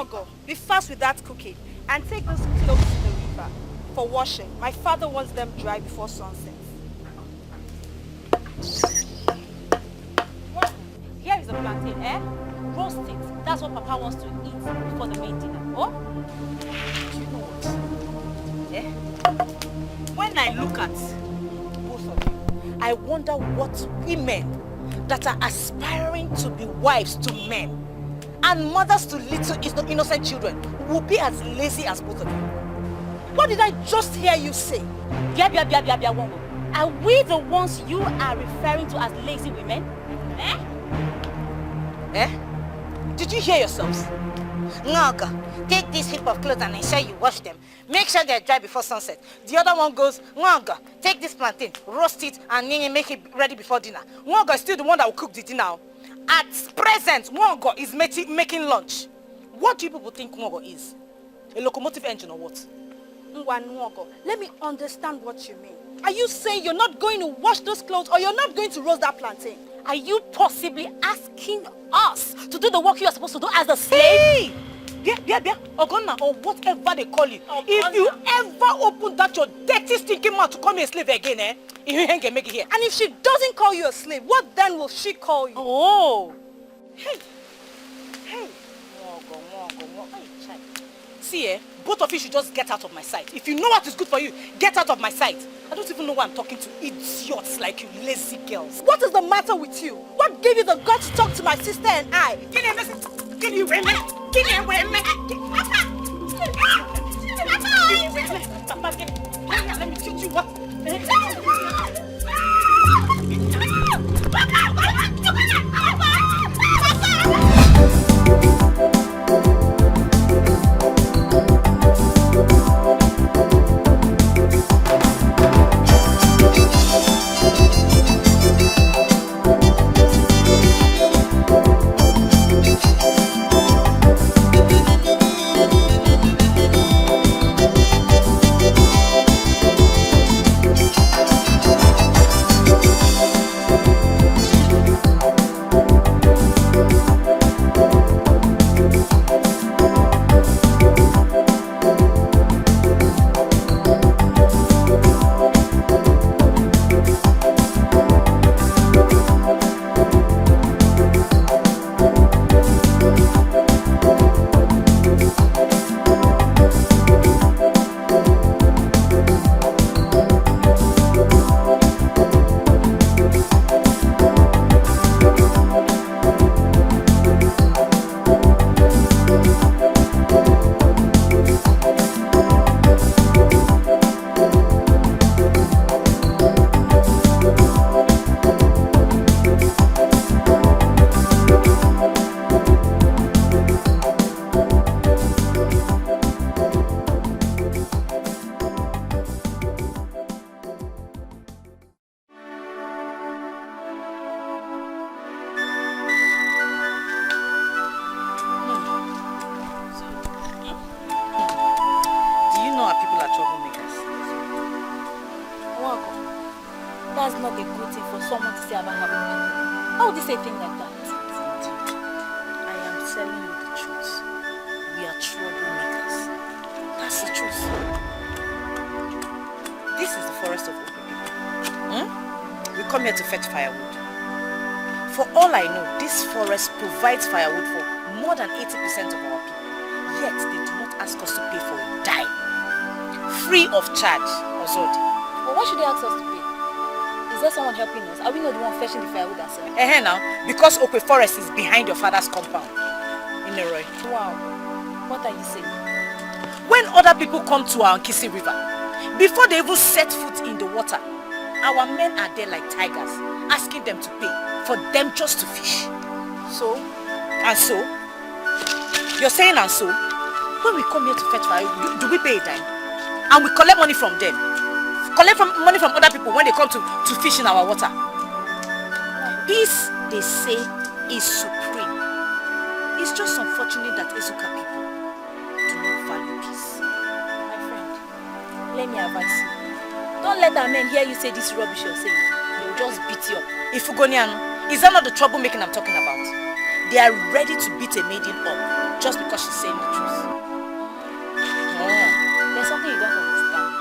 Nwaogo, be fast with that cooking and take those clothes to the river for washing. My father wants them dry before sunset. What? Here is a plantain, eh? Roast it. That's what Papa wants to eat before the main dinner. Oh? Do you know what? Eh? When I look at both of you, I wonder what women that are aspiring to be wives to men and mothers to little innocent children will be as lazy as both of you. What did I just hear you say? Wongo. Are we the ones you are referring to as lazy women? Eh? Eh? Did you hear yourselves? Nwaogo, take this heap of clothes and ensure you wash them. Make sure they're dry before sunset. The other one goes, Nwaogo, take this plantain, roast it, and make it ready before dinner. Nwaogo is still the one that will cook the dinner. At present, Nwaogo is making lunch. What do you people think Nwaogo is? A locomotive engine or what? Nwaogo, let me understand what you mean. Are you saying you're not going to wash those clothes or you're not going to roast that plantain? Are you possibly asking us to do the work you are supposed to do as a slave? Hey! Ogonna, or whatever they call it. Ogonna. If you ever open that your dirty stinking mouth to call me a slave again, eh? You ain't gonna make it here. And if she doesn't call you a slave, what then will she call you? Oh! Hey! Nwaogo. Hey, child. See, eh? Both of you should just get out of my sight. If you know what is good for you, get out of my sight. I don't even know why I'm talking to idiots like you lazy girls. What is the matter with you? What gave you the guts to talk to my sister and I? Let me teach you what. That's not a good thing for someone to say about her own people. How would you say a thing like that? I am telling you the truth. We are troublemakers. That's the truth. This is the forest of Open people. We come here to fetch firewood. For all I know, this forest provides firewood for more than 80% of our people. Yet they do not ask us to pay for a dime. Free of charge, Ozodi. But why should they ask us to pay? Is there someone helping us? Are we not the one fetching the firewood ourselves? Now, because Okwe Forest is behind your father's compound. Ineroy. Wow. What are you saying? When other people come to our Nkisi River, before they even set foot in the water, our men are there like tigers, asking them to pay for them just to fish. So? And so? You're saying and so? When we come here to fetch firewood, do we pay a dime? And we collect money from them. Collect money from other people when they come to fish in our water. Peace, they say, is supreme. It's just unfortunate that Ezuka people do not value peace. My friend, let me advise you. Don't let our men hear you say this rubbish you're saying. They will just beat you up. Ifugoniano, is that not the troublemaking I'm talking about? They are ready to beat a maiden up just because she's saying the truth. There's something you don't understand.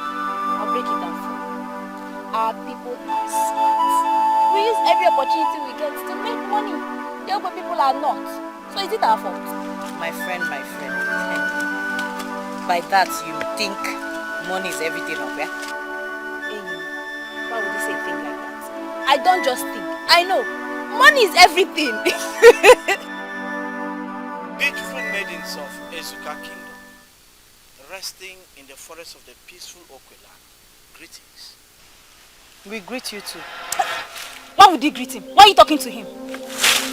I'll break it down for you. Our people are smart. We use every opportunity we get to make money. The other people are not. So is it our fault? My friend. By that, you think money is everything up there? Amy, why would you say a thing like that? I don't just think. I know. Money is everything. Beautiful maidens of Ezuka Kingdom, resting in the forest of the peaceful Okweland, greetings. We greet you too. Why would you greet him? Why are you talking to him?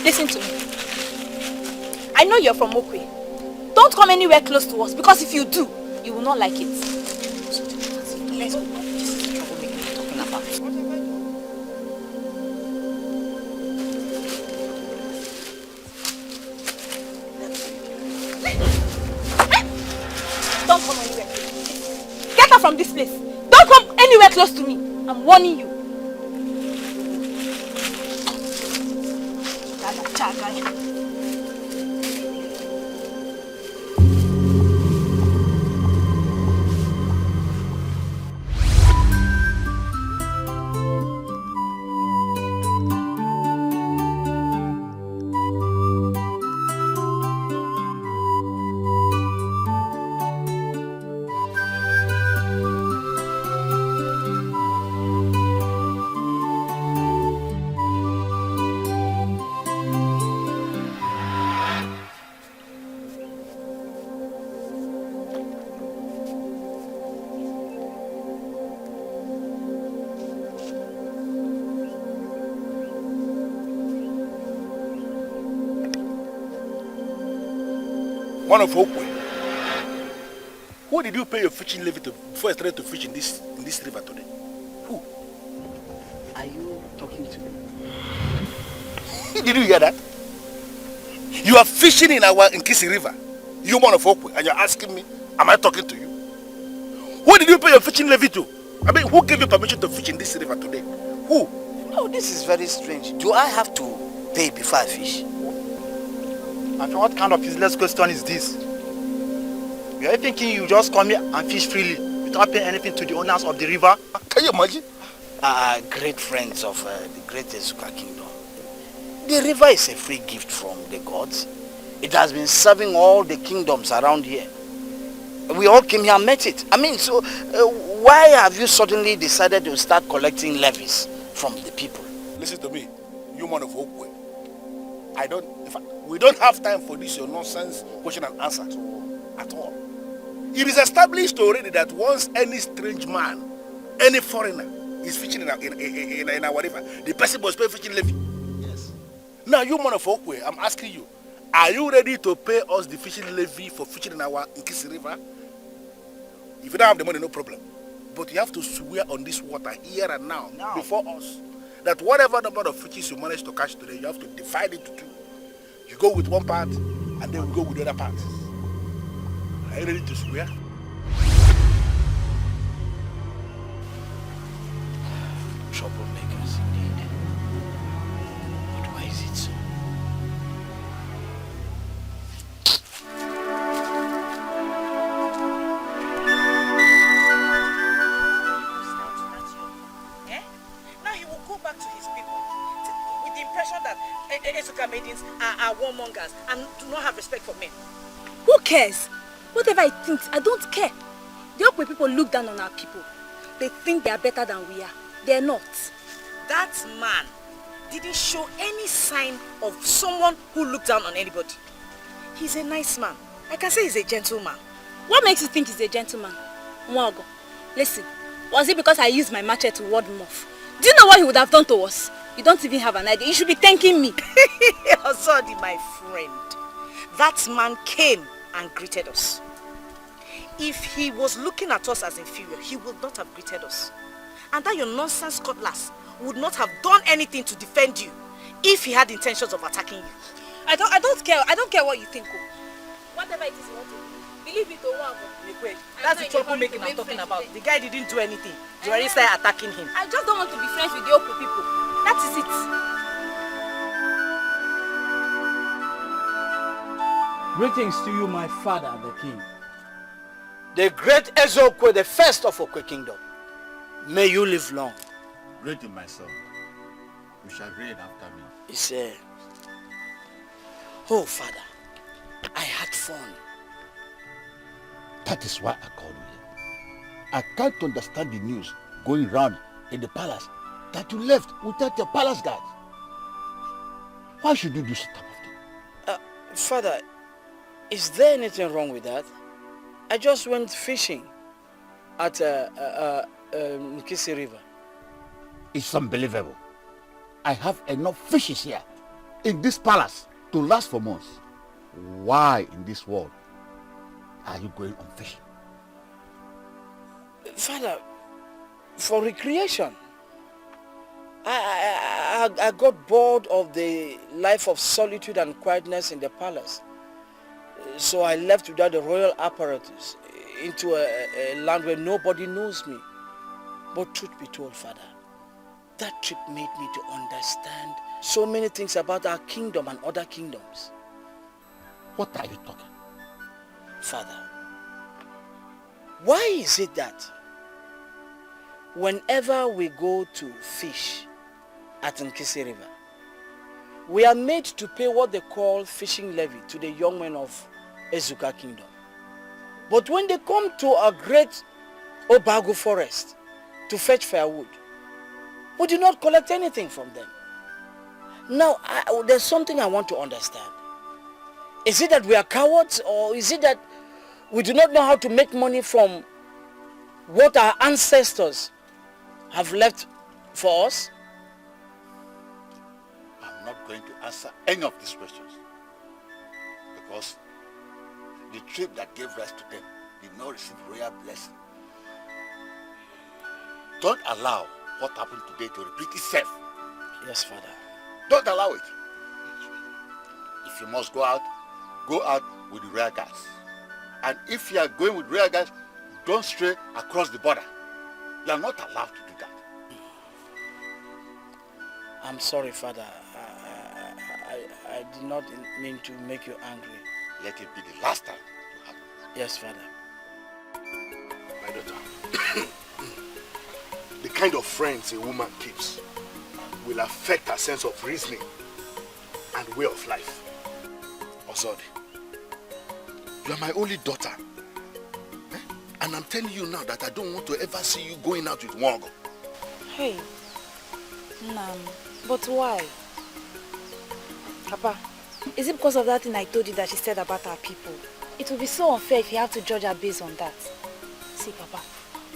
Listen to me. I know you're from Okwe. Don't come anywhere close to us, because if you do, you will not like it. Let's go. This is the troublemaker you're talking about. What have I done? Don't come anywhere. Get out from this place. Don't come anywhere close to me. I'm warning you. One of Okwe. Who did you pay your fishing levy to before you started to fish in this river today? Who? Are you talking to me? Did you hear that? You are fishing in our Nkisi River. You one of Okwe, and you're asking me, am I talking to you? Who did you pay your fishing levy to? I mean, who gave you permission to fish in this river today? Who? No, this is very strange. Do I have to pay before I fish? And what kind of useless question is this? You are thinking you just come here and fish freely without paying anything to the owners of the river? Can you imagine? Great friends of the great Ezuka Kingdom. The river is a free gift from the gods. It has been serving all the kingdoms around here. We all came here and met it. I mean, so why have you suddenly decided to start collecting levies from the people? Listen to me, you man of Okwe. In fact, we don't have time for this your nonsense question and answer at all. It is established already that once any strange man, any foreigner is fishing in our river, the person must pay fishing levy. Yes. Now you man of Okwe, I'm asking you, are you ready to pay us the fishing levy for fishing in our Nkisi River? If you don't have the money, no problem. But you have to swear on this water here and now. Before us, that whatever number of fishes you manage to catch today, you have to divide it to two. You go with one part, and then we go with the other part. Are you ready to swear? Troublemakers indeed. But why is it so? Now he will go back to his people with the impression that Ezuka maidens are warmongers and do not have respect for men. Who cares? Whatever I think, I don't care. The Okwe people look down on our people. They think they are better than we are. They're not. That man didn't show any sign of someone who looked down on anybody. He's a nice man. I can say he's a gentleman. What makes you think he's a gentleman? Nwaogo, listen. Was it because I used my machete to ward him off? Do you know what he would have done to us? You don't even have an idea. You should be thanking me. Osodi, my friend. That man came and greeted us. If he was looking at us as inferior, he would not have greeted us. And that your nonsense cutlass would not have done anything to defend you if he had intentions of attacking you. I don't care. I don't care what you think. Whatever it is you want to do, believe it or not. That's the troublemaking I'm talking about. The guy didn't do anything. You already started attacking him. I just don't want to be friends with the Okwe people. That is it. Greetings to you, my father, the king. The great Ezokwe, the first of Okwe kingdom. May you live long. Greeting, my son. You shall reign after me. He said, oh, father, I had fun. That is why I called you here. I can't understand the news going round in the palace that you left without your palace guards. Why should you do such type of thing? Father, is there anything wrong with that? I just went fishing at Nkisi River. It's unbelievable. I have enough fishes here in this palace to last for months. Why in this world are you going on fishing? Father, for recreation. I got bored of the life of solitude and quietness in the palace. So I left without the royal apparatus into a land where nobody knows me. But truth be told, Father, that trip made me to understand so many things about our kingdom and other kingdoms. What are you talking? Father, why is it that whenever we go to fish at Nkisi River, we are made to pay what they call fishing levy to the young men of Ezuka kingdom. But when they come to a great Obago forest to fetch firewood, we do not collect anything from them. Now, there's something I want to understand. Is it that we are cowards, or is it that we do not know how to make money from what our ancestors have left for us? I'm not going to answer any of these questions because the trip that gave rise to them did not receive royal blessing. Don't allow what happened today to repeat itself. Yes, Father. Don't allow it. If you must go out with the royal guards. And if you are going with royal guards, don't stray across the border. You are not allowed to do that. I'm sorry, Father. I did not mean to make you angry. Let it be the last time to happen. Yes, Father. My daughter, the kind of friends a woman keeps will affect her sense of reasoning and way of life. Osodi, you are my only daughter. And I'm telling you now that I don't want to ever see you going out with Nwaogo. Hey, Nam, but why? Papa, is it because of that thing I told you that she said about our people? It would be so unfair if you have to judge her based on that. See, Papa,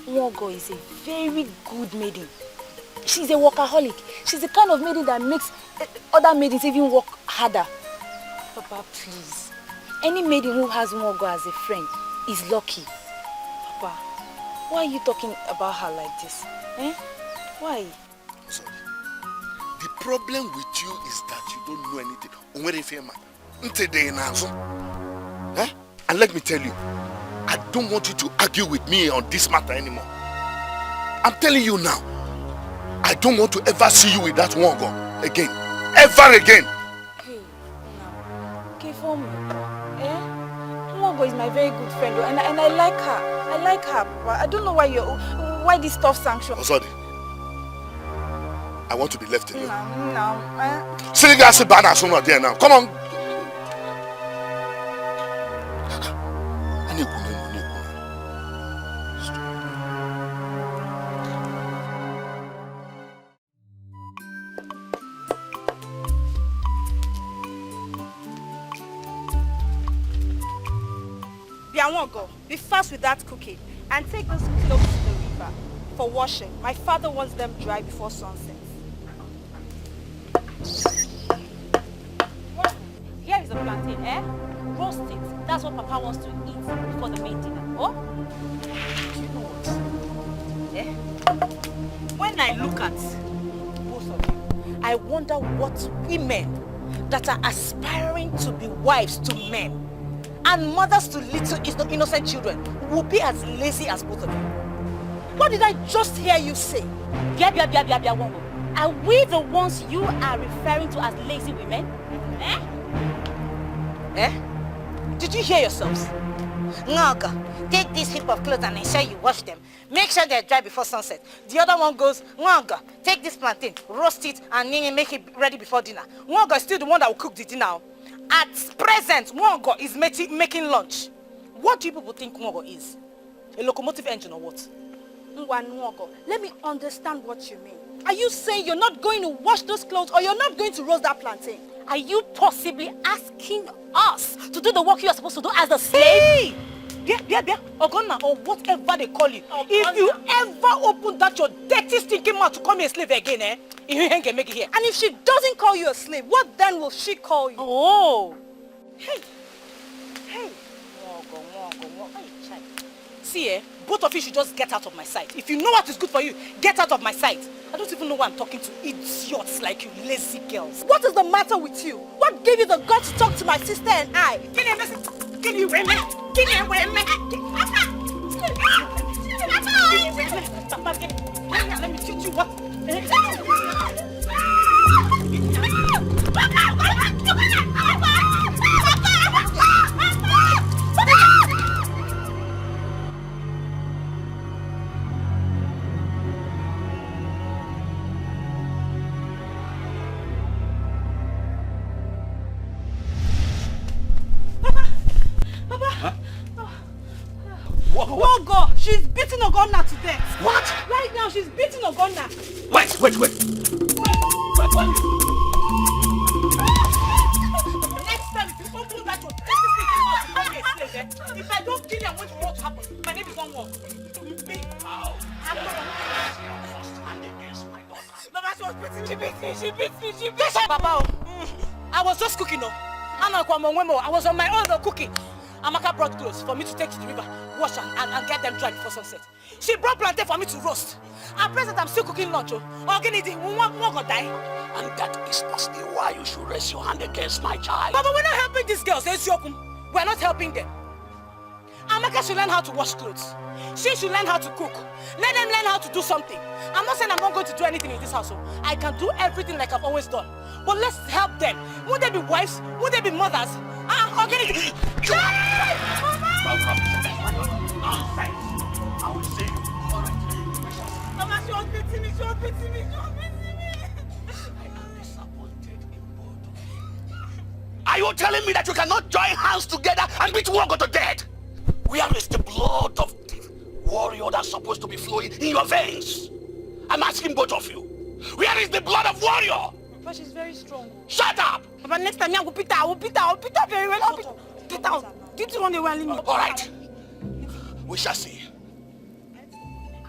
Nwaogo is a very good maiden. She's a workaholic. She's the kind of maiden that makes other maidens even work harder. Papa, please. Any maiden who has Nwaogo as a friend is lucky. Papa, why are you talking about her like this? Eh? Why? Sorry. The problem with you is that you don't know anything. And let me tell you, I don't want you to argue with me on this matter anymore. I'm telling you now, I don't want to ever see you with that Nwaogo again. Ever again. Hey, now, okay, for me. Nwaogo is my very good friend, and I like her. I like her, Papa. I don't know why this tough sanction. Oh, sorry. I want to be left alone. No. See, guys, sit back and there now. Come on. Nwaogo, be fast with that cooking and take those clothes to the river for washing. My father wants them dry before sunset. Here is the plantain, roast it. That's what Papa wants to eat before the main dinner. Oh? Do you know what? When I look at both of you, I wonder what women that are aspiring to be wives to men and mothers to little innocent children will be as lazy as both of you. What did I just hear you say? Are we the ones you are referring to as lazy women? Did you hear yourselves? Nwaogo, take this heap of clothes and ensure you wash them. Make sure they're dry before sunset. The other one goes, Nwaogo, take this plantain, roast it, and make it ready before dinner. Nwaogo is still the one that will cook the dinner. At present, Nwaogo is making lunch. What do you people think Nwaogo is? A locomotive engine or what? Nwaogo, let me understand what you mean. Are you saying you're not going to wash those clothes or you're not going to roast that plantain? Are you possibly asking us to do the work you are supposed to do as the slave? Hey! Yeah, Ogonna, or whatever they call you. If you ever open that your dirty stinking mouth to call me a slave again, you ain't gonna make it here. And if she doesn't call you a slave, what then will she call you? Oh! Hey! Nwaogo. See, both of you should just get out of my sight. If you know what is good for you, get out of my sight. I don't even know why I'm talking to idiots like you lazy girls. What is the matter with you? What gave you the guts to talk to my sister and I? Let me teach you what. Nwaogo, she's beating Ogonna to death. What? Right now, she's beating Ogonna. Wait. Next time, if you open that your dirty stinking mouth to call me a slave, if I don't kill you, I want to know what to happen. My name is Nwaogo. Mama, she was beating me. She beats me. Baba, I was just cooking, I was on my own cooking. Amaka brought clothes for me to take to the river, wash and get them dry before sunset. She brought plantain for me to roast. At present, I'm still cooking lunch. Nwaogo die. And that is mostly why you should raise your hand against my child. Baba, we're not helping these girls. We're not helping them. Amaka should learn how to wash clothes. She should learn how to cook. Let them learn how to do something. I'm not saying I'm not going to do anything in this house. I can do everything like I've always done. But let's help them. Would they be wives? Would they be mothers? I will see you. Mama, she was beating me. I am disappointed in both of you. Are you telling me that you cannot join hands together and beat Nwaogo to death? Where is the blood of the warrior that's supposed to be flowing in your veins? I'm asking both of you. Where is the blood of warrior? But she's very strong. Shut up! But next time, I will beat her very well. Get out. Get you on the one. All right. We shall see.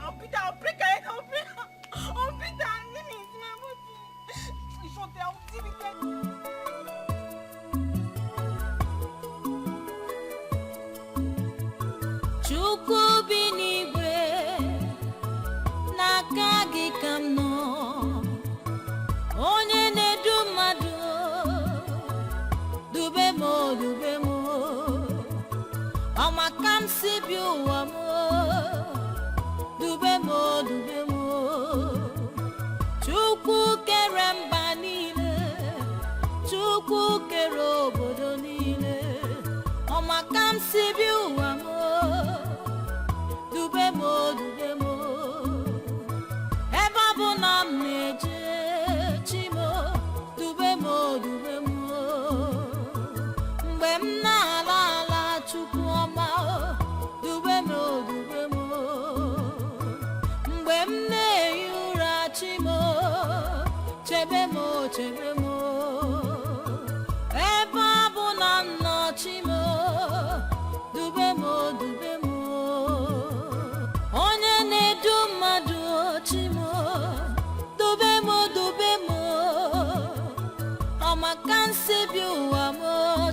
I'll beat her. I'll break her head. I'll beat her. Chukwu bi n'igwe n'aka gị ka m nọ, onye na-edu mmadụ dube m ọmaka m si bi ụwa m dube m Chukwu kere mba niile, Chukwu kere obodo niile, ọmaka m si bi ụwa m dube m ebe ọ bụ na m na-eje Chimo dube m mgbe m na-ala Chukwu ọma dube m mgbe m na-ehi ụra Chimo chebe m ebe ọ bụ na m nọ Chimo dube m onye na-edu mmadụ Chimo dube m ọmaka nsi bi ụwa m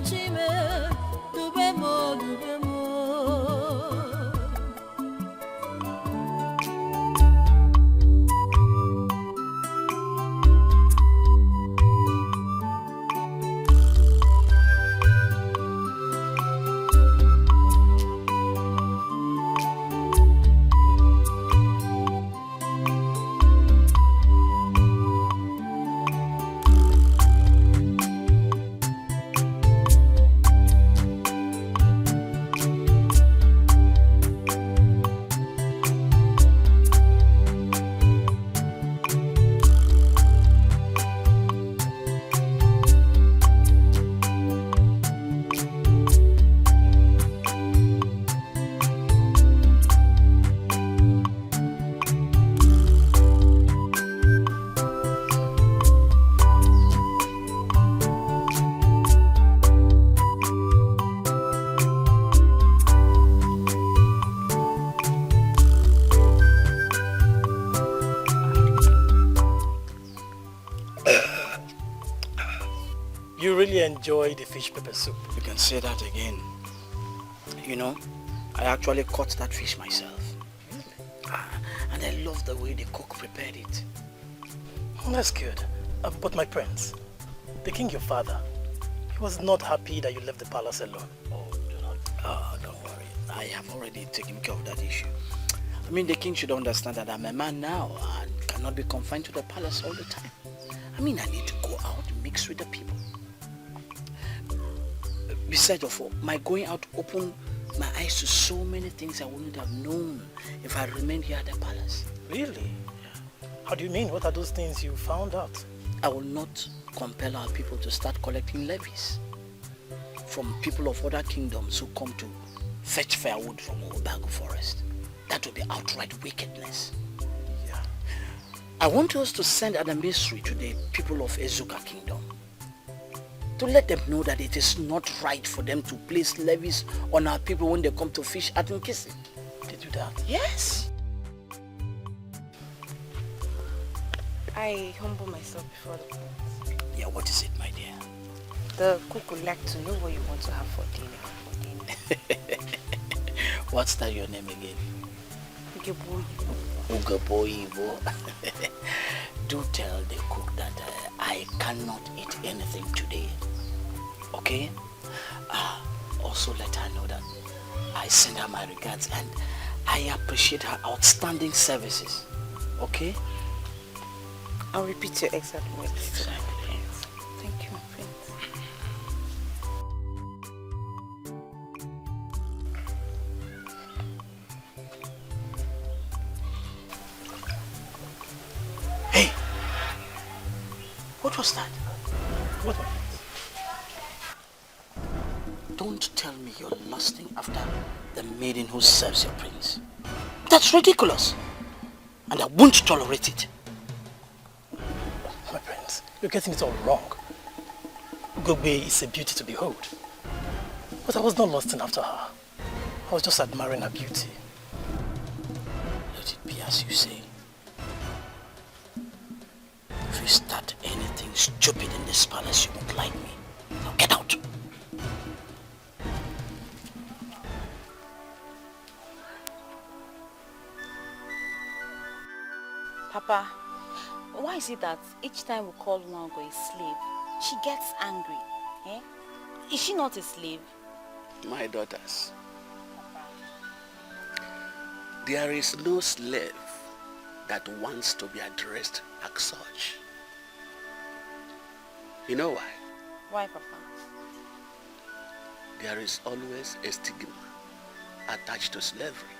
Chime dube m You really enjoy the fish pepper soup. You can say that again. You know, I actually caught that fish myself. And I love the way the cook prepared it. That's good. But my prince, the king your father, he was not happy that you left the palace alone. Don't worry. I have already taken care of that issue. I mean, the king should understand that I'm a man now and cannot be confined to the palace all the time. I mean, I need to go out and mix with the people. Besides of all, my going out opened my eyes to so many things I wouldn't have known if I remained here at the palace. Really? How do you mean? What are those things you found out? I will not compel our people to start collecting levies from people of other kingdoms who come to fetch firewood from Obago forest. That would be outright wickedness. Yeah. I want us to send an emissary to the people of Ezuka kingdom to let them know that it is not right for them to place levies on our people when they come to fish at Nkisi. They do that? Yes. I humble myself before the prince. Yeah, what is it, my dear? The cook would like to know what you want to have for dinner. What's that your name again? Ugeboibo. Do tell the cook that I cannot eat anything today. Okay? Also let her know that I send her my regards and I appreciate her outstanding services. Okay? I'll repeat your exact words. Exactly. Thank you, my prince. Hey! What was that? What was it? Don't tell me you're lusting after the maiden who serves your prince. That's ridiculous. And I won't tolerate it. My prince, you're getting it all wrong. Ugogbe is a beauty to behold. But I was not lusting after her. I was just admiring her beauty. Let it be as you say. If you start anything stupid in this palace, you won't like me. Now get out. Papa, why is it that each time we call Nwaogo a slave, she gets angry? Eh? Is she not a slave? My daughters, there is no slave that wants to be addressed as such. You know why? Why, Papa? There is always a stigma attached to slavery.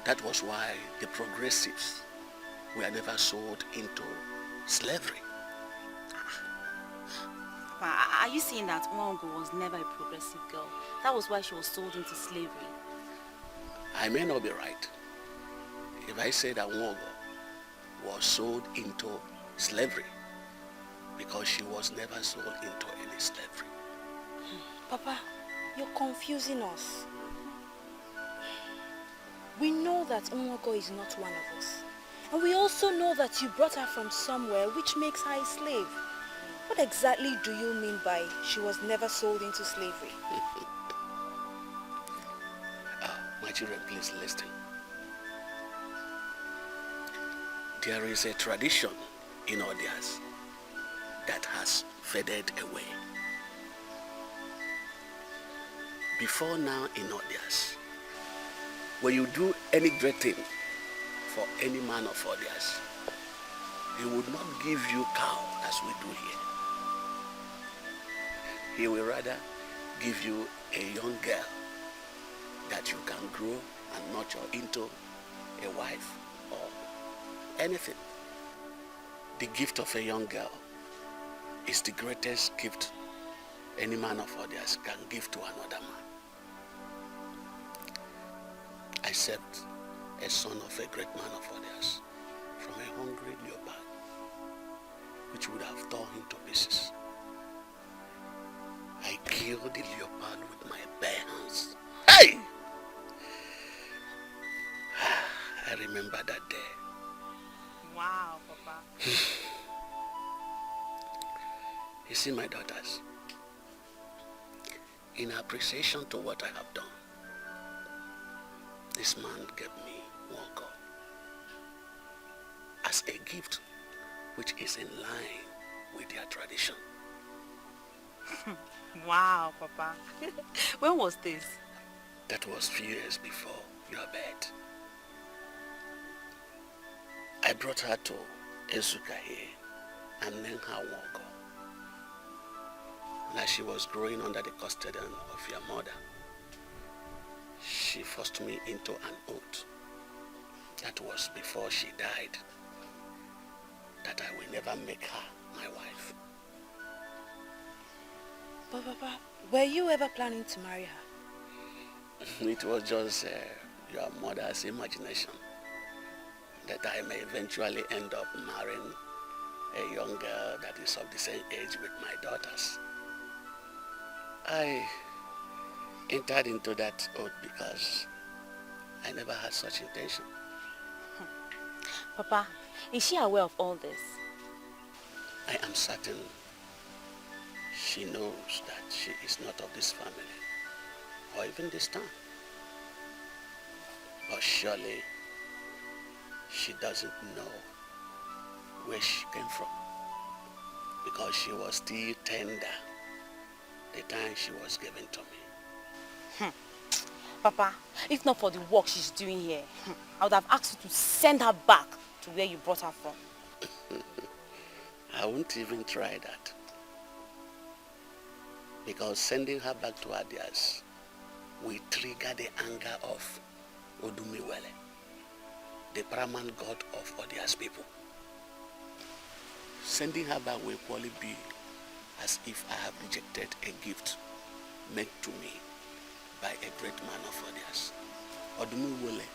That was why the progressives were never sold into slavery. Papa, are you saying that Nwaogo was never a progressive girl? That was why she was sold into slavery? I may not be right if I say that Nwaogo was sold into slavery because she was never sold into any slavery. Papa, you're confusing us. We know that Nwaogo is not one of us. And we also know that you brought her from somewhere which makes her a slave. What exactly do you mean by she was never sold into slavery? My children, please listen. There is a tradition in Odias that has faded away. Before now in Odias, when you do any great thing for any man of Odias, he would not give you cow as we do here. He will rather give you a young girl that you can grow and nurture into a wife or anything. The gift of a young girl is the greatest gift any man of Odias can give to another man. Except a son of a great man of Odias from a hungry leopard, which would have torn him to pieces. I killed the leopard with my bare hands. Hey! I remember that day. Wow, Papa. You see, my daughters, in appreciation to what I have done, this man gave me Nwaogo as a gift which is in line with their tradition. Wow, Papa. When was this? That was few years before your bed. I brought her to Ezuka here and named her Nwaogo. And as she was growing under the custodian of your mother, she forced me into an oath. That was before she died, that I will never make her my wife. But Papa, were you ever planning to marry her? It was just your mother's imagination that I may eventually end up marrying a young girl that is of the same age with my daughters. I entered into that oath because I never had such intention. Papa, is she aware of all this? I am certain she knows that she is not of this family or even this town. But surely she doesn't know where she came from, because she was still tender the time she was given to me. Papa, if not for the work she's doing here, I would have asked you to send her back to where you brought her from. I won't even try that, because sending her back to Adias will trigger the anger of Odumiwele, the paramount god of Odia's people. Sending her back will probably be as if I have rejected a gift made to me by a great man of Odias. Odumiwele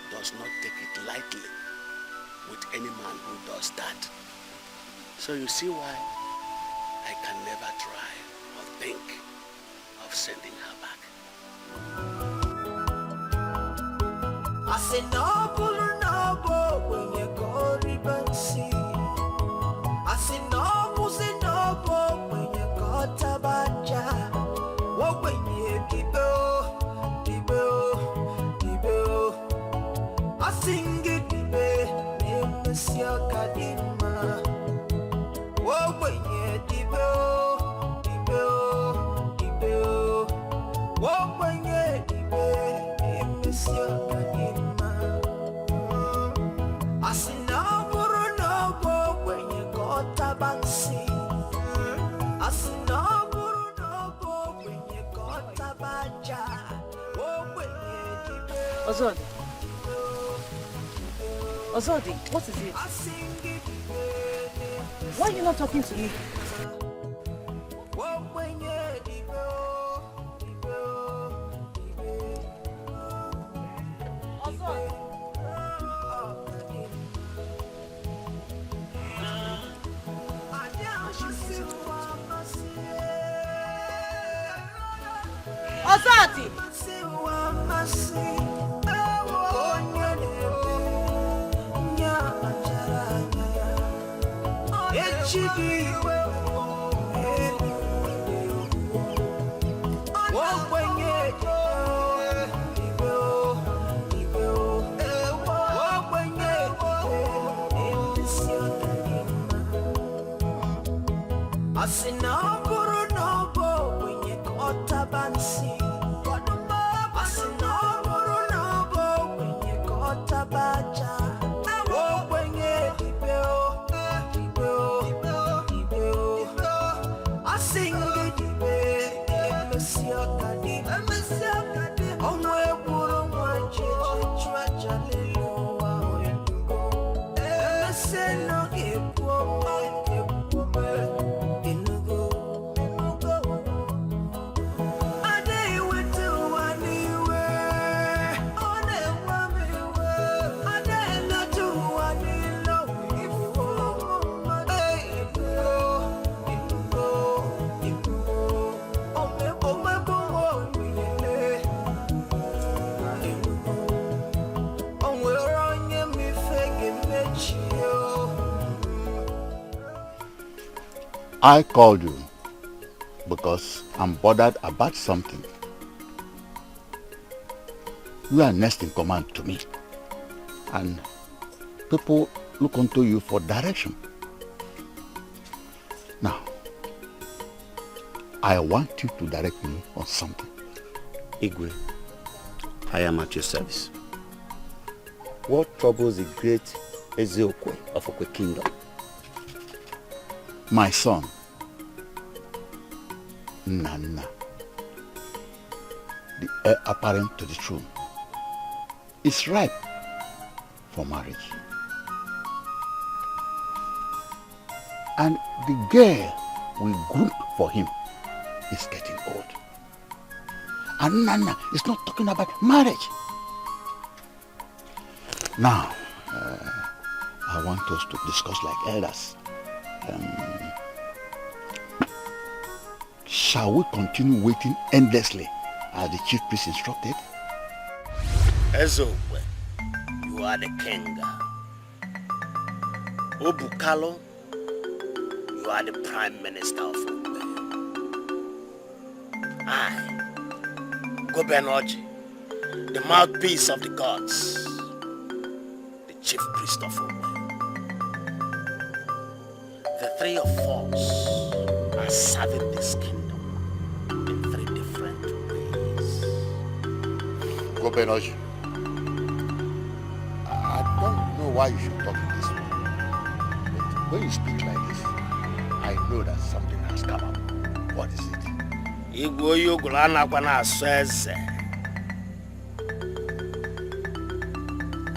does not take it lightly with any man who does that. So you see why I can never try or think of sending her back. I say no, when you go ribansi. I say no, when you go tabaja. What when you dibo. I sing it dibe, name Monsieur Kadima. What when you dibo. What when you dibe, name Monsieur Kadima. I say no, when you go tabansi. I say no, when you go tabaja. What when you dibe. Ozodi, what is it? Why are you not talking to me? Ozodi! I say no, when you got tabansi. I say no, when you got tabaja. Oh, when you dibo. I sing the dibe, Monsieur Kadima. Oh, my puro mwaje, chwajale loa. Say no, I called you because I'm bothered about something. You are next in command to me, and people look unto you for direction. Now, I want you to direct me on something. Igwe, I am at your service. What troubles the great Ezeokwe of Okwe Kingdom? My son, Nana, the heir apparent to the throne, is ripe for marriage. And the girl we groomed for him is getting old. And Nana is not talking about marriage. Now, I want us to discuss like elders. Shall we continue waiting endlessly as the chief priest instructed? Ezokwe, you are the king. Obukalo, you are the prime minister of Ogwe. I, Gobenoji, the mouthpiece of the gods, the chief priest of Ogwe. The three of us are serving this kingdom in three different ways. Gobenoji, I don't know why you should talk in this way. But when you speak like this, I know that something has come up. What is it?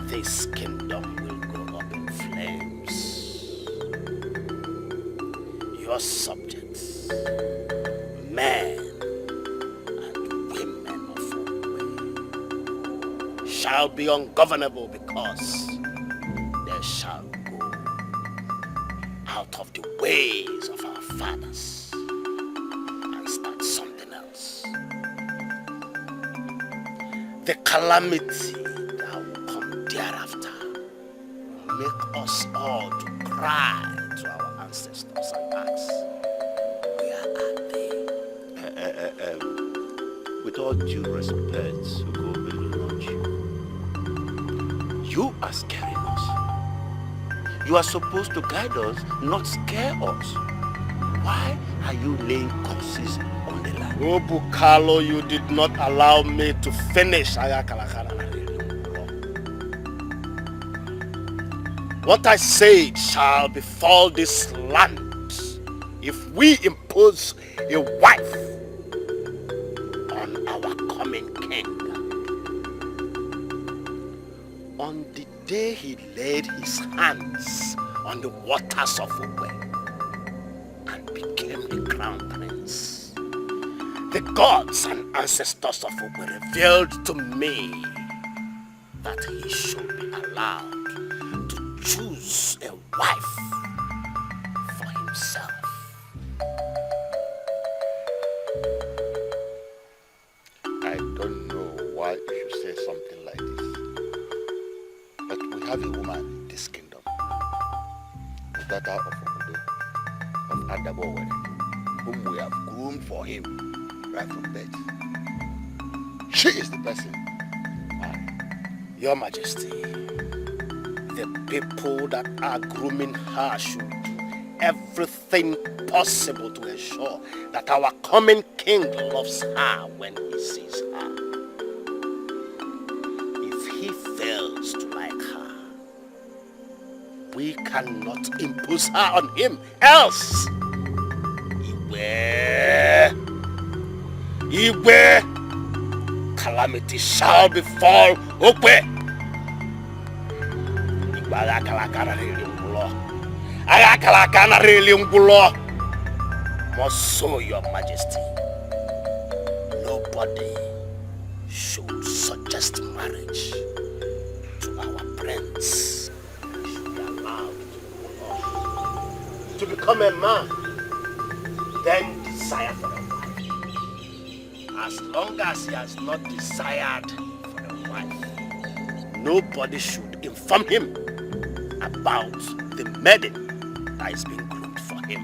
This kingdom will go up in flames. Your subjects, men and women of Ogwe, shall be ungovernable because they shall go out of the ways of our fathers and start something else. The calamity that will come thereafter will make us all to cry to our ancestors and ask, where are they? With all due respect, you are scaring us. You are supposed to guide us, not scare us. Why are you laying curses on the land? Obukalo, you did not allow me to finish. What I said shall befall this land if we impose a wife on our coming king. On the day he laid his hands on the waters of Ogwe and became the crown prince, the gods and ancestors of Ogwe revealed to me that he should be allowed to choose a wife for himself. I don't know why you should say something like this. But we have a woman in this kingdom, the daughter of Obodo, of Adabowere, whom we have groomed for him right from birth. She is the person. Your Majesty, the people that are grooming her should do everything possible to ensure that our coming king loves her when he sees her. If he fails to like her, we cannot impose her on him, else Igwe, calamity shall befall Ogwe. More so, Your Majesty, nobody should suggest marriage to our prince. He should be allowed to become a man, then desire for a wife. As long as he has not desired for a wife, nobody should inform him about the maiden that is being groomed for him.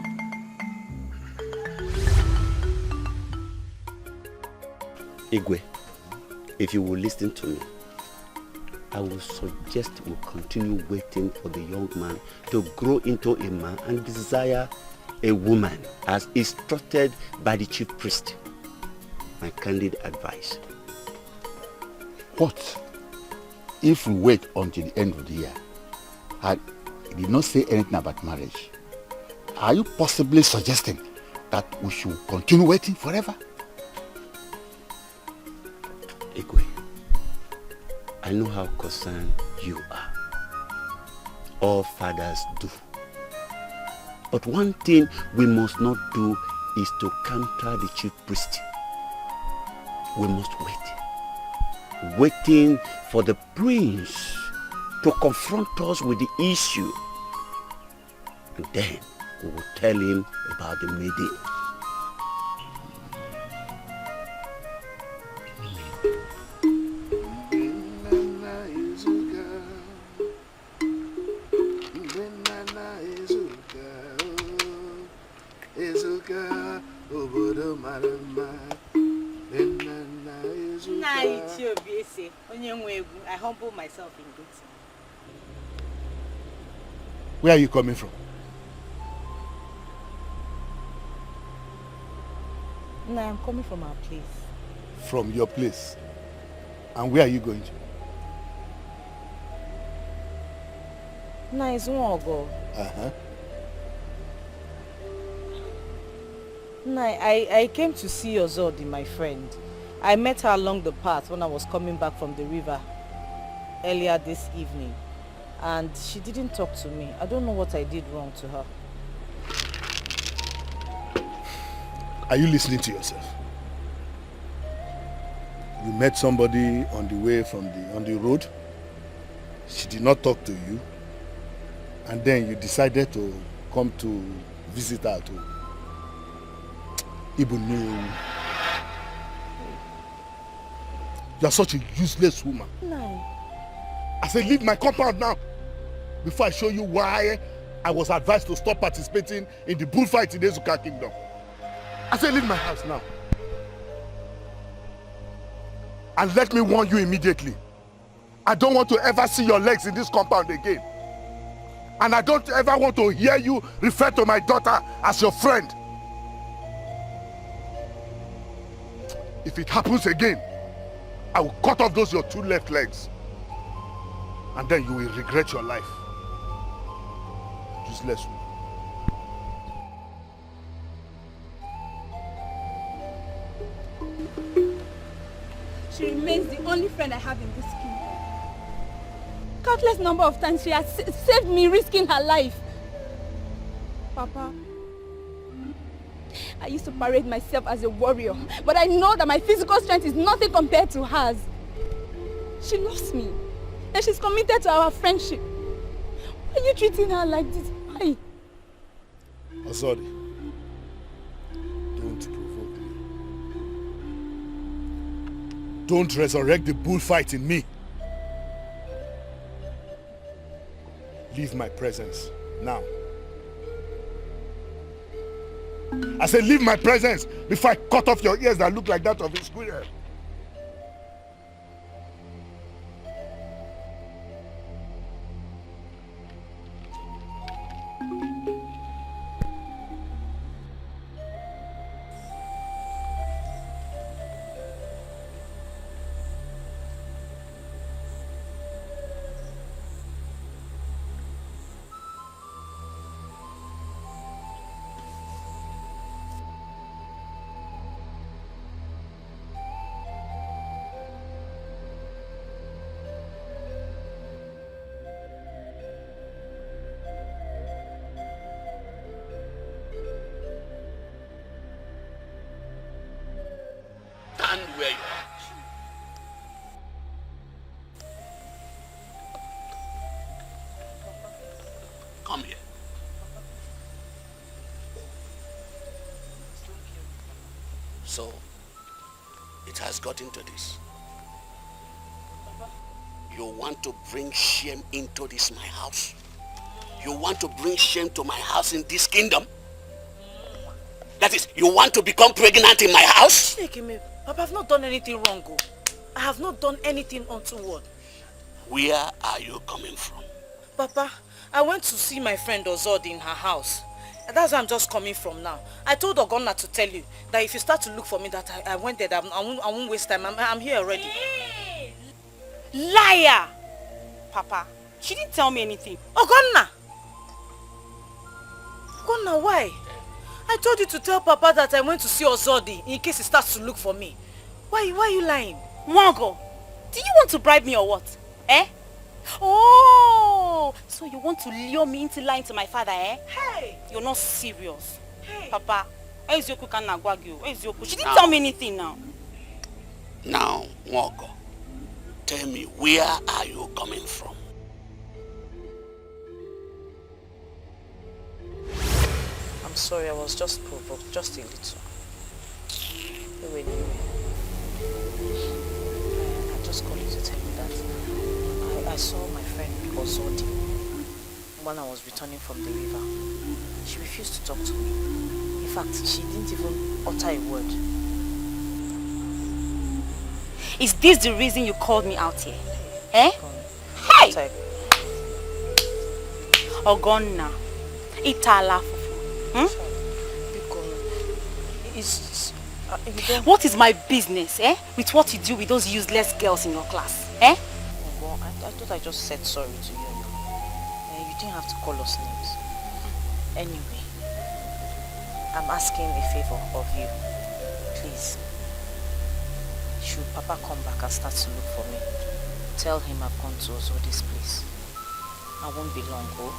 Igwe, if you will listen to me, I will suggest we continue waiting for the young man to grow into a man and desire a woman as instructed by the chief priest. My candid advice. What if we wait until the end of the year and he did not say anything about marriage? Are you possibly suggesting that we should continue waiting forever? Igwe, I know how concerned you are. All fathers do. But one thing we must not do is to counter the chief priest. We must wait. Waiting for the prince to confront us with the issue. And then we will tell him about the maiden. I humble myself in good. Where are you coming from? No, I'm coming from our place. From your place? And where are you going to? No, it's Nwaogo. Uh-huh. No, I came to see Ozodi, my friend. I met her along the path when I was coming back from the river earlier this evening. And she didn't talk to me. I don't know what I did wrong to her. Are you listening to yourself? You met somebody on the way on the road. She did not talk to you. And then you decided to come to visit her to Ibunu. You are such a useless woman. No. I said, leave my compound now before I show you why I was advised to stop participating in the bullfight in the Ezuka kingdom. I said, leave my house now. And let me warn you immediately. I don't want to ever see your legs in this compound again. And I don't ever want to hear you refer to my daughter as your friend. If it happens again, I will cut off those your two left legs. And then you will regret your life. Useless woman. She remains the only friend I have in this kingdom. Countless number of times she has saved me, risking her life. Papa, I used to parade myself as a warrior, but I know that my physical strength is nothing compared to hers. She loves me, and she's committed to our friendship. Why are you treating her like this? Why? Ozodi, don't provoke me. Don't resurrect the bullfight in me. Leave my presence now. I said leave my presence before I cut off your ears that look like that of a squirrel. Stand where you are. Come here. So, it has gotten to this. You want to bring shame into this my house? You want to bring shame to my house in this kingdom? That is, you want to become pregnant in my house? Papa, I've not done anything wrong. Oh. I have not done anything untoward. Where are you coming from? Papa, I went to see my friend Ozodi in her house. And that's where I'm just coming from now. I told Ogonna to tell you that if you start to look for me, that I went there, that I won't waste time. I'm here already. Hey. Liar! Papa, she didn't tell me anything. Ogonna! Ogonna, why? I told you to tell Papa that I went to see Ozodi in case he starts to look for me. Why are you lying? Nwaogo, do you want to bribe me or what? Eh? Oh, so you want to lure me into lying to my father, eh? Hey! You're not serious. Hey! Papa, she didn't tell me anything now. Now, Nwaogo, tell me, where are you coming from? I'm sorry, I was just provoked, just a little. Anyway, I just called you to tell you that I saw my friend Ozodi when I was returning from the river. She refused to talk to me. In fact, she didn't even utter a word. Is this the reason you called me out here? Eh? Hey! Ogonna, itala fufu. What is my business, eh? With what you do with those useless girls in your class, eh? Oh, well, I thought I just said sorry to you. You didn't have to call us names. Anyway, I'm asking a favor of you. Please. Should Papa come back and start to look for me, tell him I've gone to Ozodi's place. I won't be long, oh.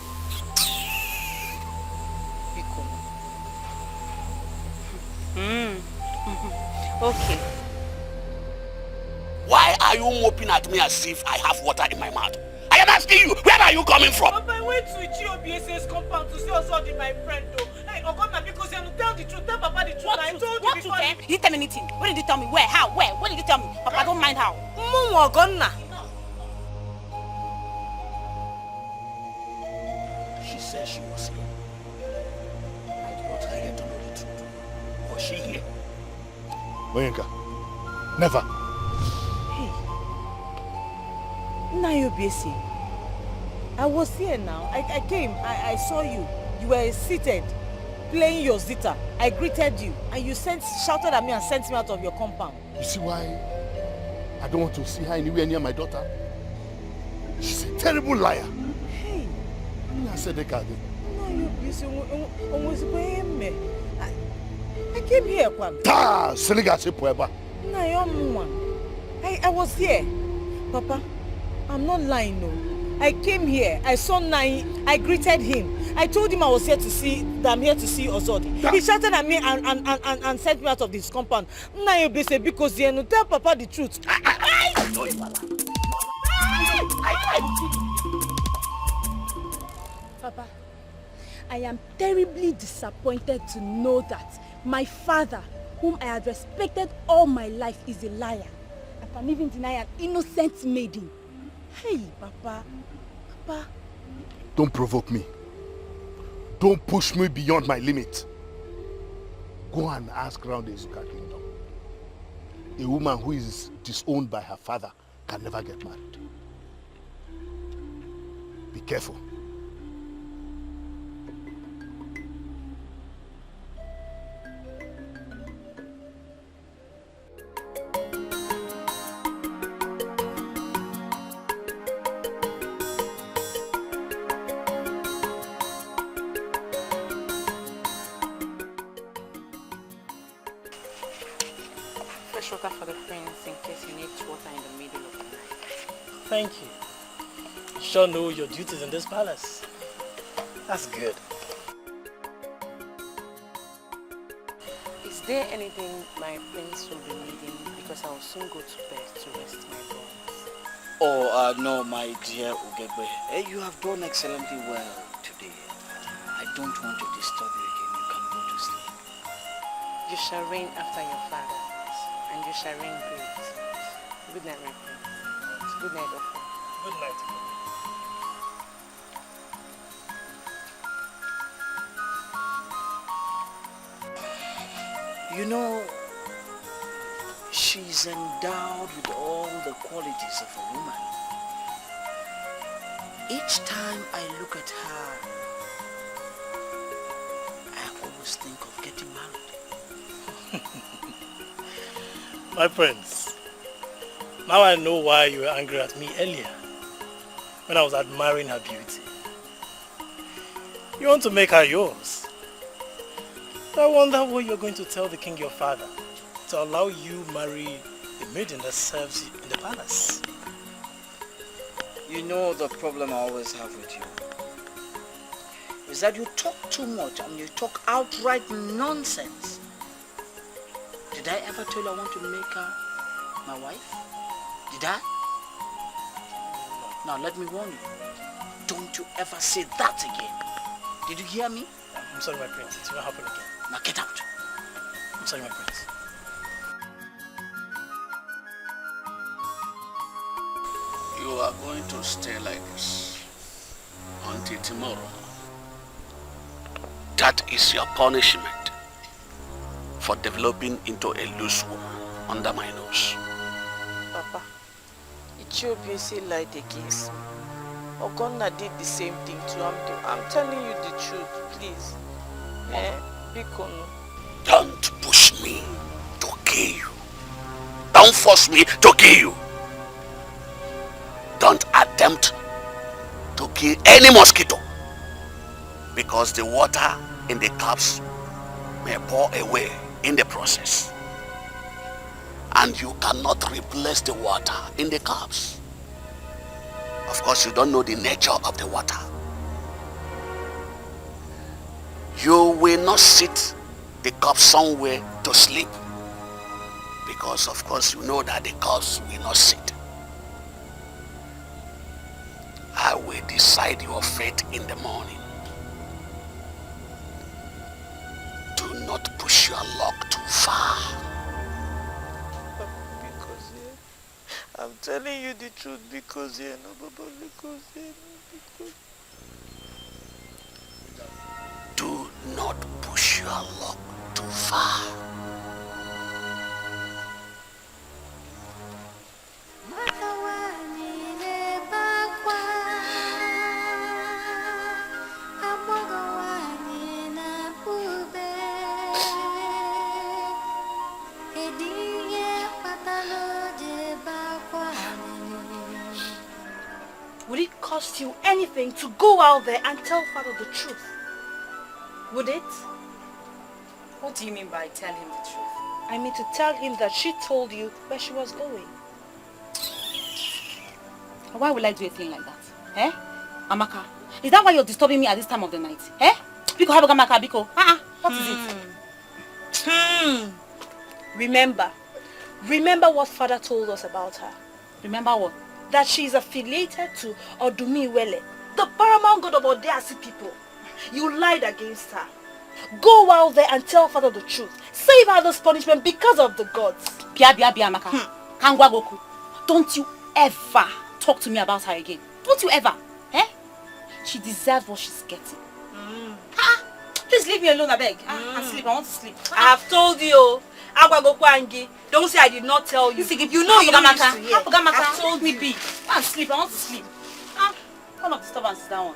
Okay. Why are you moping at me as if I have water in my mouth? I am asking you, where are you coming from? Papa, I went to GOBS's compound to see Ozodi, my friend, though. Hey, Ogonna, because you tell the truth, tell Papa the truth. I told you before. What? He didn't tell me anything. When did you tell me? Where? How? Where? When did you tell me? Papa, I don't mind how. Ogonna. She said she was here. I did not hire to know the truth. Was she here? Oyenka, never. Hey, Nayobesi, I was here now. I came, I saw you. You were seated, playing your zither. I greeted you, and you shouted at me and sent me out of your compound. You see why I don't want to see her anywhere near my daughter? She's a terrible liar. Hey. I said the card. Nayobesi, I came here, Kwan. I was here. Papa, I'm not lying, no. I came here, I saw Nai, I greeted him. I told him I was here to see, that I'm here to see Ozodi. He shouted at me and sent me out of this compound. Nai, because you tell Papa the truth. Papa, I am terribly disappointed to know that my father, whom I had respected all my life, is a liar. I can even deny an innocent maiden. Hey, Papa. Papa. Don't provoke me. Don't push me beyond my limit. Go and ask around the Ezuka kingdom. A woman who is disowned by her father can never get married. Be careful. Water for the prince in case he needs water in the middle of the night. Thank you. You sure know your duties in this palace. That's good. Is there anything my prince will be needing? Because I will soon go to bed to rest my bones. Oh, no, my dear Ugezu. You have done excellently well today. I don't want to disturb you again. You can go to sleep. You shall reign after your father. And you shall reign great. Good night, my prince. Good night, Ofa. Good night. You know, she's endowed with all the qualities of a woman. Each time I look at her, I always think of getting married. My friends, now I know why you were angry at me earlier, when I was admiring her beauty. You want to make her yours. I wonder what you're going to tell the king your father to allow you marry the maiden that serves in the palace. You know the problem I always have with you is that you talk too much and you talk outright nonsense. Did I ever tell you I want to make her my wife? Did I? Now let me warn you. Don't you ever say that again. Did you hear me? I'm sorry, my prince. It will not happen again. Now get out. I'm sorry, my prince. You are going to stay like this until tomorrow. That is your punishment for developing into a loose woman under my nose. Papa, Ichiobi say lied against me. Ogonna did the same thing to him. I'm telling you the truth, please. Bikono. Don't push me to kill you. Don't force me to kill you. Don't attempt to kill any mosquito, because the water in the cups may pour away in the process, and you cannot replace the water in the cups. Of course, you don't know the nature of the water. You will not sit the cup somewhere to sleep, because of course you know that the cups will not sit. I will decide your fate in the morning. Do not push your luck too far. Because I'm telling you the truth, because no, Baba, because Do not push your luck too far. Would it cost you anything to go out there and tell father the truth? Would it? What do you mean by tell him the truth? I mean to tell him that she told you where she was going. Why would I do a thing like that? Eh? Amaka, is that why you're disturbing me at this time of the night? Eh? Biko, have a Amaka, Biko. What is it? Remember what father told us about her. Remember what? That she is affiliated to Odumiwele, the paramount god of Odeasi people. You lied against her. Go out there and tell father the truth. Save her this punishment because of the gods. Bia, Amaka. Kangwa Goku. Don't you ever talk to me about her again. Don't you ever. Eh? She deserves what she's getting. Please leave me alone, I beg. I sleep. I want to sleep. I have told you. Don't say I did not tell you. You know you don't used to hear. I told me be. I sleep. I want to sleep. Kind of disturbance is that one.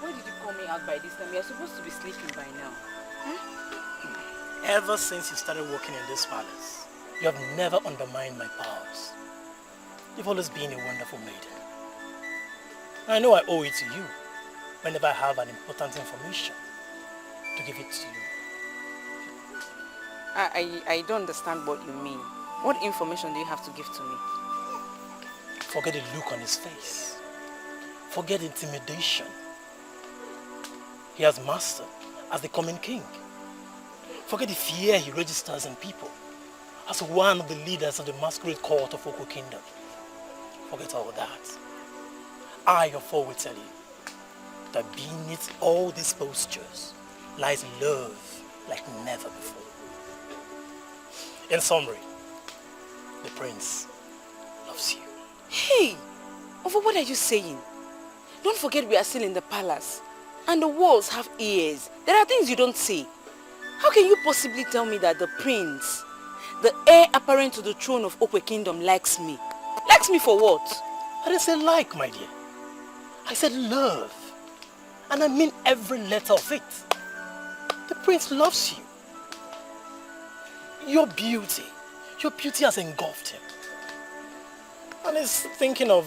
Why did you call me out by this time? You're supposed to be sleeping by now. Ever since you started working in this palace, you have never undermined my powers. You've always been a wonderful maiden. I know I owe it to you whenever I have an important information to give it to you. I don't understand what you mean. What information do you have to give to me? Forget the look on his face. Forget intimidation. He has mastered as the coming king. Forget the fear he registers in people as one of the leaders of the masquerade court of Oko Kingdom. Forget all that. I, your foe, will tell you that beneath all these postures lies love like never before. In summary, the prince loves you. Hey, Ovo, what are you saying? Don't forget we are still in the palace. And the walls have ears. There are things you don't see. How can you possibly tell me that the prince, the heir apparent to the throne of Okwe Kingdom, likes me? Likes me for what? I didn't say like, my dear. I said love. And I mean every letter of it. The prince loves you. Your beauty has engulfed him. And he's thinking of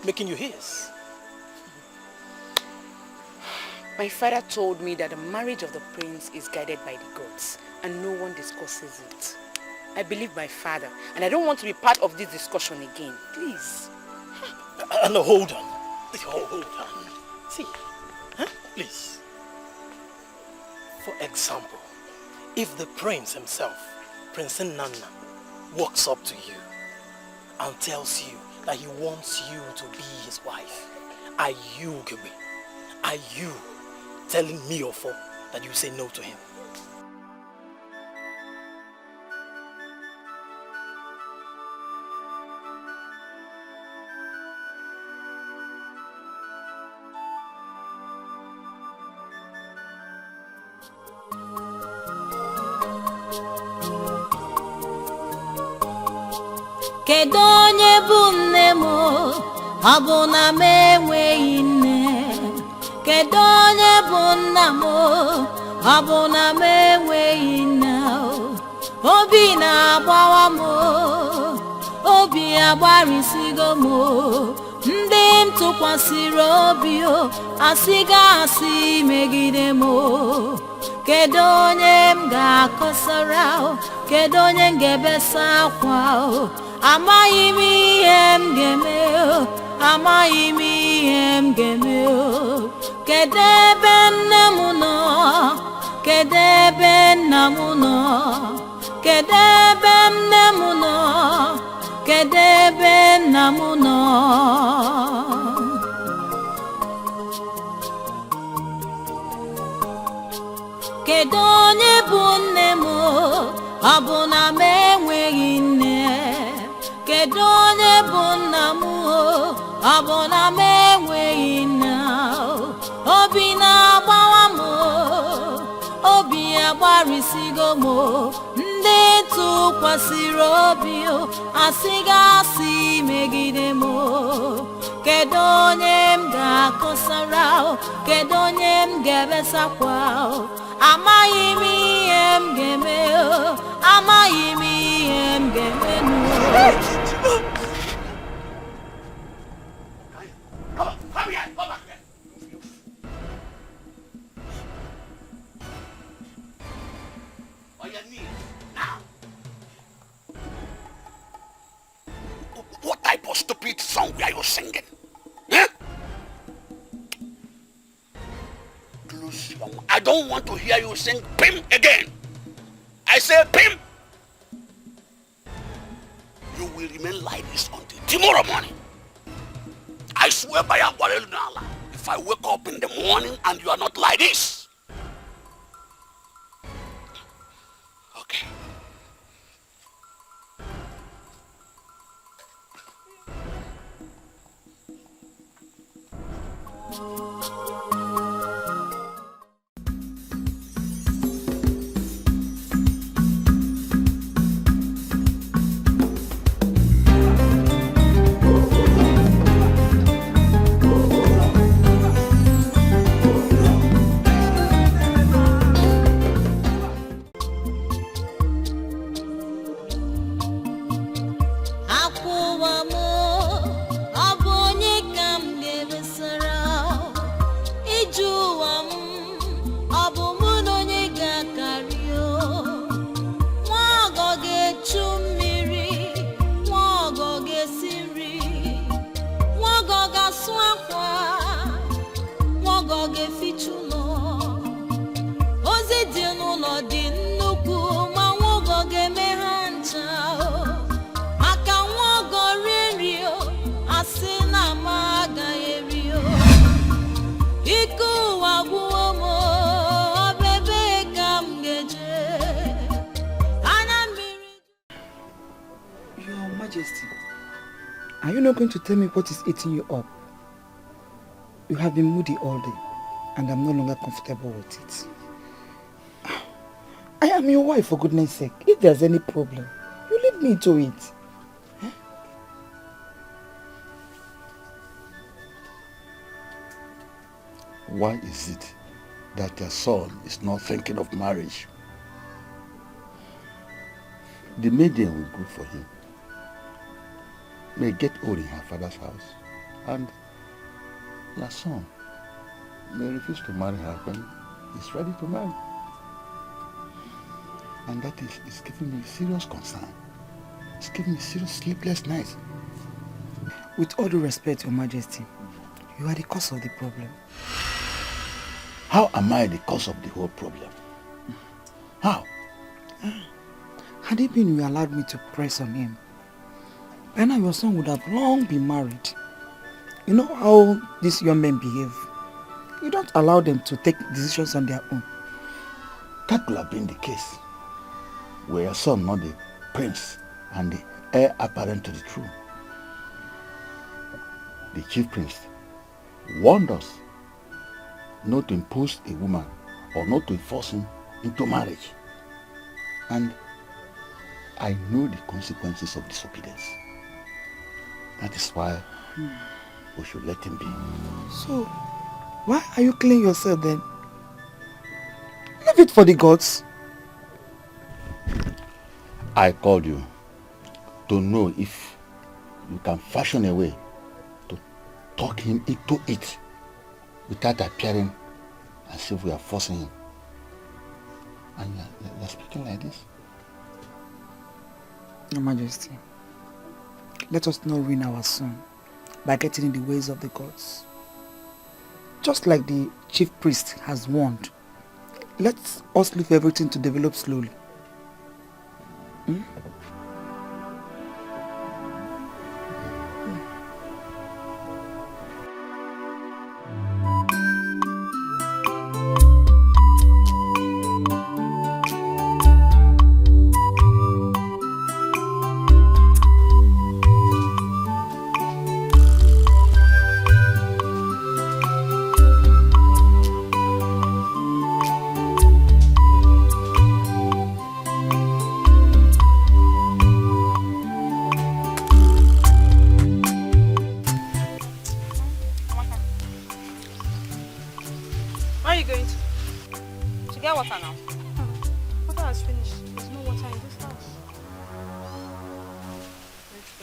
making you his. My father told me that the marriage of the prince is guided by the gods and no one discusses it. I believe my father and I don't want to be part of this discussion again. Please. No, hold on. Hold on. See, please. For example, if the prince himself, Prince Nana, walks up to you and tells you that he wants you to be his wife, are you, Gebe? Are you telling me or for that you say no to him? Kedu onye bụ nne m ọ bụ na m enweghị nne? Kedu onye bụ nna m ọ bụ na m enweghị nne? Obi na-agbawa m, obi agbarịsigo m, ndị m tụkwasịrị obi asịga asị megide m. Kedu onye m ga-akọsara? Kedu onye m ga-ebesa akwa? Amaghị m ihe m ga-eme, amaghị m ihe m ga-eme. Kedu ebe nne m nọ? Kedu ebe nna m nọ? Kedu ebe nne m nọ? Kedu ebe nna m nọ? Kedu onye bụ nne m ọ bụ na m enweghị nne? Kedu onye bụ nna m ọ bụ na m enweghị nne? Obi na-agbawa m, obi agbarịsigo m, ndị tụkwasịrị obi asịga asị megide m. Kedu onye m ga-akọsara? Kedu onye m ga-ebesakwa? Amaghị m ihe m ga-eme, amaghị m ihe m ga-eme. Come here, come back here. On your knees, now. What type of stupid song are you singing? Huh? Close your mouth. I don't want to hear you sing Pim again. I say Pim. You will remain like this until tomorrow morning. I swear by Allah, if I wake up in the morning and you are not like this. Okay. Are you not going to tell me what is eating you up? You have been moody all day, and I'm no longer comfortable with it. I am your wife, for goodness sake. If there's any problem, you lead me to it. Why is it that your son is not thinking of marriage? The maiden will good for him. May get old in her father's house, and your son may refuse to marry her when he's ready to marry. And that is giving me serious concern. It's giving me serious sleepless nights. With all due respect, Your Majesty, you are the cause of the problem. How am I the cause of the whole problem? How? Had it been you allowed me to press on him, by now your son would have long been married. You know how these young men behave. You don't allow them to take decisions on their own. That could have been the case, were your son not the prince and the heir apparent to the throne. The chief priest warned us not to impose a woman or not to force him into marriage. And I know the consequences of disobedience. That is why we should let him be. So, why are you killing yourself then? Leave it for the gods. I called you to know if you can fashion a way to talk him into it without appearing as if we are forcing him. And you're speaking like this? Your Majesty, let us not ruin our son by getting in the ways of the gods. Just like the chief priest has warned, let us leave everything to develop slowly.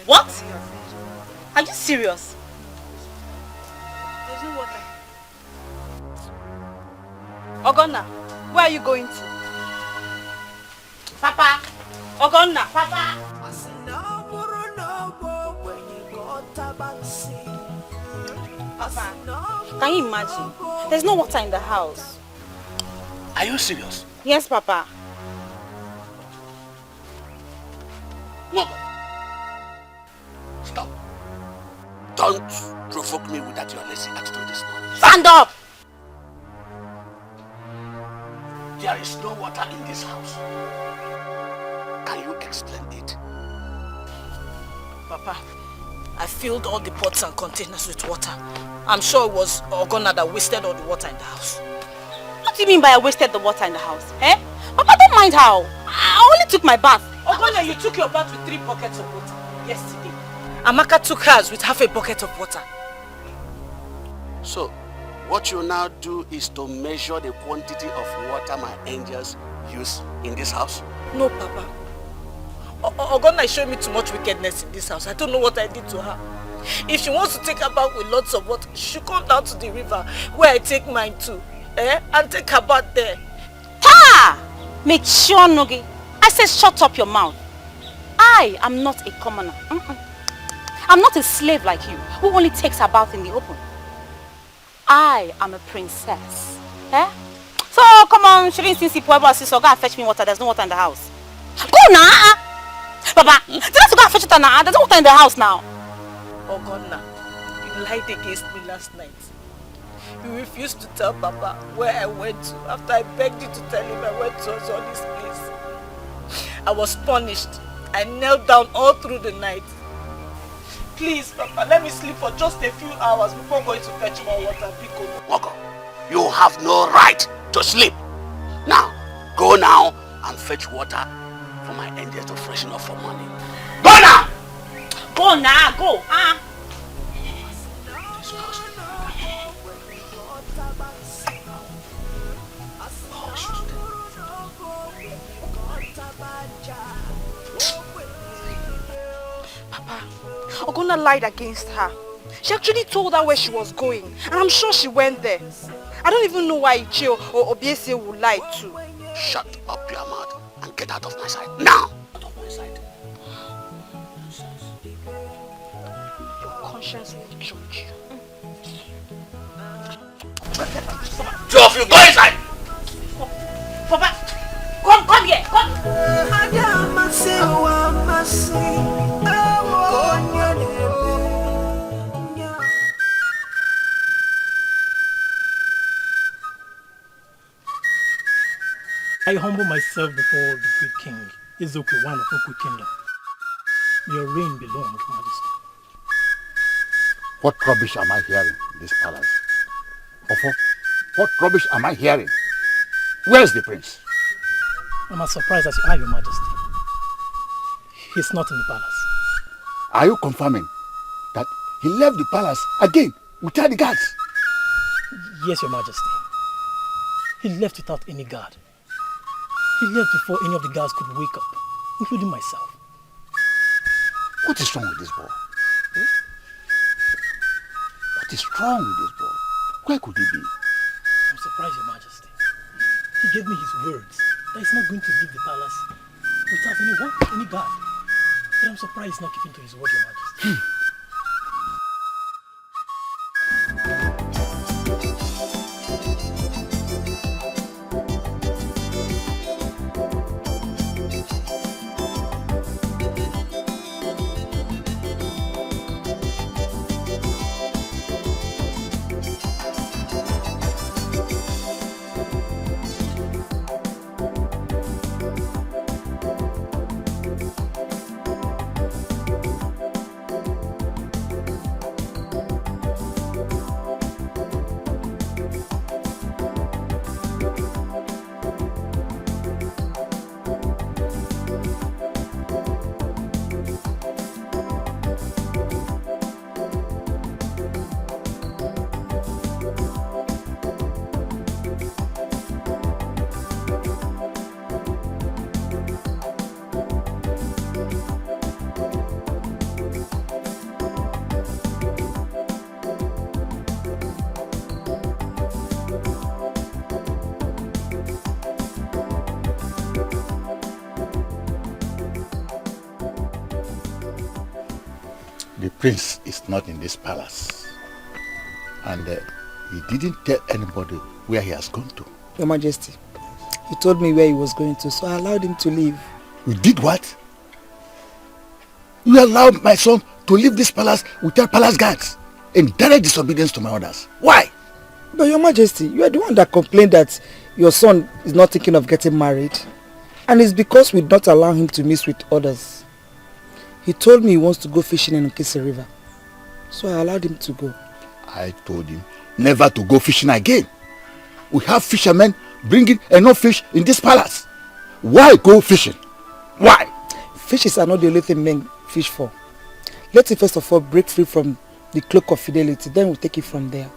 What? Are you serious? There's no water. Ogonna, where are you going to? Papa! Ogonna! Papa! Papa, can you imagine? There's no water in the house. Are you serious? Yes, Papa. Look. Stop. Don't provoke me with that your lazy attitude this morning. Stand up! There is no water in this house. Can you explain it? Papa, I filled all the pots and containers with water. I'm sure it was Ogonna that wasted all the water in the house. What do you mean by I wasted the water in the house? Eh? Papa, don't mind how. I only took my bath. Ogonna, you took your bath with 3 buckets of water yesterday. Amaka took hers with half a bucket of water. So, what you now do is to measure the quantity of water my angels use in this house? No, Papa. Ogonna is showing me too much wickedness in this house. I don't know what I did to her. If she wants to take her bath with lots of water, she should come down to the river where I take mine too. And take her bath there. Ta! Make sure, Nogi. I said shut up your mouth. I am not a commoner. I'm not a slave like you, who only takes her bath in the open. I am a princess. So, come on, shouldn't since Pueblo sister go and fetch me water. There's no water in the house. Go now! Papa, tell us to go and fetch water now. There's no water in the house now. Ogonna, you lied against me last night. You refused to tell Papa where I went to after I begged you to tell him I went to Ozoni's place. I was punished. I knelt down all through the night. Please, Papa, let me sleep for just a few hours before going to fetch more water. Nwaogo, you have no right to sleep. Now, go now and fetch water for my angels to freshen up for morning. Go now! Go now, go. Papa, Ogonna lied against her. She actually told her where she was going, and I'm sure she went there. I don't even know why Ichi or Obiese would lie too. Shut up your mouth and get out of my sight. Now! Out of my sight. Your conscience will judge you. Two of you, go inside! Papa, come here, come. I humble myself before the great king, Ezeoku, one of Oku Kingdom. Your reign belongs, Majesty. What rubbish am I hearing in this palace? Ofo, what rubbish am I hearing? Where's the prince? I'm as surprised as you are, Your Majesty. He's not in the palace. Are you confirming that he left the palace again without the guards? Yes, Your Majesty. He left without any guard. He left before any of the guards could wake up, including myself. What is wrong with this boy? What is wrong with this boy? Where could he be? I'm surprised, Your Majesty. He gave me his words that he's not going to leave the palace without any guard. But I'm surprised he's not keeping to his word, Your Majesty. The prince is not in this palace. And he didn't tell anybody where he has gone to. Your Majesty, he told me where he was going to, so I allowed him to leave. You did what? You allowed my son to leave this palace without palace guards in direct disobedience to my orders. Why? But Your Majesty, you are the one that complained that your son is not thinking of getting married. And it's because we did not allow him to mix with others. He told me he wants to go fishing in Ukisi River. So I allowed him to go. I told him never to go fishing again. We have fishermen bringing enough fish in this palace. Why go fishing? Why? Fishes are not the only thing men fish for. Let him first of all break free from the cloak of fidelity. Then we'll take it from there.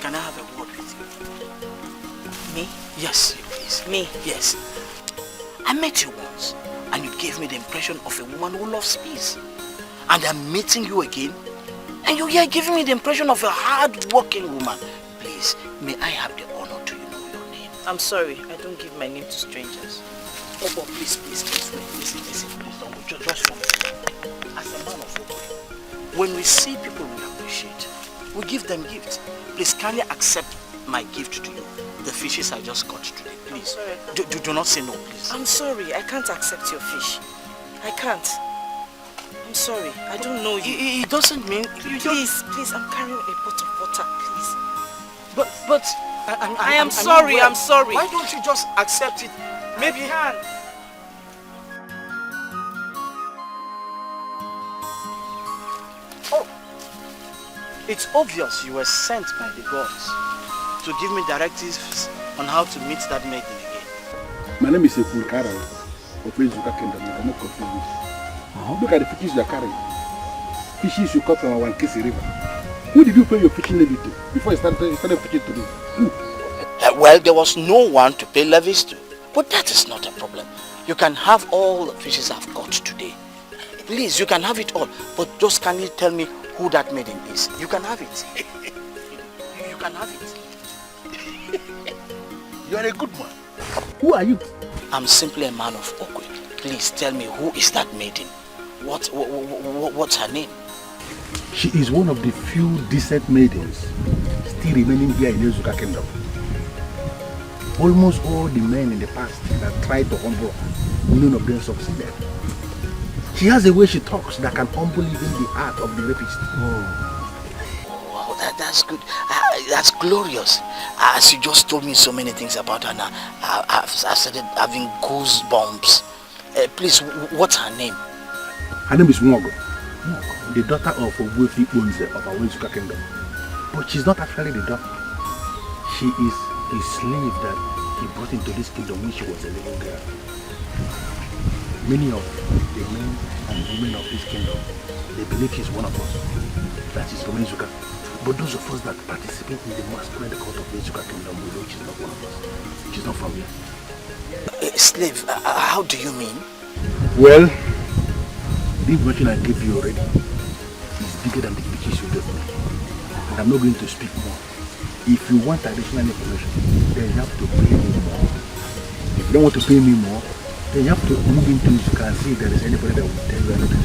Can I have a word with you? Me? Yes, please. Me? Yes. I met you once, and you gave me the impression of a woman who loves peace. And I'm meeting you again, and you're here giving me the impression of a hard-working woman. Please, may I have the honor to know your name? I'm sorry, I don't give my name to strangers. Oh, please, wait, listen, please don't go. Just one minute. As a man of Ogo, when we see people we appreciate, we give them gifts. Please, can you accept my gift to you? The fishes I just caught today, please. Do not say no, please. I'm sorry, I can't accept your fish. I can't. I'm sorry, I don't know you. It doesn't mean you don't... Please, I'm carrying a pot of water, please. But I'm sorry. Why don't you just accept it? Maybe... I can't. Oh, it's obvious you were sent by the gods to give me directives on how to meet that maiden again. My name is Efulkara of Ezuka Kingdom. You cannot confuse me. Look at the fishes you are carrying. Fishes you caught from our Wankesi River. Who did you pay your fishing levy to before you started fishing today? Who? Well, there was no one to pay levies to. But that is not a problem. You can have all the fishes I've caught today. Please, you can have it all. But just can you tell me who that maiden is? You can have it. You can have it. You are a good man. Who are you? I'm simply a man of Okwe. Please tell me, who is that maiden? What's her name? She is one of the few decent maidens still remaining here in Ezuka Kingdom. Almost all the men in the past that tried to humble her, none of them succeeded. She has a way she talks that can humble even the heart of the rapist. Wow, that's good. That's glorious. As you just told me so many things about her now, I've started having goosebumps. Please, what's her name? Her name is Nwaogo, the daughter of Ogbuefi Onze of our Ezuka Kingdom. But she's not actually the daughter. She is a slave that he brought into this kingdom when she was a little girl. Many of the men and women of this kingdom, they believe she's one of us. That is from Ezuka. But those of us that participate in the masquerade court of the Ezuka Kingdom, we know she's not one of us. She's not from here. Slave, how do you mean? Well, the information I gave you already is bigger than the pictures you gave me. And I'm not going to speak more. If you want additional information, then you have to pay me more. If you don't want to pay me more, then you have to move into it and see if there is anybody that will tell you anything.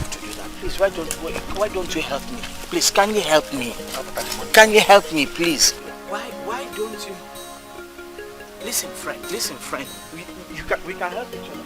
To do that, please, why don't you help me? Please, can you help me? Can you help me, please? Why don't you? Listen, friend. We can help each other.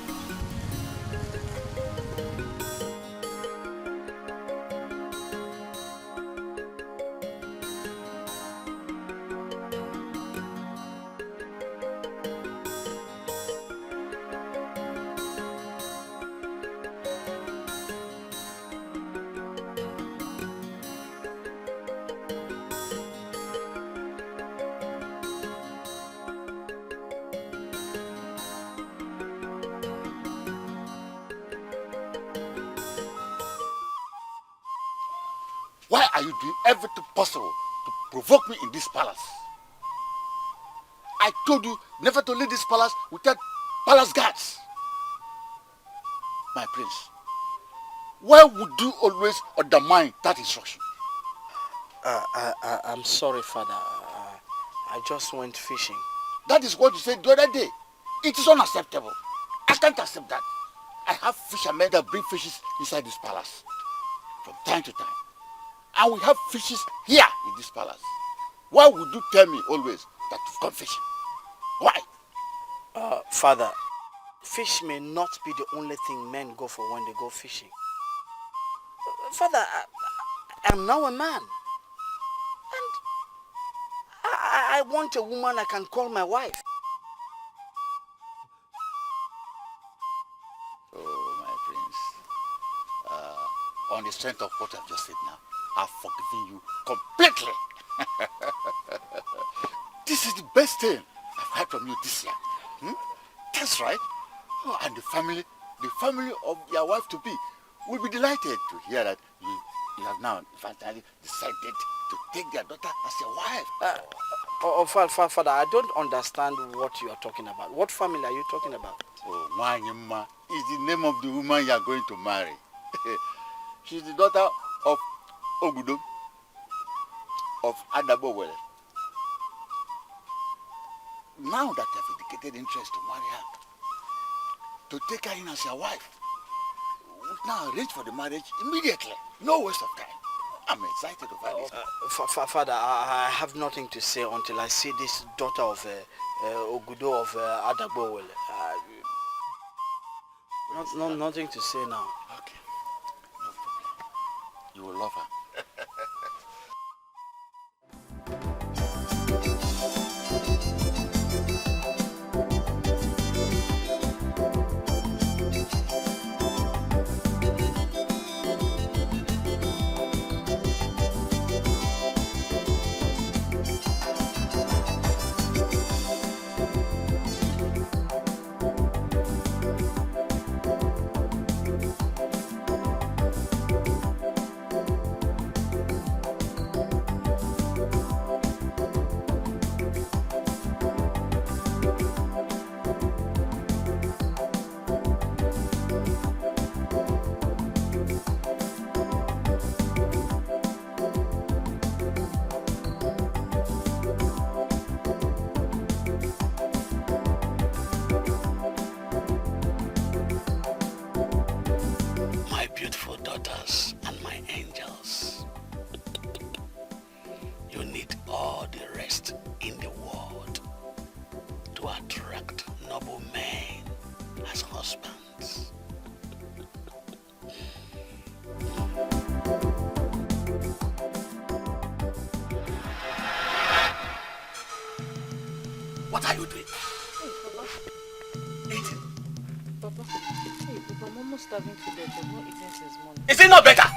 Why are you doing everything possible to provoke me in this palace? I told you never to leave this palace without palace guards. My prince, why would you always undermine that instruction? I'm sorry, father. I just went fishing. That is what you said the other day. It is unacceptable. I can't accept that. I have fishermen that bring fishes inside this palace from time to time. And we have fishes here in this palace. Why would you tell me always that you've gone fishing? Why? Father, fish may not be the only thing men go for when they go fishing. Father, I'm now a man. And I want a woman I can call my wife. Oh, my prince. On the strength of what I've just said now, I've forgiven you completely. This is the best thing I've heard from you this year. That's right. Oh, and the family of your wife to be will be delighted to hear that you have now finally decided to take their daughter as your wife. Father, I don't understand what you are talking about. What family are you talking about? Oh, Nwanyima is the name of the woman you are going to marry. She's the daughter of Ogudo, of Adabowele. Now that I've indicated interest to marry her, to take her in as your wife. Now arrange for the marriage immediately. No waste of time. I'm excited over this. Father, I have nothing to say until I see this daughter of Ogudo of Adagbowele. Nothing to say now. Okay. No problem. You will love her. What are you doing? Hey, Papa. Eating. Papa. Hey, Papa, I'm almost starving to death. I've not eaten since morning. Is it not better?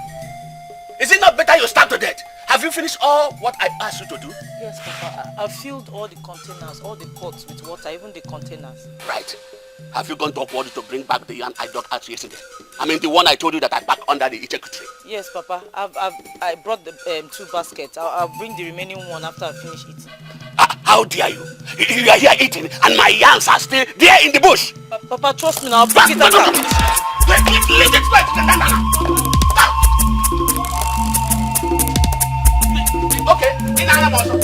Is it not better you starve to death? Have you finished all what I asked you to do? Yes, Papa. I've filled all the containers, all the pots with water, even the containers. Right. Have you gone to Upward to bring back the yarn I dug out yesterday? I mean the one I told you that I packed under the Icheku tree. Yes, Papa. I brought the 2 baskets. I'll bring the remaining one after I finish eating. How dare you? You are here eating and my yarns are still there in the bush. Papa, trust me now. I'll bring it out. Leave it back. Okay, in Alamoso.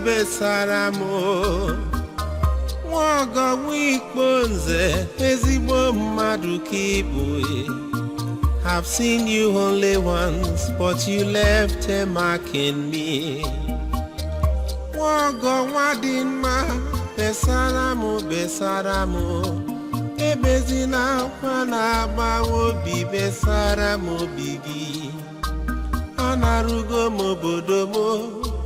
Besaramo Nwaogo wikponze ezigbo mmadụ ka ịbụ. I've seen you only once, but you left a mark in me. Nwaogo nwadimma besaramo ebezina akwa na-agba obi besaramo obi gị. Anarugo m obodo m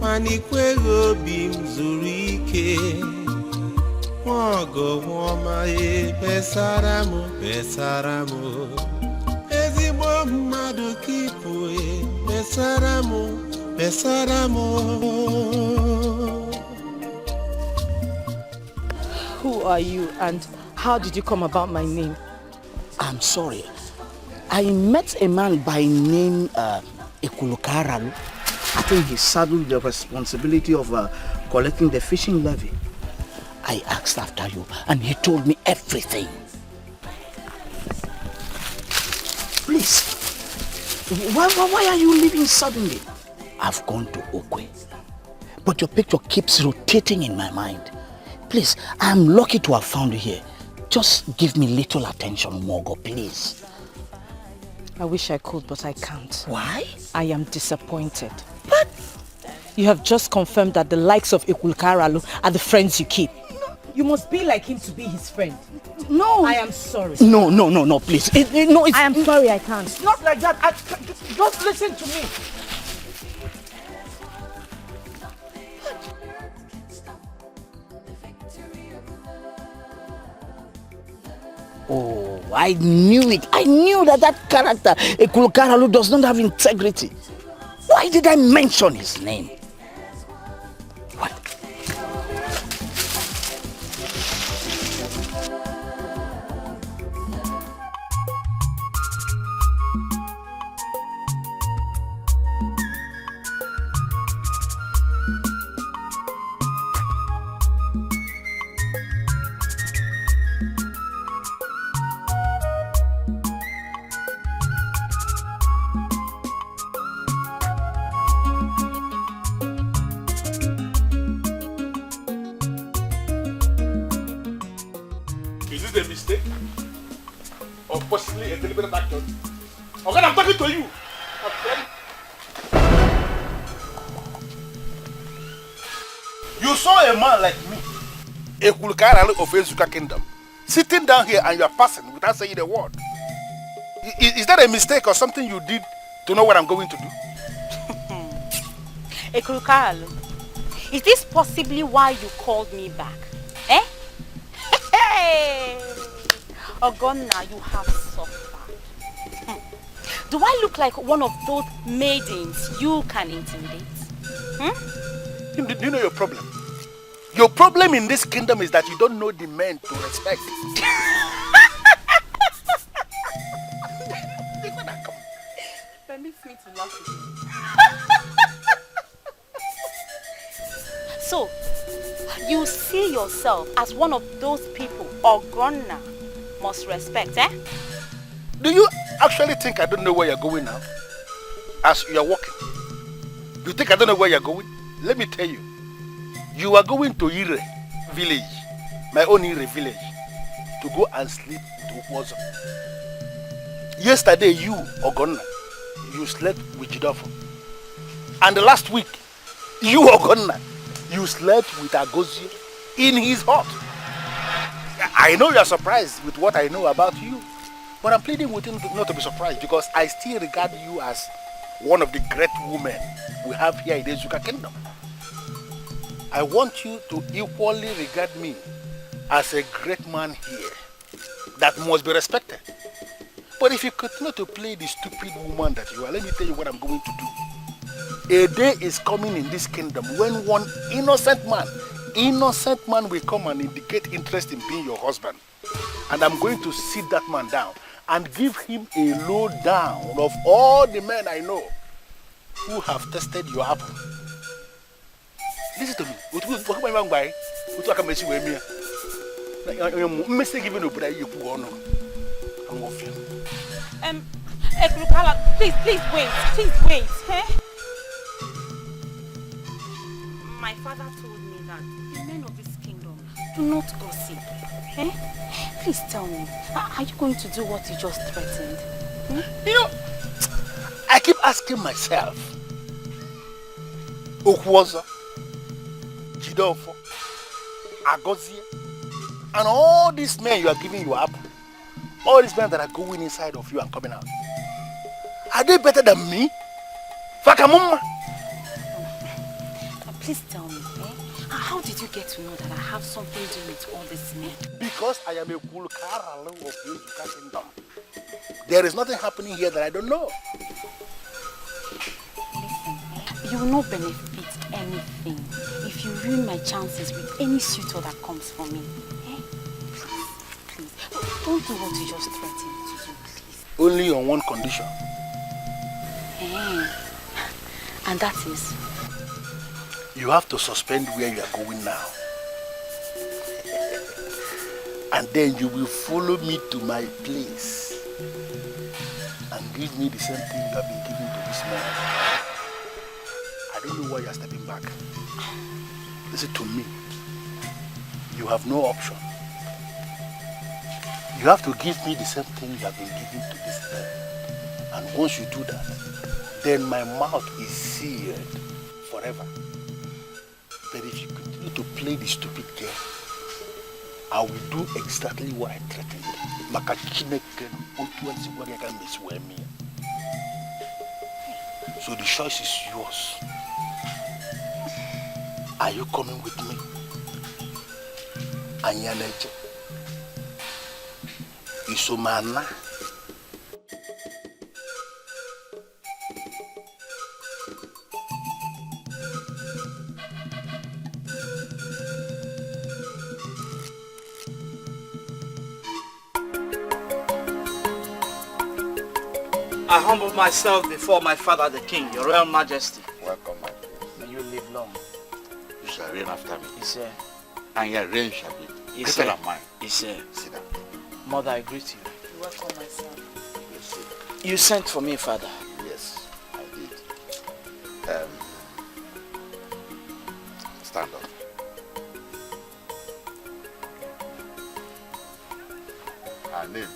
mana ikweghị obi m zuru ike. Nwaogo nwoma besara m ezigbo mmadụ ka ịbụ besara m Who are you and how did you come about my name? I'm sorry. I met a man by name Ekulukaralu. I think he saddled the responsibility of collecting the fishing levy. I asked after you and he told me everything. Please, why are you leaving suddenly? I've gone to Okwe, but your picture keeps rotating in my mind. Please, I'm lucky to have found you here. Just give me little attention, Nwaogo, please. I wish I could, but I can't. Why? I am disappointed. But you have just confirmed that the likes of Ekulukaralu are the friends you keep. You must be like him to be his friend. No. I am sorry. No, please. I am sorry, I can't. Not like that. Just listen to me. Oh, I knew it. I knew that character, Ekulukaralu, does not have integrity. Why did I mention his name? What? Is it a mistake? Or possibly a deliberate action? Okay, I'm talking to you. You saw a man like me, a Ekulukaralu of Ezuka Kingdom, sitting down here and you are passing without saying a word. Is that a mistake or something you did to know what I'm going to do? Ekulukaralu, is this possibly why you called me back? Eh? Hey! Ogonna, you have suffered. Do I look like one of those maidens you can intimidate? Do you know your problem? Your problem in this kingdom is that you don't know the men to respect. Permit me to laugh with you. So, you see yourself as one of those people Ogonna must respect, eh? Do you actually think I don't know where you're going now? As you're walking. You think I don't know where you're going? Let me tell you. You are going to Ire village, my own Ire village, to go and sleep to Ugezu. Yesterday, you, Ogonna, you slept with Jidofo. And last week, you, Ogonna, you slept with Ugezu in his hut. I know you are surprised with what I know about you, but I'm pleading with you not to be surprised because I still regard you as one of the great women we have here in the Ezuka Kingdom. I want you to equally regard me as a great man here that must be respected. But if you continue to play the stupid woman that you are, let me tell you what I'm going to do. A day is coming in this kingdom when one innocent man will come and indicate interest in being your husband. And I'm going to sit that man down and give him a lowdown of all the men I know who have tested your apple. Listen to me. Ekulukaralu, please wait, eh? My father told me that the men of this kingdom do not gossip, eh? Please tell me, are you going to do what you just threatened? You know, I keep asking myself, Ugezu, Jidofo, Ugezu, and all these men you are giving your apple, all these men that are going inside of you and coming out, are they better than me? Fakamuma? Please tell me, eh? How did you get to know that I have something to do with all this men? Because I am a Ekulukaralu of the Ezuka Kingdom. There is nothing happening here that I don't know. You will not benefit anything if you ruin my chances with any suitor that comes for me. Eh? Please, don't do what you just threatened to do, please. Only on one condition. Eh? And that is? You have to suspend where you are going now. And then you will follow me to my place and give me the same thing you have been giving to this man. I don't know why you are stepping back. Listen to me. You have no option. You have to give me the same thing you have been giving to this man. And once you do that, then my mouth is sealed forever. But if you continue to play the stupid game, I will do exactly what I threatened. So the choice is yours. Are you coming with me? Anyaneche. Isomana. I humble myself before my father the king, your royal majesty. Welcome, my king. May you live long. You shall reign after me. Yes, sir. And your reign shall be Yes, greater sir. than mine. Yes, sir. Sit down. Mother, I greet you. You welcome, my son. Yes, sit down. You sent for me, father. Yes, I did. Stand up. Her name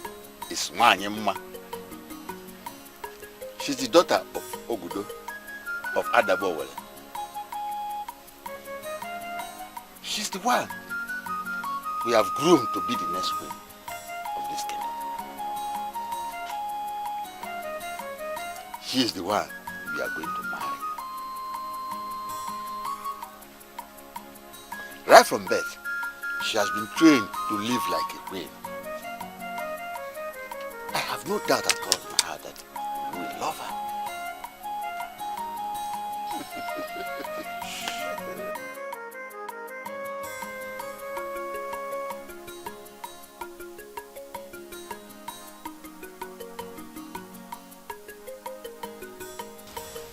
is Nwanyemma. She's the daughter of Ogudo, of Adabowele. She's the one we have groomed to be the next queen of this kingdom. She is the one we are going to marry. Right from birth, she has been trained to live like a queen. I have no doubt at all in my heart that we will love her.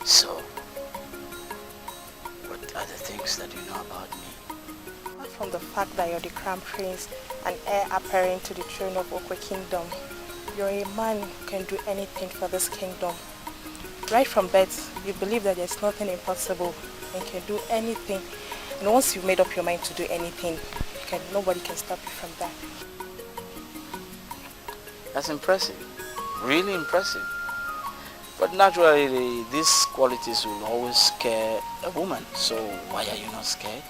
So, what are the things that you know about me? Apart from the fact that you're the crown prince and heir apparent to the throne of Okwe Kingdom, you're a man who can do anything for this kingdom. Right from birth, you believe that there's nothing impossible and can do anything. And once you've made up your mind to do anything, nobody can stop you from that. That's impressive. Really impressive. But naturally, these qualities will always scare a woman. So why are you not scared?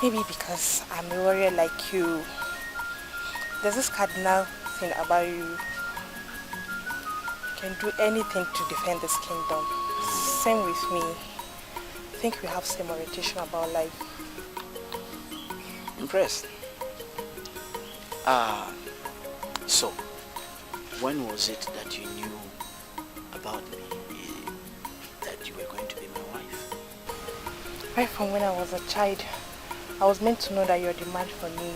Maybe because I'm a warrior like you. There's this cardinal thing about you. You can do anything to defend this kingdom. Same with me. I think we have same orientation about life. Impressed. So, when was it that you knew about me, that you were going to be my wife? Right from when I was a child, I was meant to know that you're the man for me.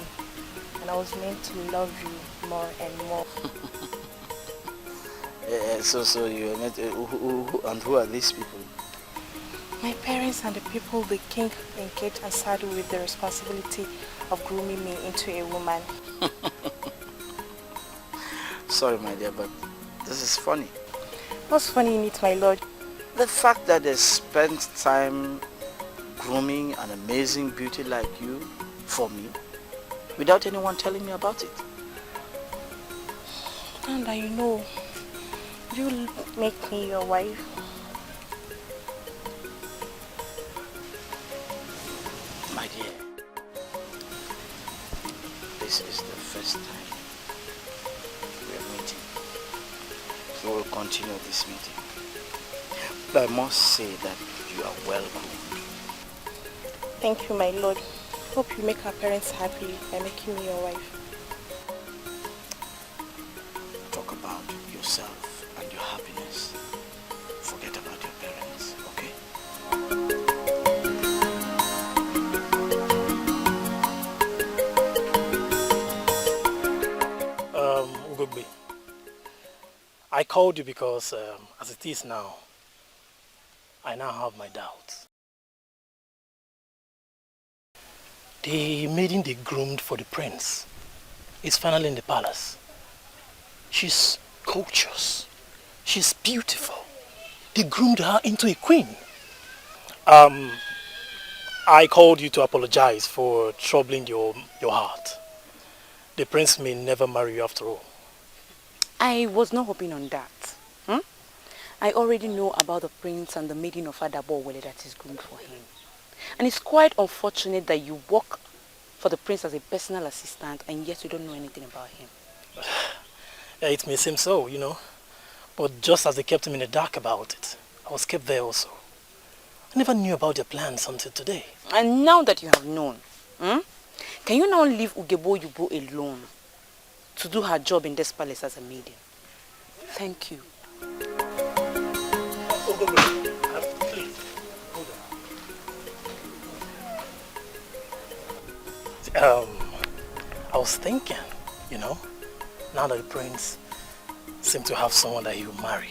And I was meant to love you more and more. So you are not, and who are these people? My parents and the people the king engaged and saddled with the responsibility of grooming me into a woman. Sorry, my dear, but this is funny. What's funny in it, my lord? The fact that they spent time grooming an amazing beauty like you for me without anyone telling me about it. And you know, you make me your wife. My dear, this is the first time we are meeting. We will continue this meeting. But I must say that you are well groomed. Thank you, my lord. Hope you make our parents happy by making me your wife. Talk about yourself and your happiness. Forget about your parents, okay? I called you because, as it is now, I now have my doubts. The maiden they groomed for the prince is finally in the palace. She's gorgeous. She's beautiful. They groomed her into a queen. I called you to apologize for troubling your heart. The prince may never marry you after all. I was not hoping on that. I already know about the prince and the maiden of Adabowele that is groomed for him. And it's quite unfortunate that you work for the prince as a personal assistant and yet you don't know anything about him. Yeah, it may seem so, you know. But just as they kept him in the dark about it, I was kept there also. I never knew about their plans until today. And now that you have known, can you now leave Ugebo Yubo alone to do her job in this palace as a maiden? Thank you. Please, hold on. I was thinking, you know, now that the prince seems to have someone that he will marry,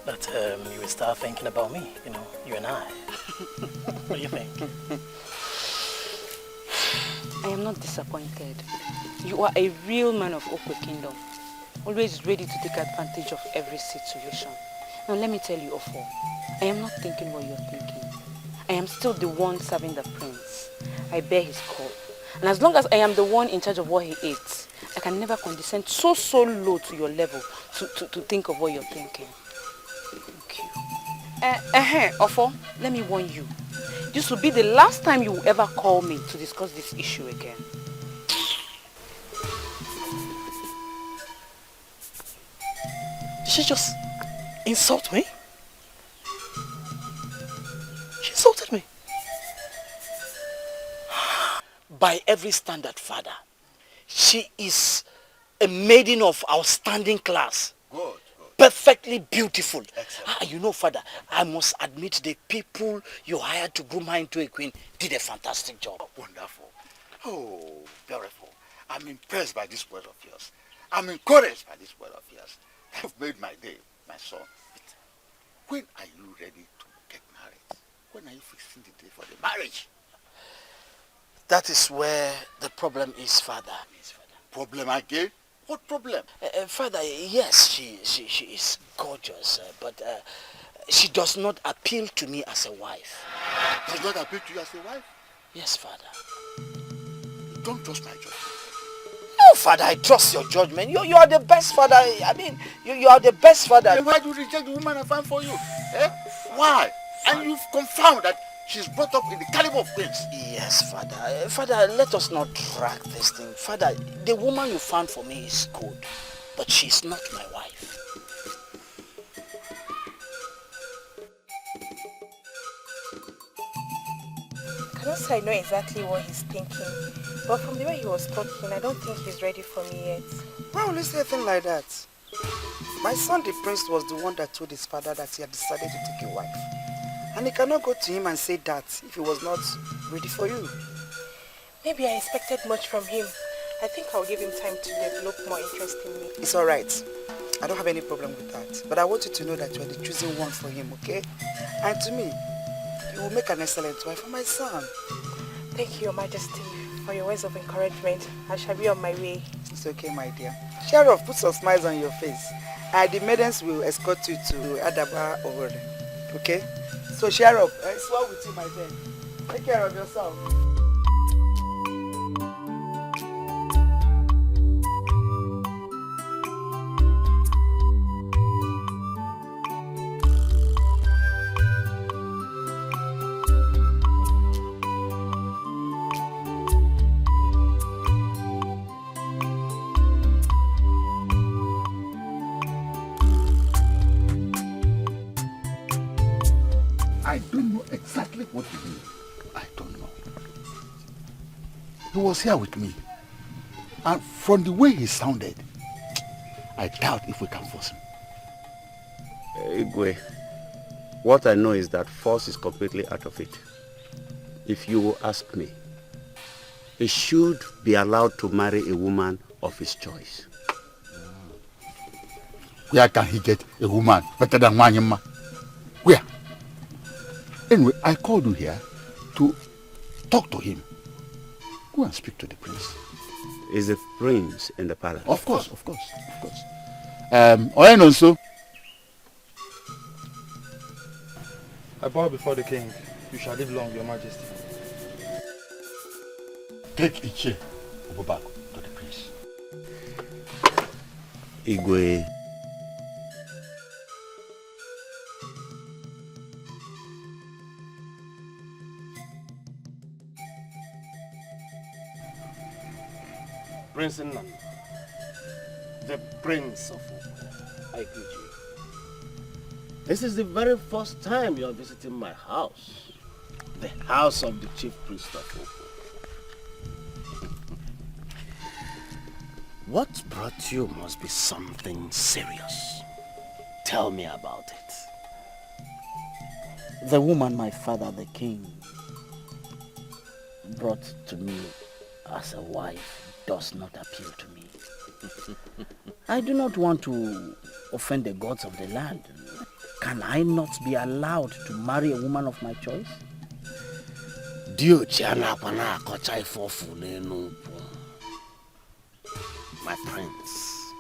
that you will start thinking about me, you know, you and I. What do you think? I am not disappointed. You are a real man of Okwe Kingdom, always ready to take advantage of every situation. Now let me tell you, Ofo, I am not thinking what you're thinking. I am still the one serving the prince. I bear his call. And as long as I am the one in charge of what he eats, I can never condescend so low to your level to think of what you're thinking. Thank you. Ofo, let me warn you. This will be the last time you will ever call me to discuss this issue again. Did she just insult me? She insulted me. By every standard, father, she is a maiden of outstanding class. Good. Perfectly beautiful. You know, father, I must admit the people you hired to groom her into a queen did a fantastic job. Wonderful. Oh, beautiful. I'm impressed by this word of yours. I'm encouraged by this word of yours. You've made my day, my son. But when are you ready to get married? When are you fixing the day for the marriage? That is where the problem is, father. Problem again? What problem? Father, yes, she is gorgeous, but she does not appeal to me as a wife. Does not appeal to you as a wife? Yes, father. You don't trust my judgment. No, father, I trust your judgment. You are the best father. I mean, you are the best father. Then why do you reject the woman I found for you? Why? And you've confirmed that she's brought up in the caliber of queens. Yes, father. Father, let us not drag this thing. Father, the woman you found for me is good, but she's not my wife. I cannot say I know exactly what he's thinking, but from the way he was talking, I don't think he's ready for me yet. Why will you say a thing like that? My son, the prince, was the one that told his father that he had decided to take a wife. And he cannot go to him and say that if he was not ready for you. Maybe I expected much from him. I think I'll give him time to develop more interest in me. It's alright. I don't have any problem with that. But I want you to know that you are the chosen one for him, okay? And to me, you will make an excellent wife for my son. Thank you, Your Majesty, for your words of encouragement. I shall be on my way. It's okay, my dear. Sheriff, put some smiles on your face. And the maidens will escort you to Adaba Owole, okay? So, Sheriff, it's well with you, my friend. Take care of yourself. I don't know exactly what he did. I don't know. He was here with me. And from the way he sounded, I doubt if we can force him. Igwe, what I know is that force is completely out of it. If you will ask me, he should be allowed to marry a woman of his choice. Where can he get a woman better than Wanyama? Where? Anyway, I called you here to talk to him. Go and speak to the prince. Is the prince in the palace? Of course. And also, I bow before the king. You shall live long, your majesty. Take a chair. Go back to the prince. Igwe. Prince Nnan, the Prince of Okwe, I greet you. This is the very first time you are visiting my house, the house of the chief priest of Okwe. What brought you must be something serious. Tell me about it. The woman my father, the king, brought to me as a wife does not appeal to me. I do not want to offend the gods of the land. Can I not be allowed to marry a woman of my choice? My prince,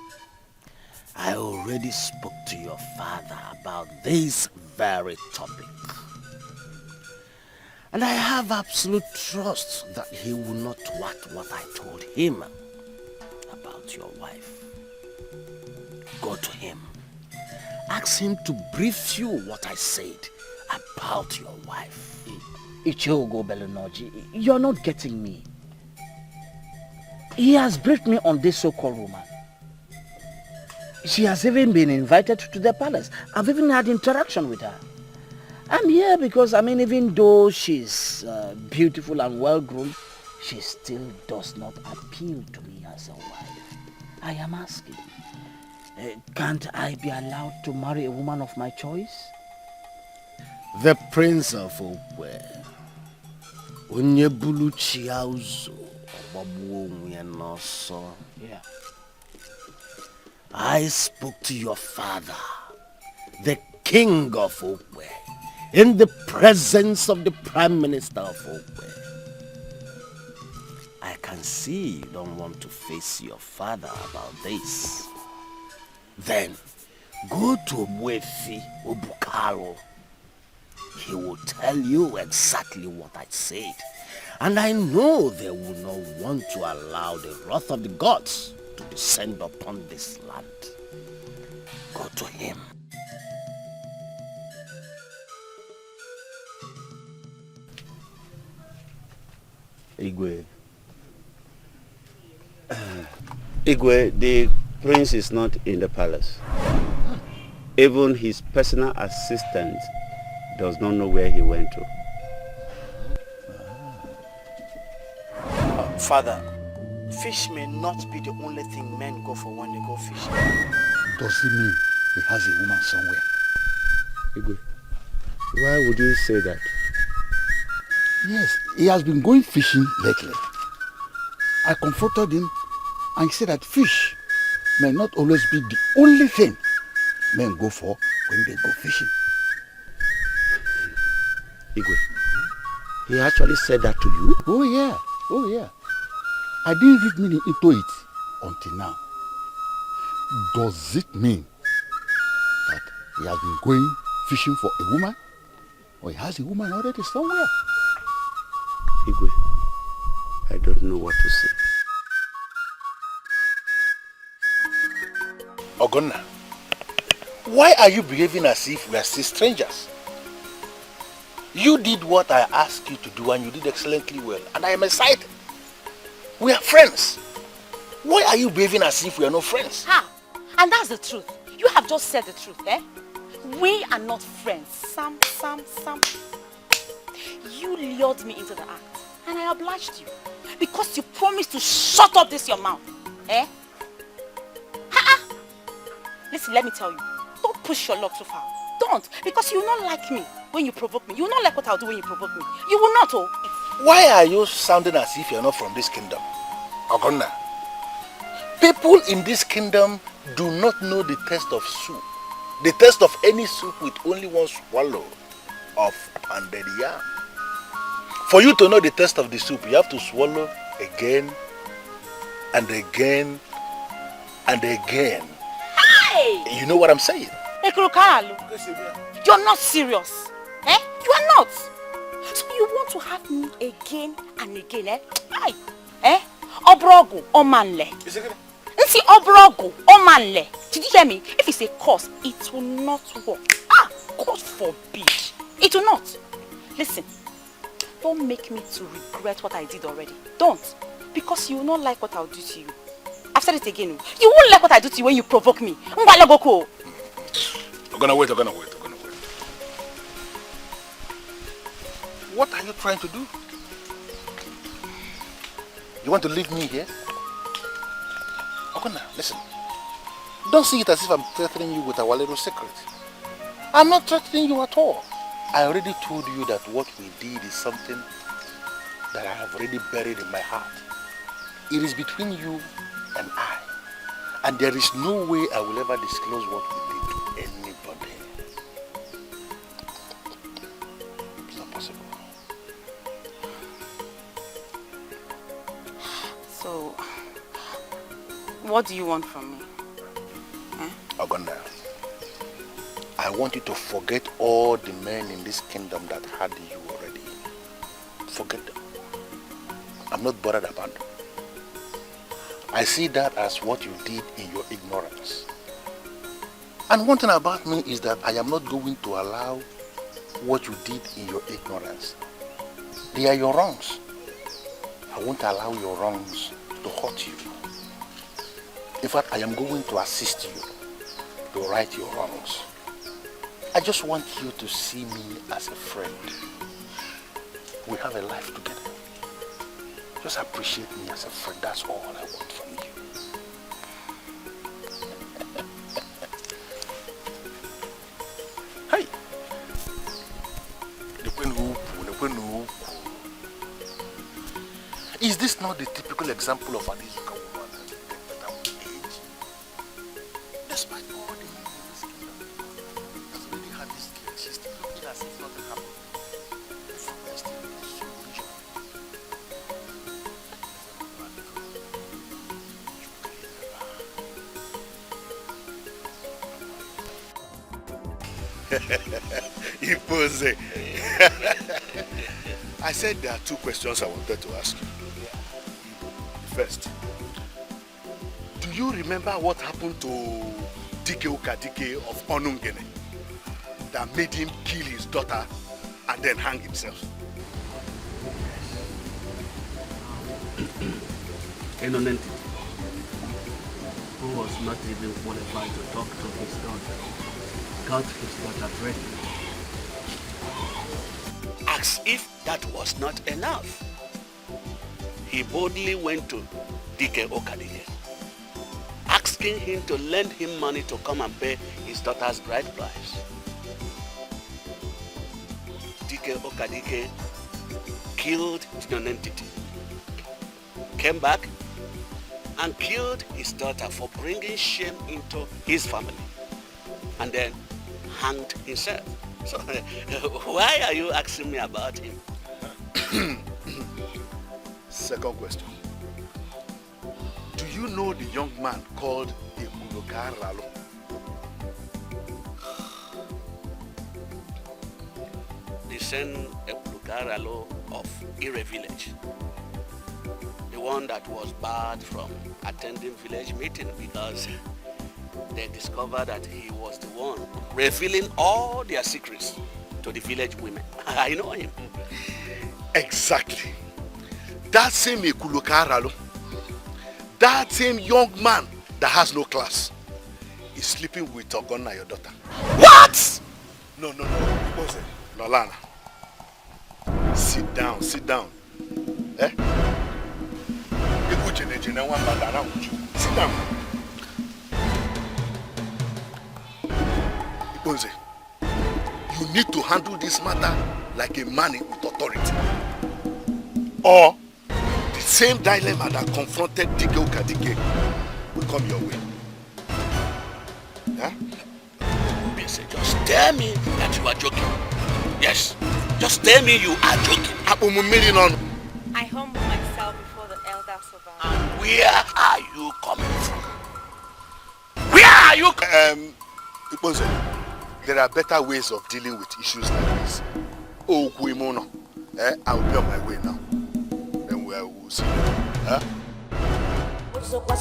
I already spoke to your father about this very topic. And I have absolute trust that he will not thwart what I told him about your wife. Go to him. Ask him to brief you what I said about your wife. Ichiogo Belunoji, you're not getting me. He has briefed me on this so-called woman. She has even been invited to the palace. I've even had interaction with her. I'm here because, even though she's beautiful and well-grown, she still does not appeal to me as a wife. I am asking, can't I be allowed to marry a woman of my choice? The Prince of Okwe, Onyebulu Chiauzo, yeah. I spoke to your father, the King of Okwe, in the presence of the Prime Minister of Okwe. I can see you don't want to face your father about this. Then, go to Mwefi Obukaro. He will tell you exactly what I said. And I know they will not want to allow the wrath of the gods to descend upon this land. Go to him. Igwe. Igwe, the prince is not in the palace. Even his personal assistant does not know where he went to. Father, fish may not be the only thing men go for when they go fishing. Does it mean he has a woman somewhere? Igwe, why would you say that? Yes, he has been going fishing lately. I confronted him and he said that fish may not always be the only thing men go for when they go fishing. Igwe, he actually said that to you? Oh yeah. I didn't read meaning into it until now. Does it mean that he has been going fishing for a woman? Or he has a woman already somewhere? Igwe, I don't know what to say. Ogonna, why are you behaving as if we are still strangers? You did what I asked you to do and you did excellently well, and I am excited. We are friends. Why are you behaving as if we are not friends? And that's the truth. You have just said the truth, eh? We are not friends. Sam. You lured me into the act, and I obliged you. Because you promised to shut up this your mouth, eh? Listen, let me tell you. Don't push your luck too far. Don't, because you will not like me when you provoke me. You will not like what I'll do when you provoke me. You will not, oh. Why are you sounding as if you are not from this kingdom? Ogonna, people in this kingdom do not know the taste of soup. The taste of any soup with only one swallow of pounded yam. For you to know the taste of the soup, you have to swallow again and again and again. Hey! You know what I'm saying? You're not serious. Eh? You are not. So you want to have me again and again, eh? Hi. Eh? Obrogo omanle. See, Obrogo omanle. Did you hear me? If it's a curse, it will not work. Ah! God forbid. It will not. Listen. Don't make me to regret what I did already. Don't. Because you will not like what I'll do to you. I've said it again. You won't like what I do to you when you provoke me. I'm gonna wait. What are you trying to do? You want to leave me here? Ogona, listen. Don't see it as if I'm threatening you with our little secret. I'm not threatening you at all. I already told you that what we did is something that I have already buried in my heart. It is between you and I. And there is no way I will ever disclose what we did to anybody. It's not possible. So, what do you want from me? Ogona, I want you to forget all the men in this kingdom that had you already. Forget them. I'm not bothered about them. I see that as what you did in your ignorance. And one thing about me is that I am not going to allow what you did in your ignorance. They are your wrongs. I won't allow your wrongs to hurt you. In fact, I am going to assist you to right your wrongs. I just want you to see me as a friend. We have a life together. Just appreciate me as a friend. That's all I want from you. Hey! Is this not the typical example of an Izuka woman that will age? Despite all the men in this kingdom that already had this girl, she's still looking as if nothing happened. If we are still in this situation, Ipose. I said there are two questions I wanted to ask you. First, do you remember what happened to Dikeh of Onungene that made him kill his daughter and then hang himself? An entity who was not even qualified to talk to his daughter got his daughter pregnant. As if that was not enough, he boldly went to Dikeh, asking him to lend him money to come and pay his daughter's bride price. Dikeh killed the entity, came back and killed his daughter for bringing shame into his family, and then hanged himself. So, why are you asking me about him? Second question. Do you know the young man called Ralo? The son Ralo of Ire village. The one that was barred from attending village meeting because they discovered that he was the one revealing all their secrets to the village women. I know him. Exactly. That same Ralo, that same young man that has no class, is sleeping with Ogona, your daughter. What? No. Nolana. Sit down. Eh? Sit down. Iponze, you need to handle this matter like a man with authority. Or the same dilemma that confronted Dikeh will come your way. say, just tell me that you are joking. Yes, just tell me you are joking. I humble myself before the elders of our... And where are you coming from? Where are you? Iponze, there are better ways of dealing with issues like this. Oh, Kuimono, I will be on my way now. Then we will see. Huh? What are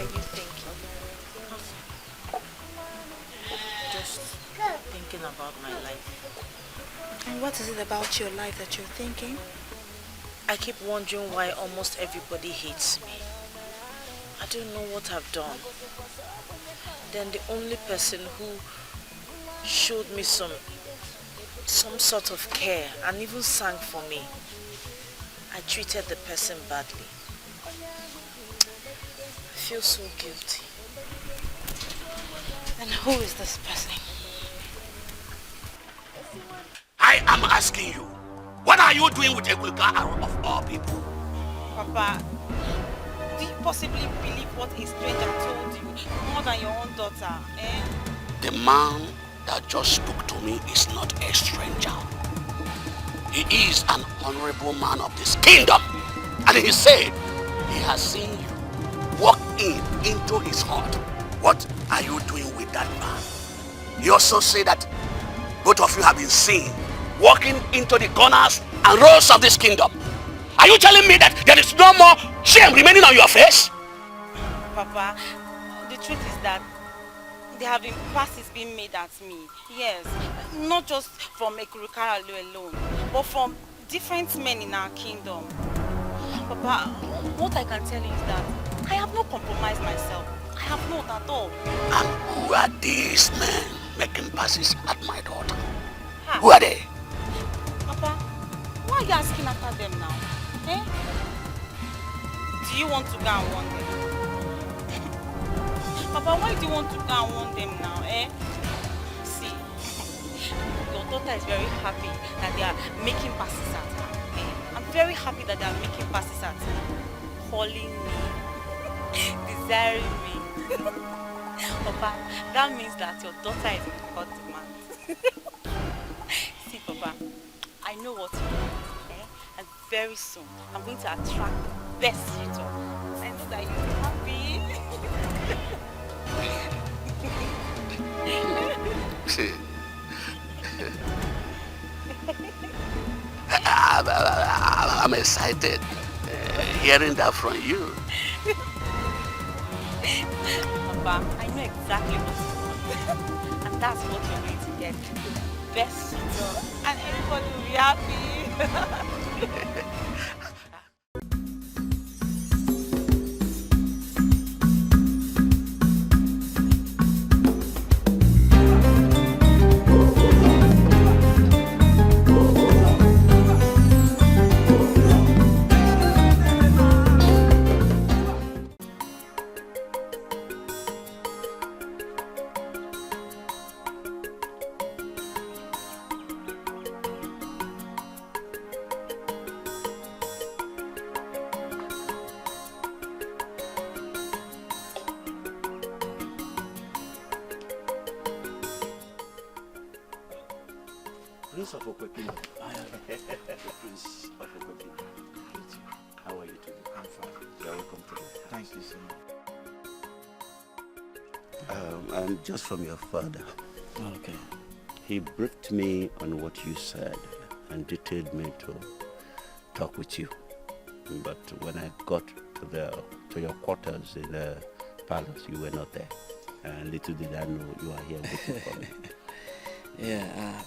you thinking? Just thinking about my life. And what is it about your life that you're thinking? I keep wondering why almost everybody hates me. I don't know what I've done. Then the only person who showed me some sort of care and even sang for me, I treated the person badly. I feel so guilty. And who is this person? I am asking you, what are you doing with Egulka of all people? Papa, do you possibly believe what a stranger told you more than your own daughter, eh? The man that just spoke to me is not a stranger. He is an honorable man of this kingdom. And he said he has seen you walk into his heart. What are you doing with that man? He also said that both of you have been seen walking into the corners and rows of this kingdom. Are you telling me that there is no more shame remaining on your face? Papa, the truth is that there have been passes being made at me. Yes, not just from Ekurukara alone, but from different men in our kingdom. Papa, what I can tell you is that I have not compromised myself. I have not at all. And who are these men making passes at my daughter? Who are they? Papa, why are you asking after them now? Eh? Do you want to go and warn them? Papa, why do you want to go and warn them now, eh? See, your daughter is very happy that they are making passes at her. Eh? I'm very happy that they are making passes at her. Calling me, desiring me. Papa, that means that your daughter is in hot demand. See, Papa, I know what you want, eh? And very soon, I'm going to attract the best suitor. I know that you'll be happy. See, I'm excited hearing that from you. Papa, I know exactly what you want. And that's what you're going to get. The best suitor. And everybody will be happy. Prince of Okwepin. Prince of Okwepin. How are you today? I'm fine. You're welcome today. Thank you so much. And just from your father. Okay. He briefed me on what you said and detailed me to talk with you. But when I got to your quarters in the palace, you were not there. And little did I know you are here waiting for me. Yeah,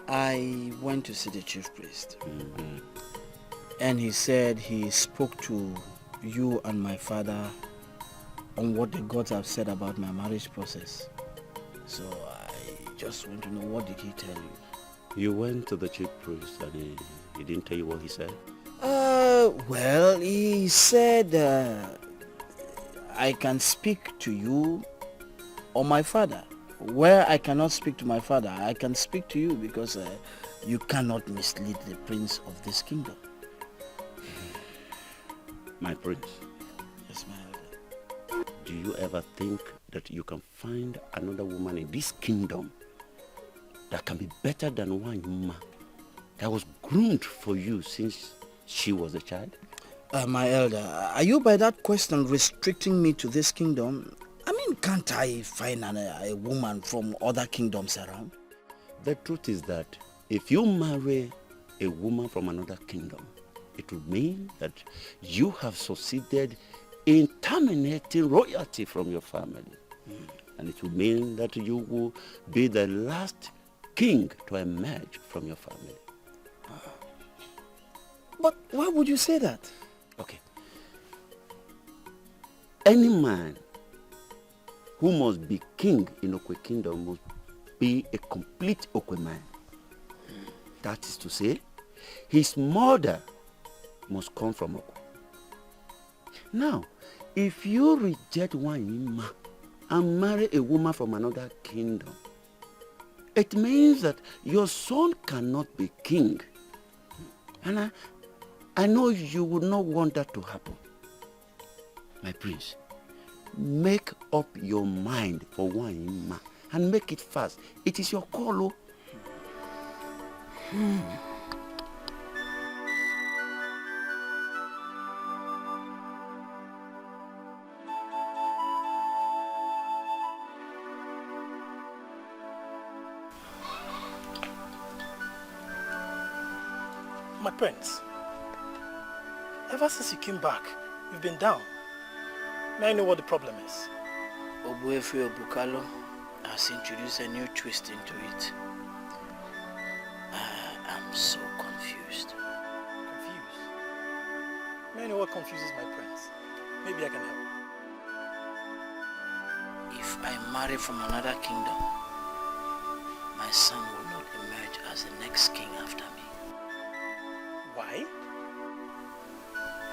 I went to see the chief priest. And he said he spoke to you and my father on what the gods have said about my marriage process. So I just want to know, what did he tell you? You went to the chief priest and he didn't tell you what he said? Well, he said I can speak to you or my father. where I cannot speak to my father, I can speak to you because you cannot mislead the prince of this kingdom. My prince. Yes, my elder. Do you ever think that you can find another woman in this kingdom that can be better than one woman that was groomed for you since she was a child? My elder, are you by that question restricting me to this kingdom? I mean, can't I find a woman from other kingdoms around? The truth is that if you marry a woman from another kingdom, it would mean that you have succeeded in terminating royalty from your family. And it would mean that you will be the last king to emerge from your family. But why would you say that? Okay. Any man who must be king in Okwe kingdom must be a complete Okwe man. That is to say, his mother must come from Okwe. Now, if you reject one Ima and marry a woman from another kingdom, it means that your son cannot be king. And I know you would not want that to happen. My prince, make up your mind for one Ima and make it fast. It is your call. My prince, ever since you came back, you've been down. May I know what the problem is? Obuefi Obukalo has introduced a new twist into it. I'm so confused. Confused? May I know what confuses my prince? Maybe I can help. If I marry from another kingdom, my son will not emerge as the next king after me. Why?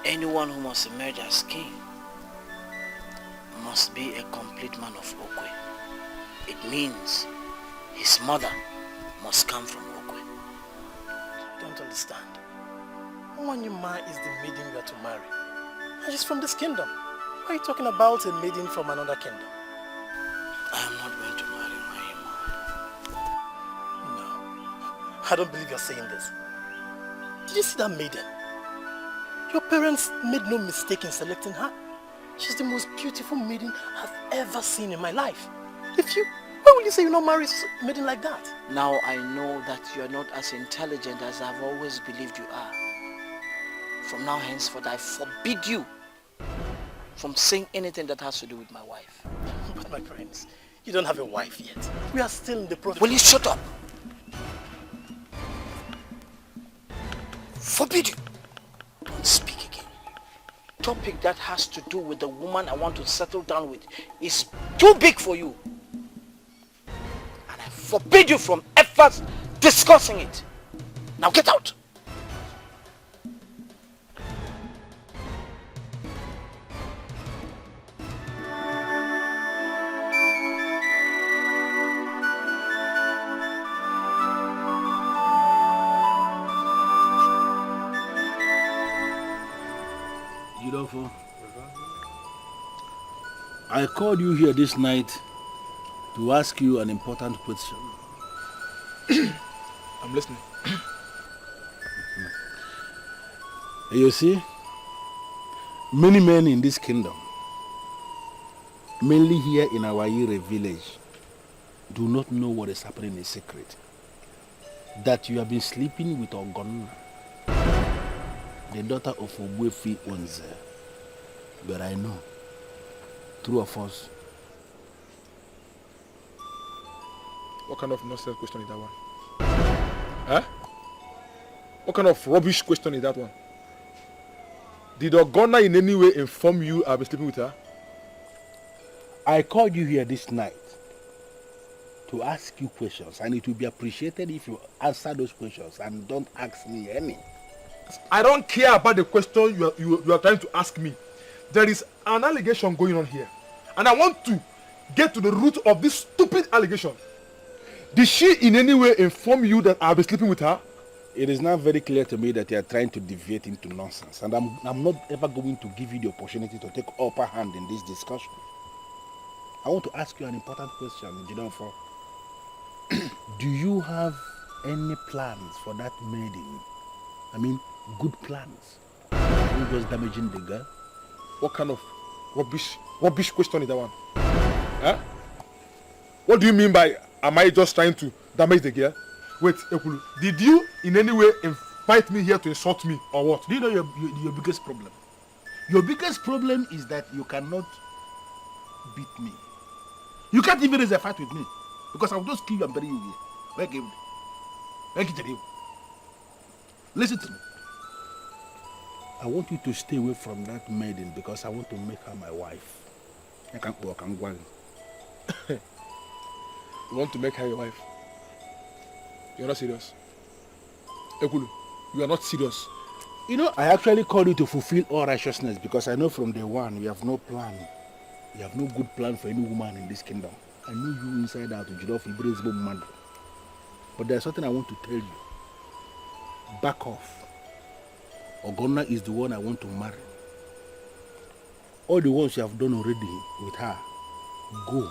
Anyone who must emerge as king must be a complete man of Okwe. It means his mother must come from Okwe. I don't understand. Nwanyuma is the maiden you are to marry. And she's from this kingdom. Why are you talking about a maiden from another kingdom? I am not going to marry Nwanyuma. No. I don't believe you're saying this. Did you see that maiden? Your parents made no mistake in selecting her. She's the most beautiful maiden I've ever seen in my life. Why will you say you not marry a maiden like that? Now I know that you are not as intelligent as I've always believed you are. From now henceforth, I forbid you from saying anything that has to do with my wife. But my friends, you don't have a wife yet. We are still in the process. Will you shut up? Forbid you. Don't speak again. Topic that has to do with the woman I want to settle down with is too big for you. And I forbid you from ever discussing it. Now get out. I called you here this night to ask you an important question. I'm listening. You see, many men in this kingdom, mainly here in our Ire village, do not know what is happening in secret. That you have been sleeping with Ogonna, the daughter of Ogbuefi Onze. But I know, true or false. What kind of nonsense question is that one? Huh? What kind of rubbish question is that one? Did Ogonna in any way inform you I've been sleeping with her? I called you here this night to ask you questions, and it will be appreciated if you answer those questions and don't ask me any. I don't care about the question you are trying to ask me. There is an allegation going on here, and I want to get to the root of this stupid allegation. Did she in any way inform you that I'll be sleeping with her? It is now very clear to me that you are trying to deviate into nonsense, and I'm not ever going to give you the opportunity to take upper hand in this discussion. I want to ask you an important question, Nigerian FREE. Do you have any plans for that maiden? I mean, good plans. Are you just damaging the girl? What kind of rubbish question is that one? Huh? What do you mean by, am I just trying to damage the girl? Wait, Ekulu, did you in any way invite me here to insult me or what? Do you know your biggest problem? Your biggest problem is that you cannot beat me. You can't even raise a fight with me because I'll just kill you and bury you here. Listen to me. I want you to stay away from that maiden because I want to make her my wife. I can't walk and go. You want to make her your wife? You're not serious. Ekulu, you are not serious. You know, I actually called you to fulfill all righteousness because I know from day one you have no plan. You have no good plan for any woman in this kingdom. I know you inside out, mad. But there's something I want to tell you. Back off. Ogonna is the one I want to marry. All the ones you have done already with her, go.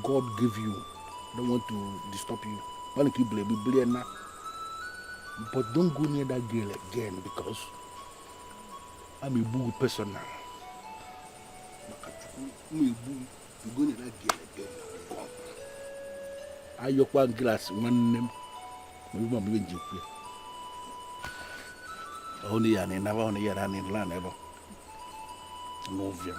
God gave you. I don't want to disturb you. But don't go near that girl again because I'm a boo person now. You go near that girl again. I yok one glass, one name. Maybe I'm going to you. Only an never only year and in land ever. No view.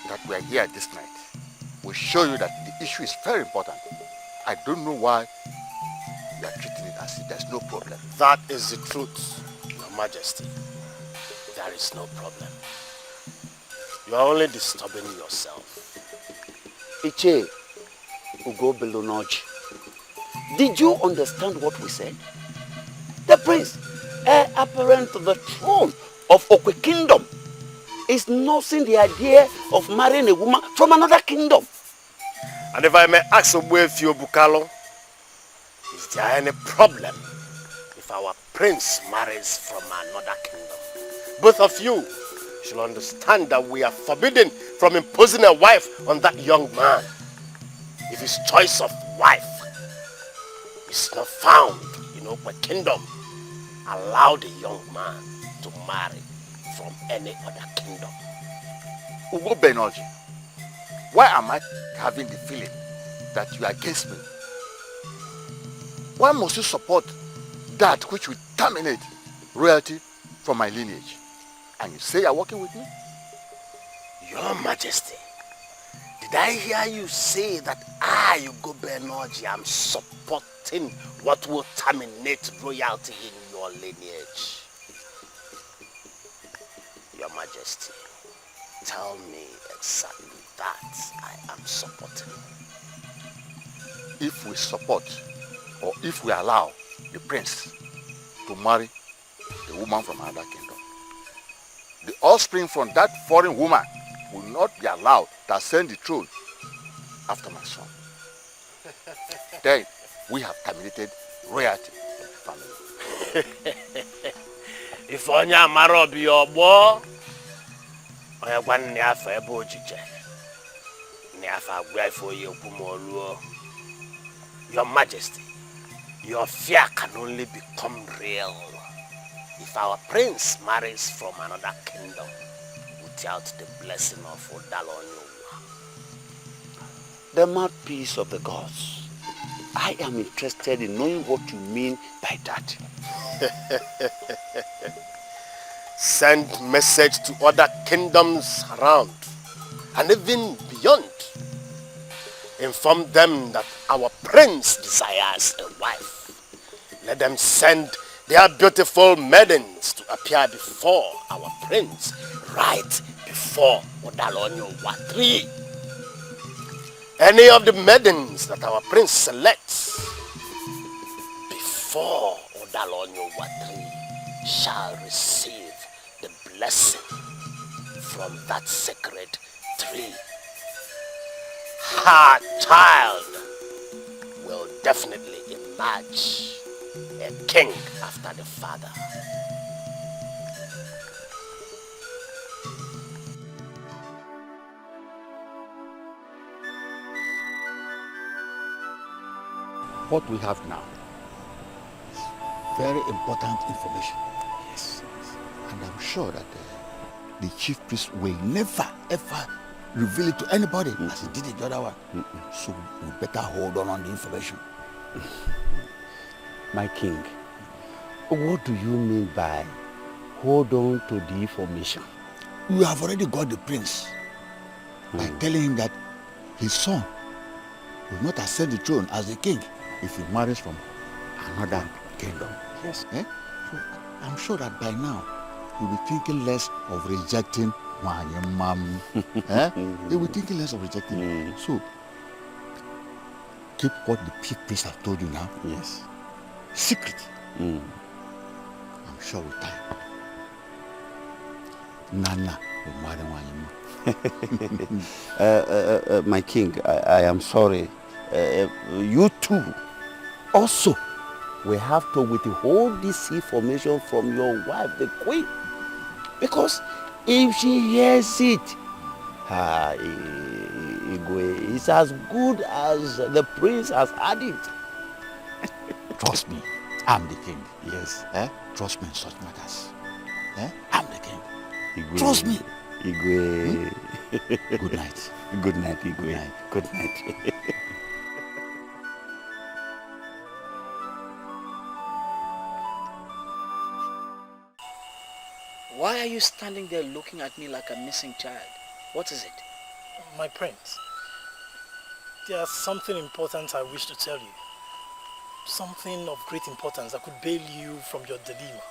That we are here this night will show you that the issue is very important. I don't know why you are treating it as if there's no problem. That is the truth, Your Majesty. There is no problem. You are only disturbing yourself. Iche Ugo Belonoji, did you understand what we said? The prince, heir apparent to the throne of Okwe Kingdom, is nursing the idea of marrying a woman from another kingdom. And if I may ask Ogbuefi Bukalo, is there any problem if our prince marries from another kingdom? Both of you should understand that we are forbidden from imposing a wife on that young man. If his choice of wife is not found in Okwe Kingdom, allow the young man to marry from any other kingdom. Ugo Benoji, why am I having the feeling that you are against me? Why must you support that which will terminate royalty from my lineage? And you say you are working with me? Your Majesty, did I hear you say that I, Ugo Benoji, am supporting what will terminate royalty in your lineage? Your Majesty, tell me exactly that I am supporting. If we support or if we allow the prince to marry a woman from another kingdom, the offspring from that foreign woman will not be allowed to ascend the throne after my son. Then we have terminated royalty from the family. If Onya Maro be your boy, Onya Gwan Niafa Ebo Jije, Niafa Gwefo Yokumoluo. Your Majesty, your fear can only become real if our prince marries from another kingdom without the blessing of Odalonyo. The mouthpiece of the gods. I am interested in knowing what you mean by that. Send message to other kingdoms around and even beyond. Inform them that our prince desires a wife. Let them send their beautiful maidens to appear before our prince, right before Odalonyo Watri. Any of the maidens that our prince selects before Dalonyo Watri shall receive the blessing from that sacred tree. Her child will definitely emerge a king after the father. What we have now is very important information. Yes. And I'm sure that the chief priest will never ever reveal it to anybody as he did the other one. So we better hold on the information. My king, what do you mean by hold on to the information? We have already got the prince by telling him that his son will not ascend the throne as the king if he marries from another kingdom. Yes. So I'm sure that by now he'll be thinking less of rejecting Mom. He'll be thinking less of rejecting. So keep what the chief priest have told you now. Yes. Secret. I'm sure with time, Nana will marry Wanyama. My king, I am sorry. You too also will have to withhold this information from your wife, the queen. Because if she hears it, it's as good as the prince has had it. Trust me, I'm the king. Yes. Trust me in such matters. I'm the king. Igwe. Trust me. Igwe. Good night. Good night, Igwe. Good night. Why are you standing there looking at me like a missing child? What is it? My prince, there's something important I wish to tell you. Something of great importance that could bail you from your dilemma.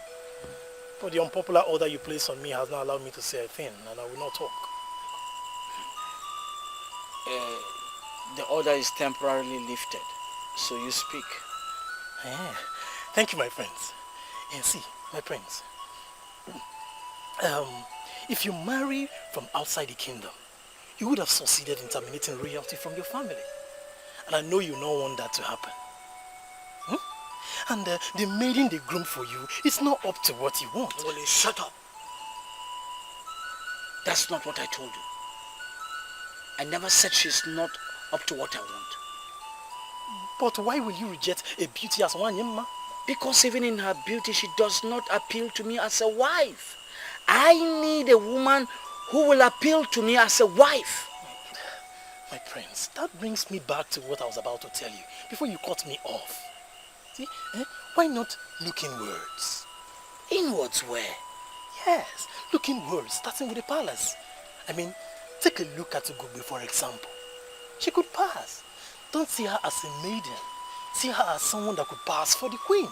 But the unpopular order you placed on me has not allowed me to say a thing, and I will not talk. The order is temporarily lifted, so you speak. Thank you, my friends. And see, my prince, if you marry from outside the kingdom, you would have succeeded in terminating royalty from your family. And I know you don't want that to happen. And the maiden they groomed for you is not up to what you want. Well, shut up. That's not what I told you. I never said she's not up to what I want. But why will you reject a beauty as Wanyama? Because even in her beauty, she does not appeal to me as a wife. I need a woman who will appeal to me as a wife. My prince, that brings me back to what I was about to tell you before you cut me off. See, why not look inwards? Inwards where? Yes, look inwards, starting with the palace. I mean, take a look at Ugugbe, for example. She could pass. Don't see her as a maiden. See her as someone that could pass for the queen.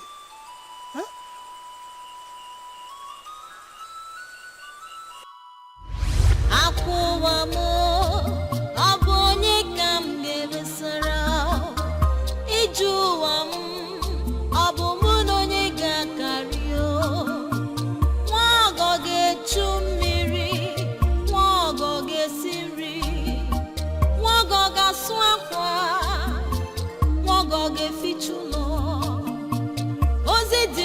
Ozi di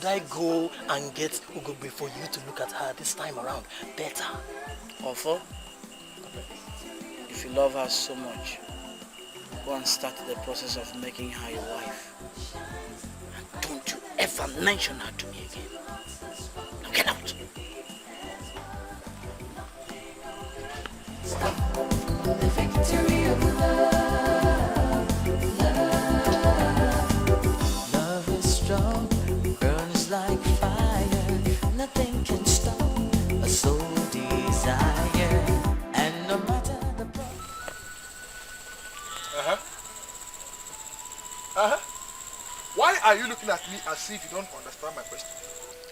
should I go and get Ugogbe for you to look at her this time around? Better. Ofo, if you love her so much, go and start the process of making her your wife. And don't you ever mention her to me again. Now get out. The victory of love is strong, burns like fire. Nothing can stop a soul desire, and no matter the Why are you looking at me as if you don't understand my question?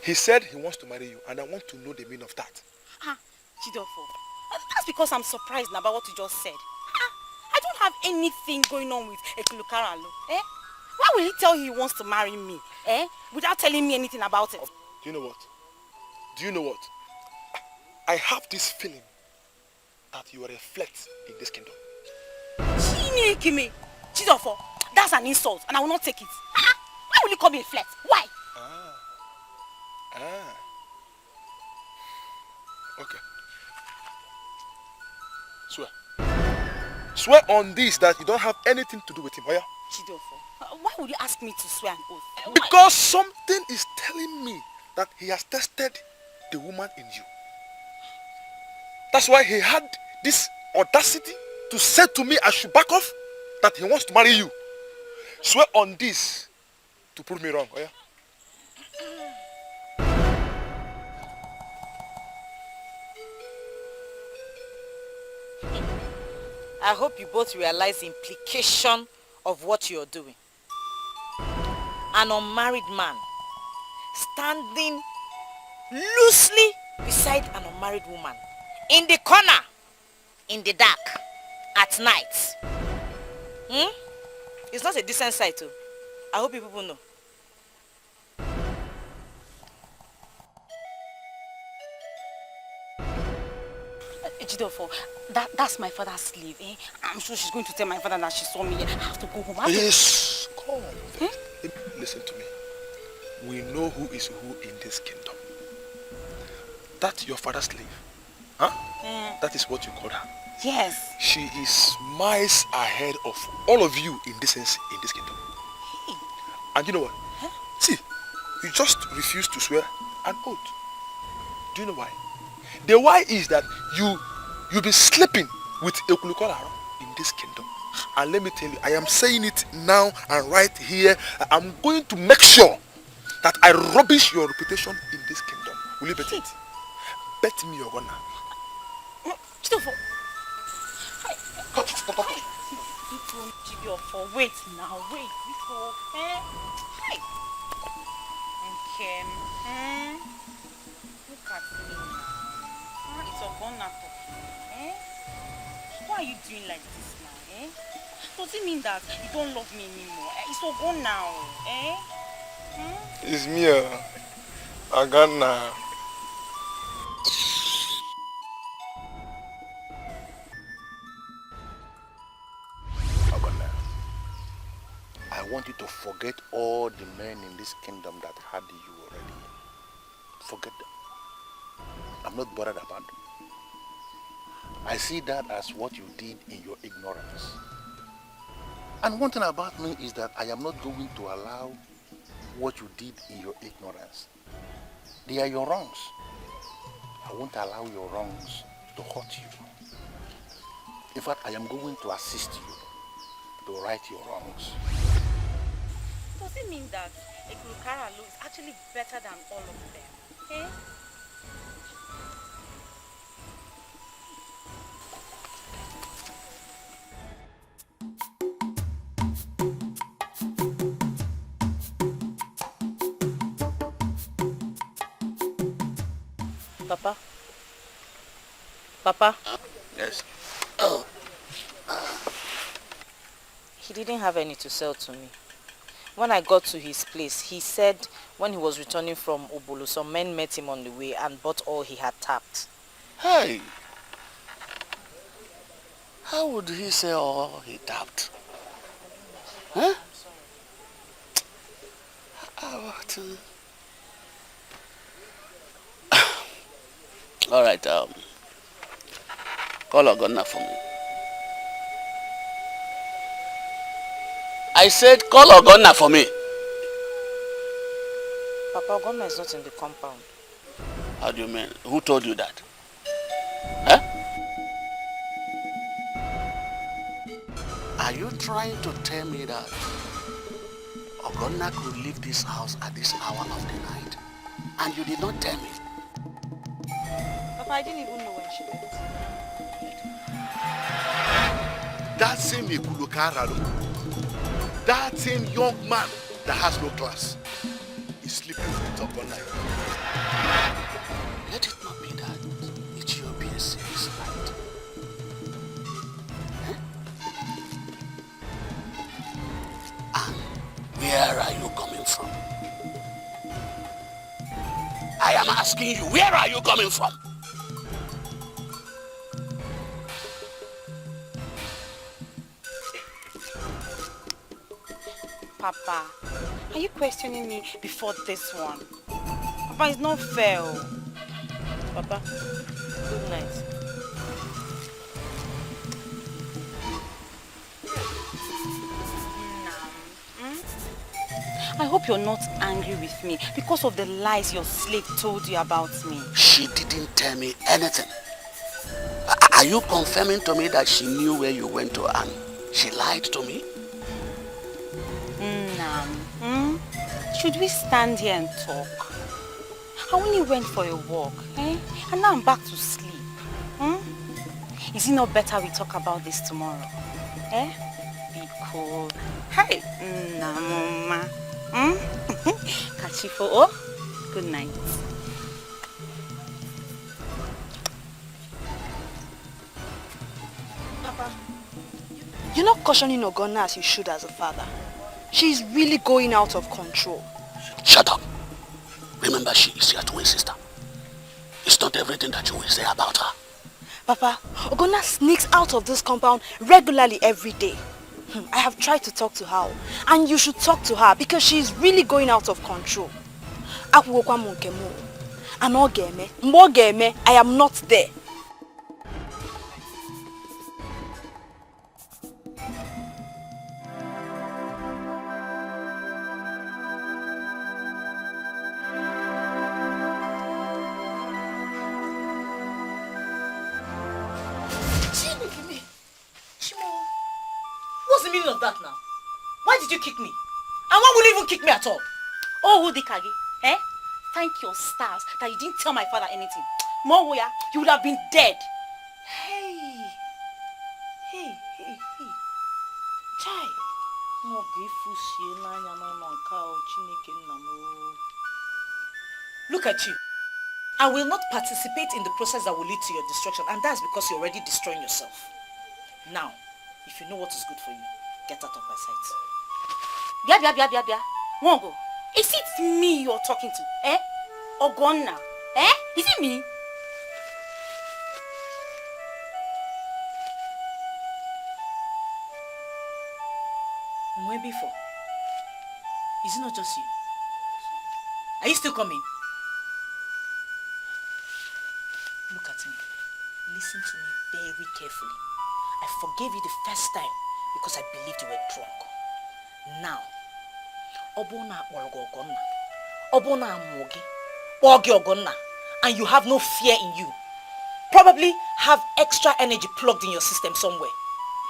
He said he wants to marry you, and I want to know the meaning of that. Chidofo, that's because I'm surprised about what you just said. I don't have anything going on with Ekulukaralo. Why will he tell you he wants to marry me? Without telling me anything about it? Do you know what? Do you know what? I have this feeling that you are a flirt in this kingdom. Chidofo, that's an insult, and I will not take it. Why will you call me a flirt? Why? Okay. Swear. Swear on this that you don't have anything to do with him, Oya. Chidofo, why would you ask me to swear an oath? Because something is telling me that he has tested the woman in you. That's why he had this audacity to say to me I should back off, that he wants to marry you. Swear on this to prove me wrong, Oya. I hope you both realize the implication of what you're doing. An unmarried man standing loosely beside an unmarried woman in the corner, in the dark, at night. It's not a decent sight too. I hope you people know. Ejidofo, that's my father's slave. I'm sure she's going to tell my father that she saw me. I have to go home. Yes, come on. Listen to me. We know who is who in this kingdom. That's your father's slave. Huh? That is what you call her. Yes. She is miles ahead of all of you in decency in this kingdom. And you know what? See, you just refuse to swear an oath. Do you know why? The why is that you've been sleeping with Ekulukola in this kingdom. And let me tell you, I am saying it now and right here. I'm going to make sure that I rubbish your reputation in this kingdom. Will you bet it? Bet me you're gonna. Chidofo. Wait now, wait. Before, Okay. Look at me now. It's all gone now. Why are you doing like this now? Does it mean that you don't love me anymore? It's all gone now. It's me, Agana. I want you to forget all the men in this kingdom that had you already. Forget them. I'm not bothered about them. I see that as what you did in your ignorance. And one thing about me is that I am not going to allow what you did in your ignorance. They are your wrongs. I won't allow your wrongs to hurt you. In fact, I am going to assist you to right your wrongs. Does it mean that Ekulukaralo is actually better than all of them? Papa? Papa? Yes. He didn't have any to sell to me. When I got to his place, he said when he was returning from Obolo, some men met him on the way and bought all he had tapped. Hey! How would he say all he tapped? Huh? All right, call Ogonna for me. I said call Ogonna for me. Papa, Ogonna is not in the compound. How do you mean? Who told you that? Huh? Are you trying to tell me that Ogonna could leave this house at this hour of the night and you did not tell me? Papa, I didn't even know when she went. That same Ikulukaralu, that same young man that has no class, is sleeping with Ogonna. Let it not be that Ethiopia says right. Huh? And where are you coming from? I am asking you, where are you coming from? Papa, are you questioning me before this one? Papa, it's not fair. Papa, good night. I hope you're not angry with me because of the lies your slave told you about me. She didn't tell me anything. Are you confirming to me that she knew where you went to and she lied to me? Should we stand here and talk? I only went for a walk, and now I'm back to sleep. Is it not better we talk about this tomorrow? Be cool. Hey, mama. Kachifo, oh, good night. Papa, you're not cautioning Ogonna as you should as a father. She's really going out of control. Shut up. Remember, she is your twin sister. It's not everything that you will say about her. Papa, Ogonna sneaks out of this compound regularly every day. I have tried to talk to her, and you should talk to her because she's really going out of control. I am not there. What's the meaning of that now? Why did you kick me? And why would you even kick me at all? Oh, Dikeh, thank your stars that you didn't tell my father anything. Mowoya, you would have been dead. Hey. Chai. Look at you. I will not participate in the process that will lead to your destruction, and that's because you're already destroying yourself. Now, if you know what is good for you, get out of my sight. Bia. Nwaogo, is it me you're talking to? Ogonna? Is it me? Where before? Is it not just you? Are you still coming? Look at me. Listen to me very carefully. I forgave you the first time because I believed you were drunk. Now, Ogonna, and you have no fear in you. Probably have extra energy plugged in your system somewhere.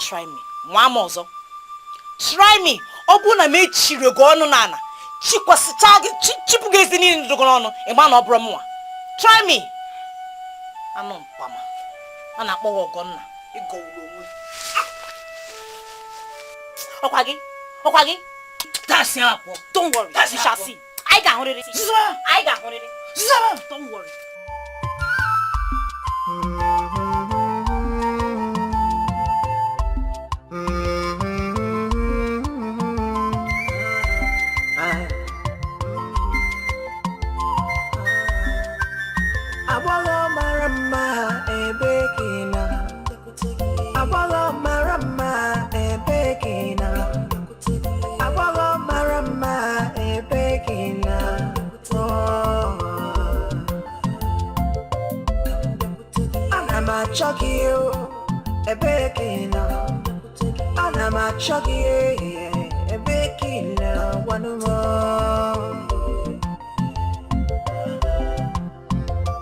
Try me. One more. Try me. Ogonna made Chiregono Nana. Try me. I'm not Ogonna. Okwagi. That's your apple. Don't worry. We shall see. I got it. Don't worry. you, a baking now. And I'm a chuggy, a baking now. One more.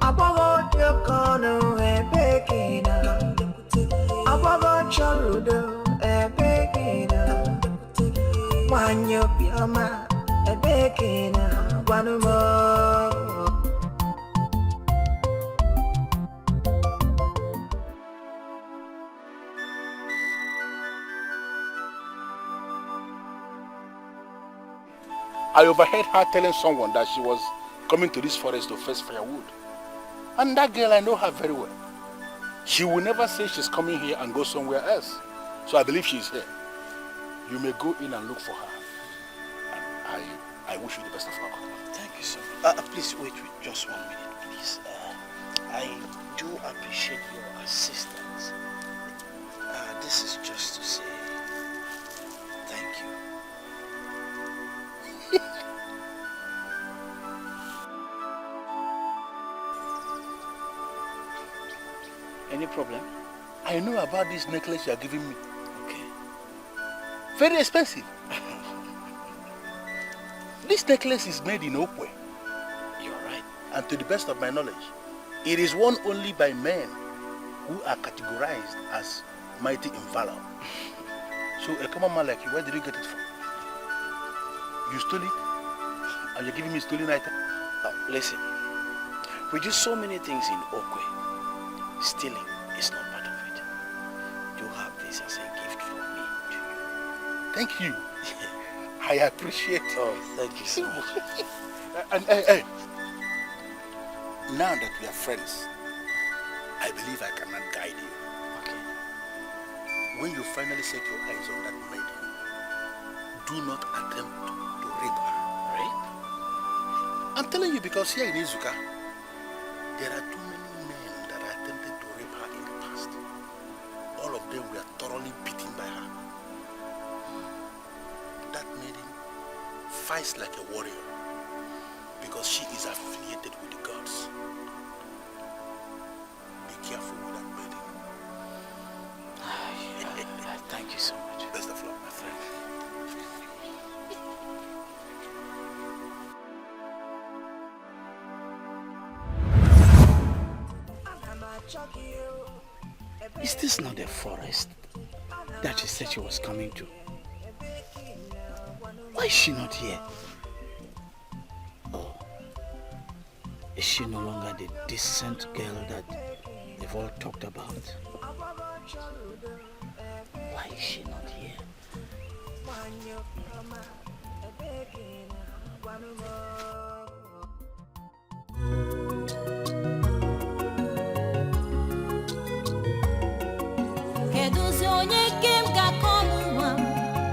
Above your corner, a baking now. Above Charudo, a baking now. One your pyama, a baking now. One more. I overheard her telling someone that she was coming to this forest to fetch firewood. And that girl, I know her very well. She will never say she's coming here and go somewhere else. So I believe she's here. You may go in and look for her. And I wish you the best of luck. Thank you, sir. Please wait just 1 minute, please. I do appreciate your assistance. This is just to say thank you. Any problem? I know about this necklace you are giving me. Okay. Very expensive. This necklace is made in Okwe. You're right. And to the best of my knowledge, it is worn only by men who are categorized as mighty in valor. So a common man like you, where did you get it from? You stole it? And you're giving me stolen item? Now, listen. We do so many things in Okwe. Stealing is not part of it. You have this as a gift from me to you. Thank you. I appreciate it. Oh, thank you so much. And hey, now that we are friends, I believe I cannot guide you. Okay. When you finally set your eyes on that maiden, do not attempt to rape her. Rape? I'm telling you because here in Izuka, there are too many men that are attempted to rape her in the past. All of them were thoroughly beaten by her. That maiden fights like a warrior because she is affiliated with the gods. Be careful with that maiden. Thank you so much. Best of luck, my friend. Is this not the forest that she said she was coming to? Why is she not here? Oh, is she no longer the decent girl that they've all talked about? Why is she not here? Keduzi onye kem ga-akọlụwa m?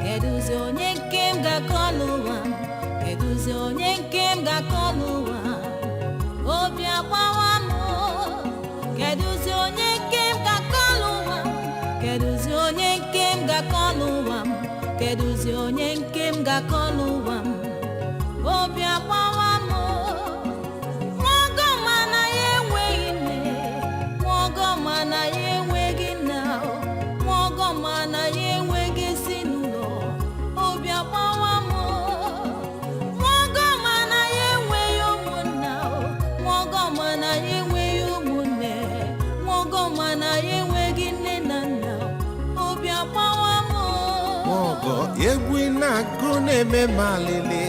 Keduzi onye kem ga-akọlụwa m? Keduzi onye kem ga-akọlụwa m? Obi agbawa m. Keduzi onye kem ga-akọlụwa m? Keduzi onye kem ga-akọlụwa m? Keduzi onye kem ga-akọlụwa m? Obi agbawa m. Nwaogo mana ya enweghị nne, nwaogo mana ya enweghị nna, nwaogo mana ya enweghị ezinụlọ. Obi agbawa m. Nwaogo mana ya enweghị ụmụnna, nwaogo mana ya enweghị ụmụnne, nwaogo mana ya enweghị nne na nna. Obi agbawa m. Nwaogo, egwu ị na-agụ na-eme m alịlị,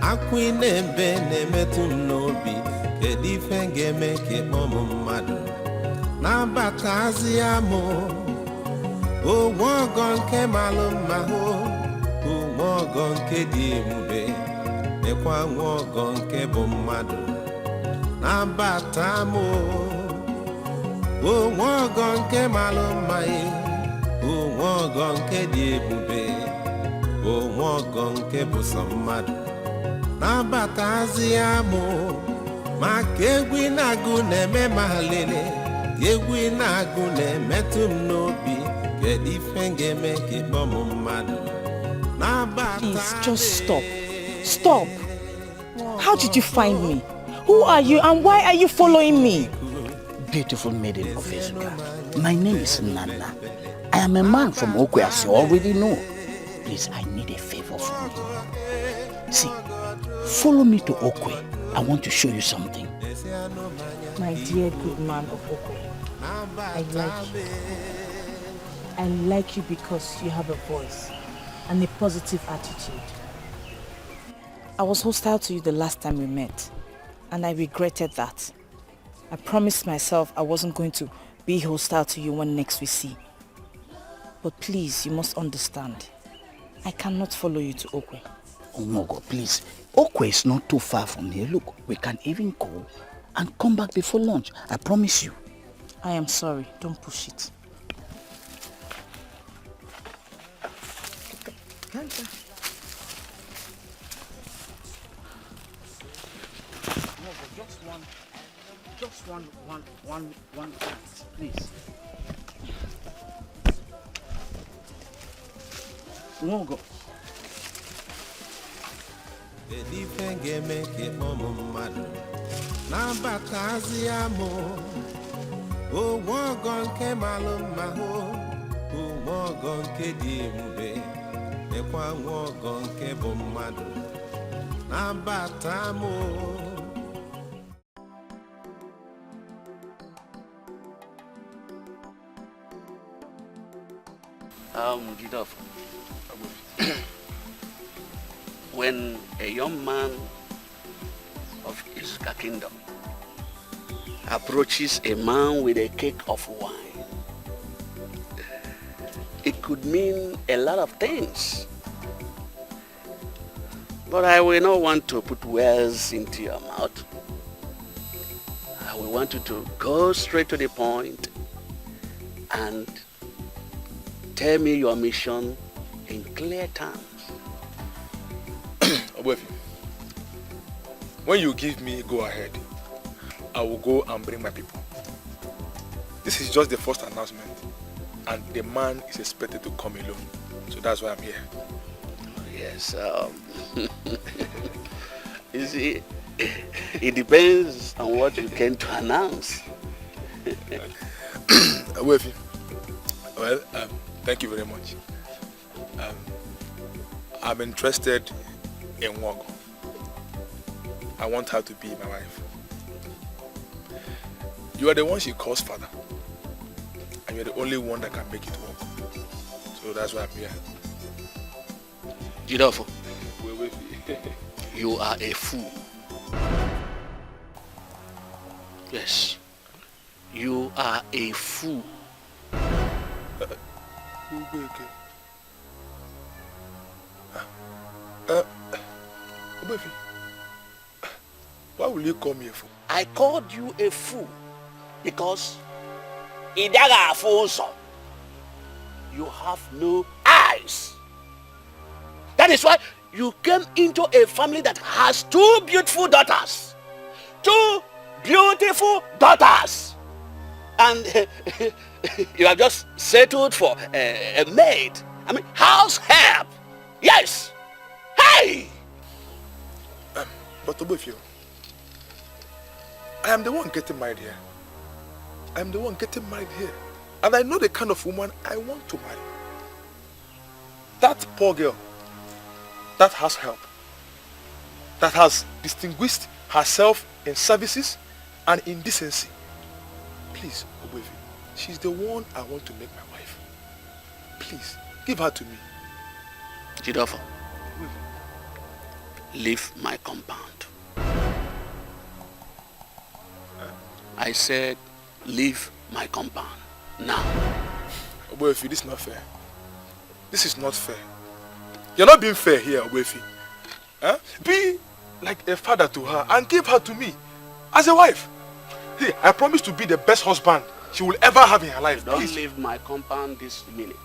akwa ị na-ebe na-emetụ m n'obi. Kedu ife m ga-eme ka ịkpọ m mmadụ na-abatazi ya mụ? O Nwaogo nke malụ mma hụ, o Nwaogo nke dị ebube, nekwa Nwaogo nke bụ mmadụ na-abata mụ. O Nwaogo nke malụ mma ye, o Nwaogo nke dị ebube, o Nwaogo nke bụ sọ mmadụ na-abatazi ya mụ. Maka egwu ị na-agụ na-eme m alịlị, egwu ị na-agụ na-emetụ m n'obi. Kedu ife m ga-eme ka ịkpọ m mmadụ na-abata? Please, just stop. Stop. How did you find me? Who are you and why are you following me? Beautiful maiden of Izuka, My name is Nana. I am a man from Okwe, as you already know. Please, I need a favor from you. See, follow me to Okwe. I want to show you something. My dear good man of Okwe, I like you. I like you because you have a voice and a positive attitude. I was hostile to you the last time we met, and I regretted that. I promised myself I wasn't going to be hostile to you when next we see. But please, you must understand. I cannot follow you to Okwe. Oh no, God, please. Okwe is not too far from here. Look, we can even go and come back before lunch. I promise you. I am sorry. Don't push it. Just one chance, please. Nwaogo. Jidov, when a young man of Izuka kingdom approaches a man with a cake of wine, it could mean a lot of things. But I will not want to put words into your mouth. I will want you to go straight to the point and tell me your mission in clear terms. Obuefi, when you give me go ahead, I will go and bring my people. This is just the first announcement, and the man is expected to come alone. So that's why I'm here. Yes, you see, it depends on what you came to announce. Obuefi, well, thank you very much. I'm interested in Nwaogo. I want her to be my wife. You are the one she calls father, and you're the only one that can make it work. So that's why I'm here. Jidofo, you are a fool. Yes, you are a fool. Obuefi, why will you call me a fool? I called you a fool because you have no eyes. That is why you came into a family that has two beautiful daughters. Two beautiful daughters. And you have just settled for a maid. I mean, house help. Yes. Hey! But Obuefi, I am the one getting married here. I am the one getting married here. And I know the kind of woman I want to marry. That poor girl, that has help, that has distinguished herself in services and in decency. Please, Obuefi, she's the one I want to make my wife. Please, give her to me. Jidofo, leave my compound. I said, leave my compound now. Obuefi, this is not fair. This is not fair. You're not being fair here, Obuefi. Huh? Be like a father to her and give her to me as a wife. See, I promise to be the best husband she will ever have in her life. Don't leave my compound this minute.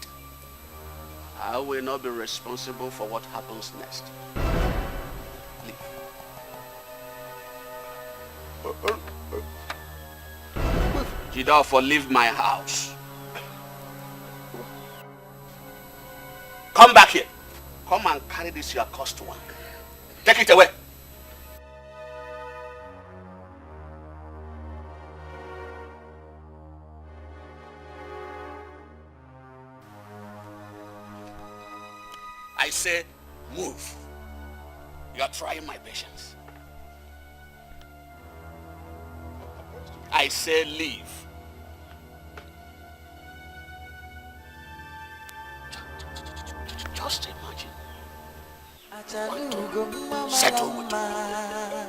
I will not be responsible for what happens next. Leave. Jidofo, leave my house. Come back here. Come and carry this your cursed one. Take it away. I say move. You are trying my patience. I say leave. Just imagine. Settle with why?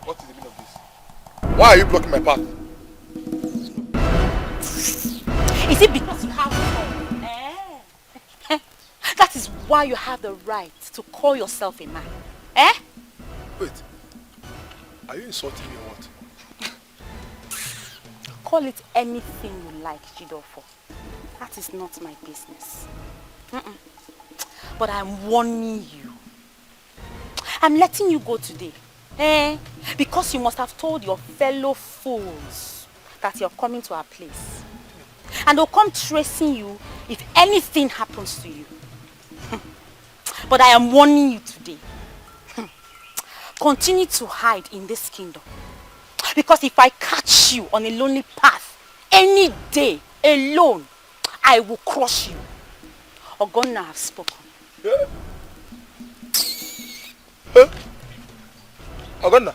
What is the meaning of this? Why are you blocking my path? Is it because you have power? That is why you have the right to call yourself a man. Eh? Wait. Are you insulting me or what? Call it anything you like, Jidofo. That is not my business. But I'm warning you. I'm letting you go today. Because you must have told your fellow fools that you're coming to our place. And they'll come tracing you if anything happens to you. But I am warning you today. Continue to hide in this kingdom. Because if I catch you on a lonely path, any day, alone, I will crush you. Ogonna have spoken. Ogonna,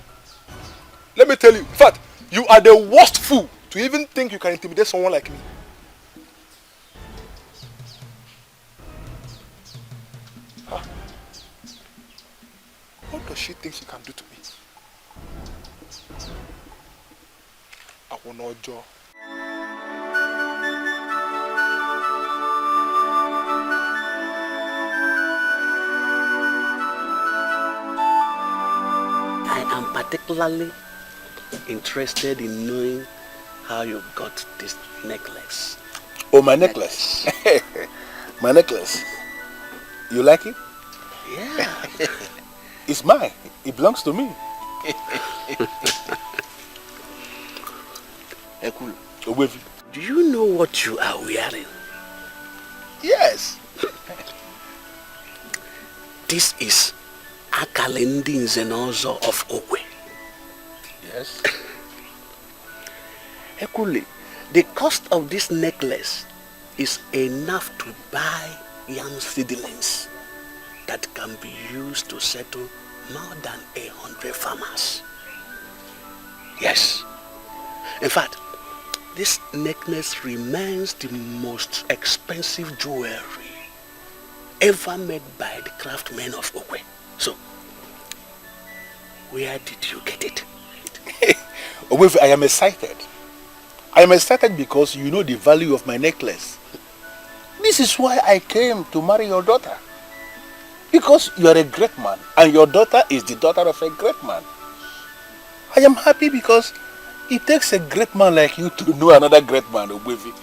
let me tell you, in fact, you are the worst fool to even think you can intimidate someone like me. What does she think she can do to me? I will not jaw. I am particularly interested in knowing how you got this necklace. Oh, my necklace. My necklace. You like it? Yeah. It's mine. It belongs to me. Do you know what you are wearing? Yes. This is Akalendi Nzenozo of Okwe. Yes. Ekule, the cost of this necklace is enough to buy yam seedlings that can be used to settle more than 100 farmers. Yes. In fact, this necklace remains the most expensive jewelry ever made by the craftsmen of Okwe. So, where did you get it? I am excited. I am excited because you know the value of my necklace. This is why I came to marry your daughter. Because you are a great man and your daughter is the daughter of a great man. I am happy because it takes a great man like you to know another great man, Ogwefi.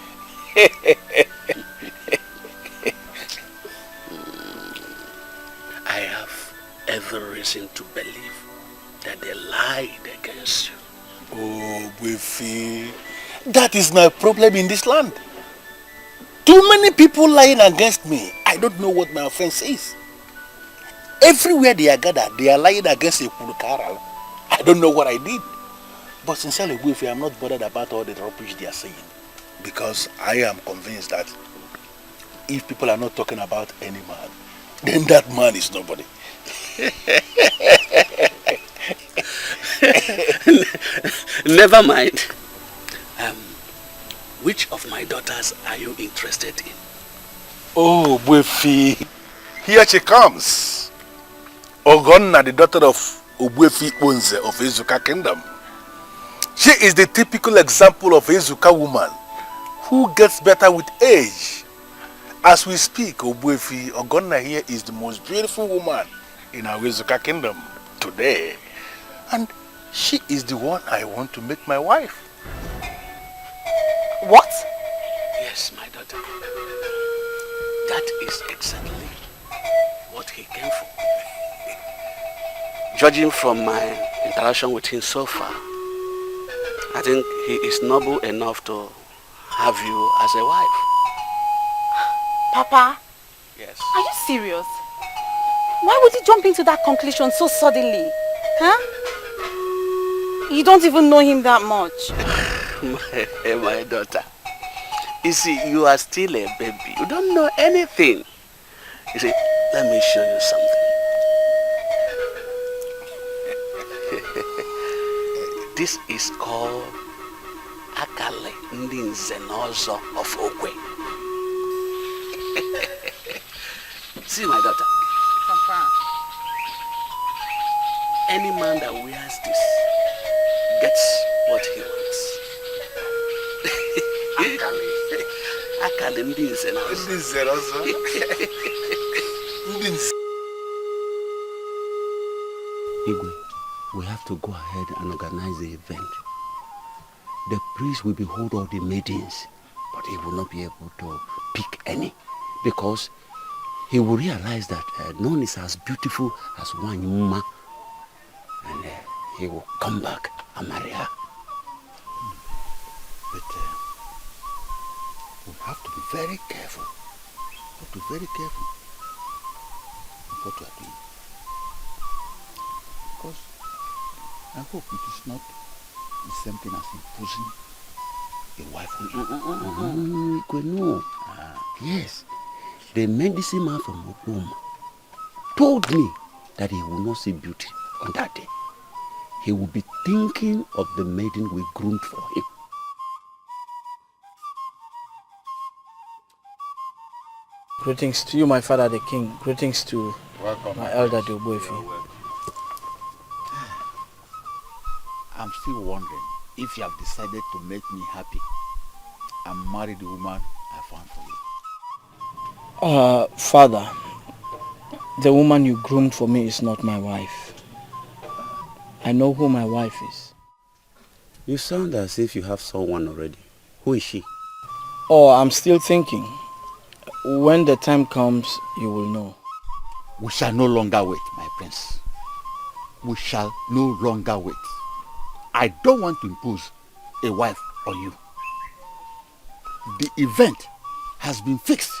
I have every reason to believe that they lied against you. Oh, Ogwefi, that is my problem in this land. Too many people lying against me. I don't know what my offense is. Everywhere they are gathered, they are lying against a Kurukara. I don't know what I did. But sincerely, Ogwefi, I'm not bothered about all the rubbish they are saying. Because I am convinced that if people are not talking about any man, then that man is nobody. Never mind. Which of my daughters are you interested in? Oh, Ogwefi, here she comes. Ogonna, the daughter of Ogwefi Onze of Ezuka Kingdom. She is the typical example of Ezuka woman who gets better with age. As we speak, Obuefi Ogonna here is the most beautiful woman in our Wezuka kingdom today. And she is the one I want to make my wife. What? Yes, my daughter. That is exactly what he came for. Judging from my interaction with him so far, I think he is noble enough to have you as a wife. Papa? Yes. Are you serious? Why would you jump into that conclusion so suddenly? Huh? You don't even know him that much. my daughter. You see, you are still a baby. You don't know anything. You see, let me show you something. This is called Akale Ndi Nzenozo of Okwe. See, my daughter. Papa. Any man that wears this gets what he wants. Akale Ndi Nzenozo. Igwe, we have to go ahead and organize the event. The priest will behold all the maidens, but he will not be able to pick any, because he will realize that none is as beautiful as one Yuma, and he will come back and marry her. But we have to be very careful. We have to be very careful with what we are doing. Because I hope it is not the same thing as imposing a wife on you. No. Yes. The medicine man from Oklahoma told me that he will not see beauty on that day. He will be thinking of the maiden we groomed for him. Greetings to you, my father the king. Greetings to my elder the Obuefi. I'm still wondering if you have decided to make me happy and marry the woman I found for you. Father, the woman you groomed for me is not my wife. I know who my wife is. You sound as if you have someone already. Who is she? Oh, I'm still thinking. When the time comes, you will know. We shall no longer wait, my prince. We shall no longer wait. I don't want to impose a wife on you. The event has been fixed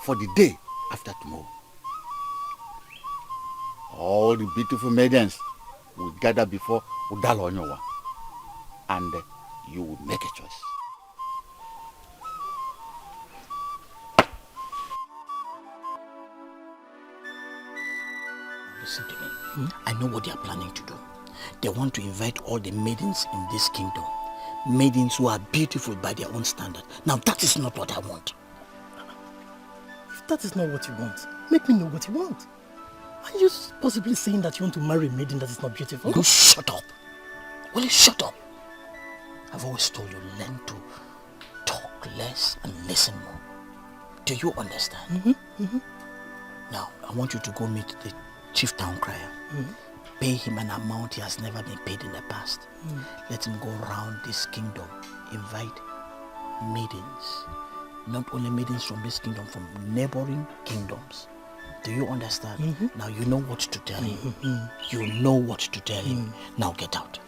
for the day after tomorrow. All the beautiful maidens will gather before Udalo Onyowa, and you will make a choice. Listen to me. I know what they are planning to do. They want to invite all the maidens in this kingdom. Maidens who are beautiful by their own standard. Now that is not what I want. If that is not what you want, make me know what you want. Are you possibly saying that you want to marry a maiden that is not beautiful? You shut up. Will you shut up? I've always told you, learn to talk less and listen more. Do you understand? Now, I want you to go meet the chief town crier. Pay him an amount he has never been paid in the past. Let him go around this kingdom, invite maidens. Not only maidens from this kingdom, from neighboring kingdoms. Do you understand? Now you know what to tell him. You know what to tell him. Now get out.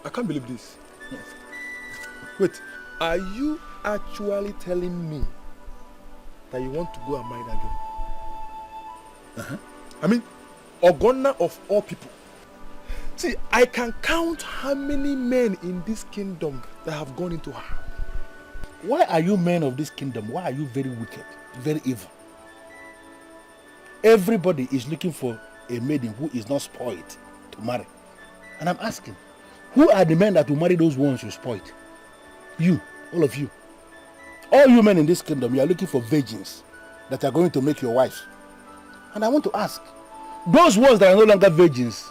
I can't believe this. Wait, are you actually telling me that you want to go and marry that girl? I mean, Ogonna of all people. See, I can count how many men in this kingdom that have gone into her. Why are you men of this kingdom? Why are you very wicked, very evil? Everybody is looking for a maiden who is not spoiled to marry. And I'm asking, who are the men that will marry those ones you spoiled? You, all of you. All you men in this kingdom, you are looking for virgins that are going to make your wife. And I want to ask, those ones that are no longer virgins,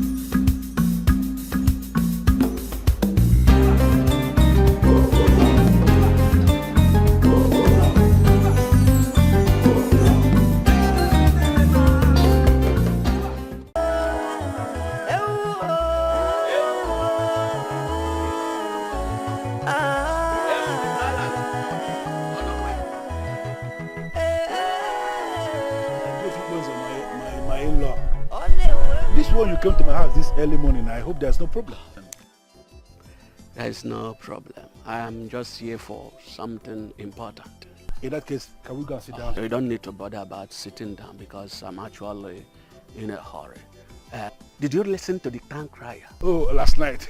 son-in-law. This one you came to my house this early morning. I hope there's no problem. There is no problem. I am just here for something important. In that case, can we go and sit down? You don't need to bother about sitting down because I'm actually in a hurry. Did you listen to the town crier? Oh, last night.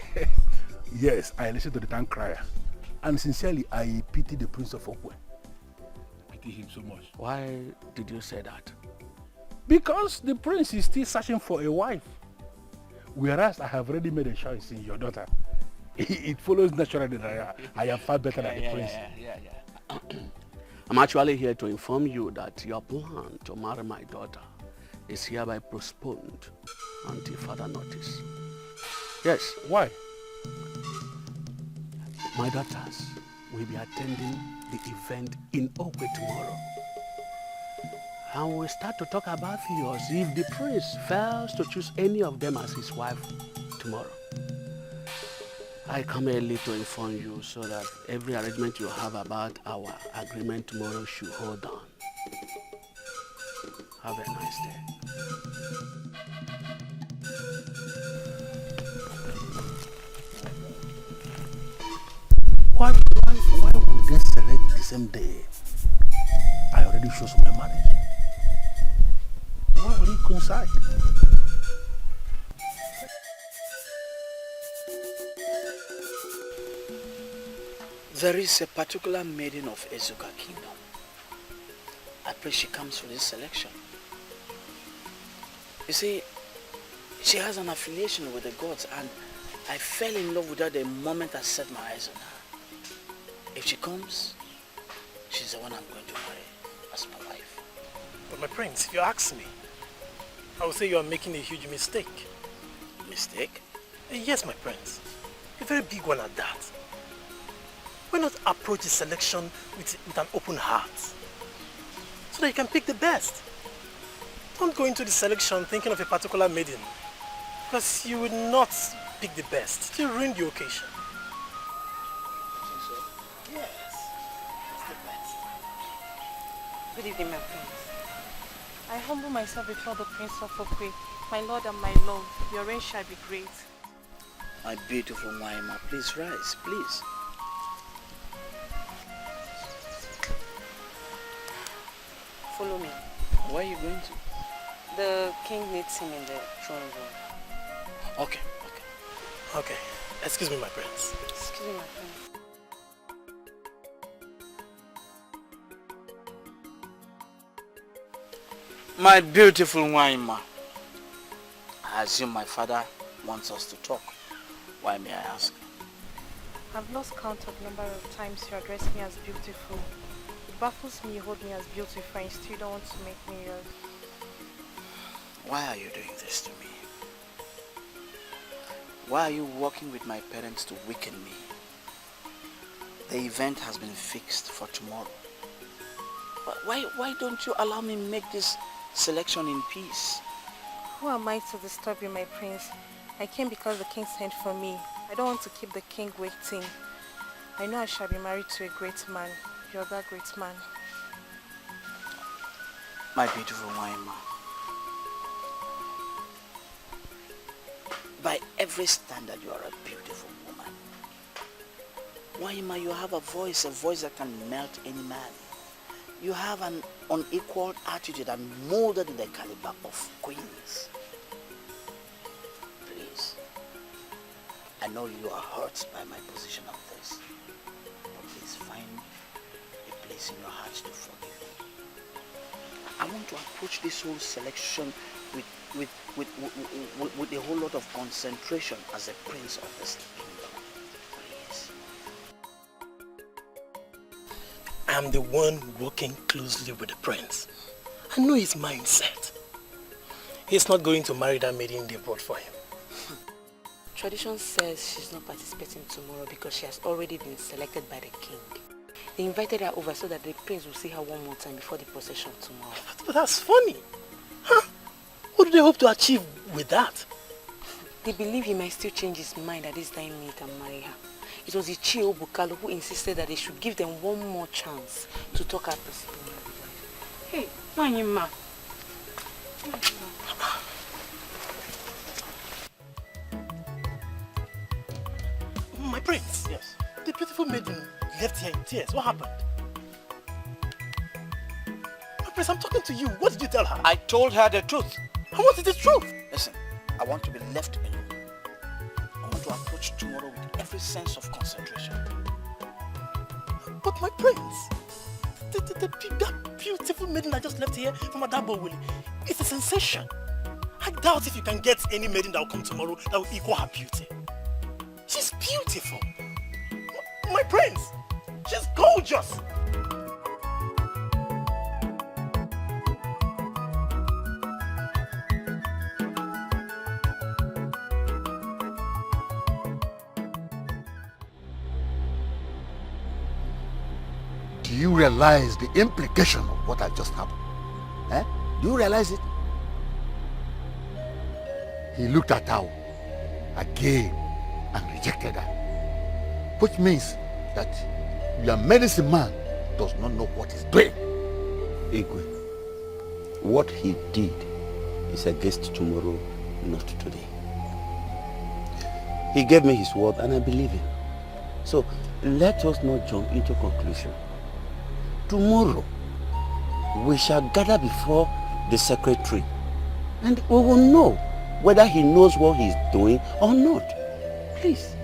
Yes, I listened to the town crier. And sincerely, I pity the Prince of Okwe. I pity him so much. Why did you say that? Because the prince is still searching for a wife. Whereas I have already made a choice in your daughter. It follows naturally that I am far better than the prince. I'm actually here to inform you that your plan to marry my daughter is hereby postponed until further notice. Yes. Why? My daughters will be attending the event in Okwe tomorrow. And we'll start to talk about yours if the prince fails to choose any of them as his wife tomorrow. I come early to inform you so that every arrangement you have about our agreement tomorrow should hold on. Have a nice day. Why would they select the same day? I already chose my marriage. Why will it coincide? There is a particular maiden of Ezuka kingdom. I pray she comes for this selection. You see, she has an affiliation with the gods and I fell in love with her the moment I set my eyes on her. If she comes, she's the one I'm going to marry as my wife. But my prince, if you ask me, I would say you are making a huge mistake. Mistake? Yes, my prince. A very big one at that. Why not approach the selection with an open heart? So that you can pick the best. Don't go into the selection thinking of a particular maiden. Because you will not pick the best. It will ruin the occasion. Yes, it's the best. Good evening, my prince. I humble myself before the Prince of Okwe, my lord and my love. Your reign shall be great. My beautiful Waima, please rise, please. Follow me. Where are you going to? The king needs him in the throne room. Okay. Okay. Excuse me, my prince. Excuse me, my prince. My beautiful Waima, I assume my father wants us to talk. Why may I ask? I've lost count of the number of times you address me as beautiful. It baffles me you hold me as beautiful and you still don't want to make me yours. Why are you doing this to me? Why are you working with my parents to weaken me? The event has been fixed for tomorrow. Why don't you allow me make this selection in peace? Who am I to disturb you, my prince? I came because the king sent for me. I don't want to keep the king waiting. I know I shall be married to a great man. You're that great man. My beautiful Waima, by every standard you are a beautiful woman. Waima, you have a voice that can melt any man. You have an unequaled attitude and molded in the caliber of queens. Please, I know you are hurt by my position of this, but please find a place in your heart to forgive me. I want to approach this whole selection with a whole lot of concentration as a prince of this kingdom. Please. I am the one working closely with the prince. I know his mindset. He's not going to marry that maiden they brought for him. Tradition says she's not participating tomorrow because she has already been selected by the king. They invited her over so that the prince will see her one more time before the procession tomorrow. But that's funny. Huh? What do they hope to achieve with that? They believe he might still change his mind at this time he can marry her. It was Ichio Bukalo who insisted that they should give them one more chance to talk at this. Hey, Wanyima. left here in tears. What happened? My prince, I'm talking to you. What did you tell her? I told her the truth. And what is the truth? Listen, I want to be left alone. I want to approach tomorrow with every sense of concentration. But my prince, that beautiful maiden I just left here from Adabo Willie, it's a sensation. I doubt if you can get any maiden that will come tomorrow that will equal her beauty. She's beautiful. My prince, she's gorgeous. Do you realize the implication of what had just happened? Eh? Do you realize it? He looked at her again and rejected her. Which means that your medicine man does not know what he's doing. Igwe, what he did is against tomorrow, not today. He gave me his word and I believe him. So let us not jump into conclusion. Tomorrow, we shall gather before the sacred tree and we will know whether he knows what he's doing or not. Please.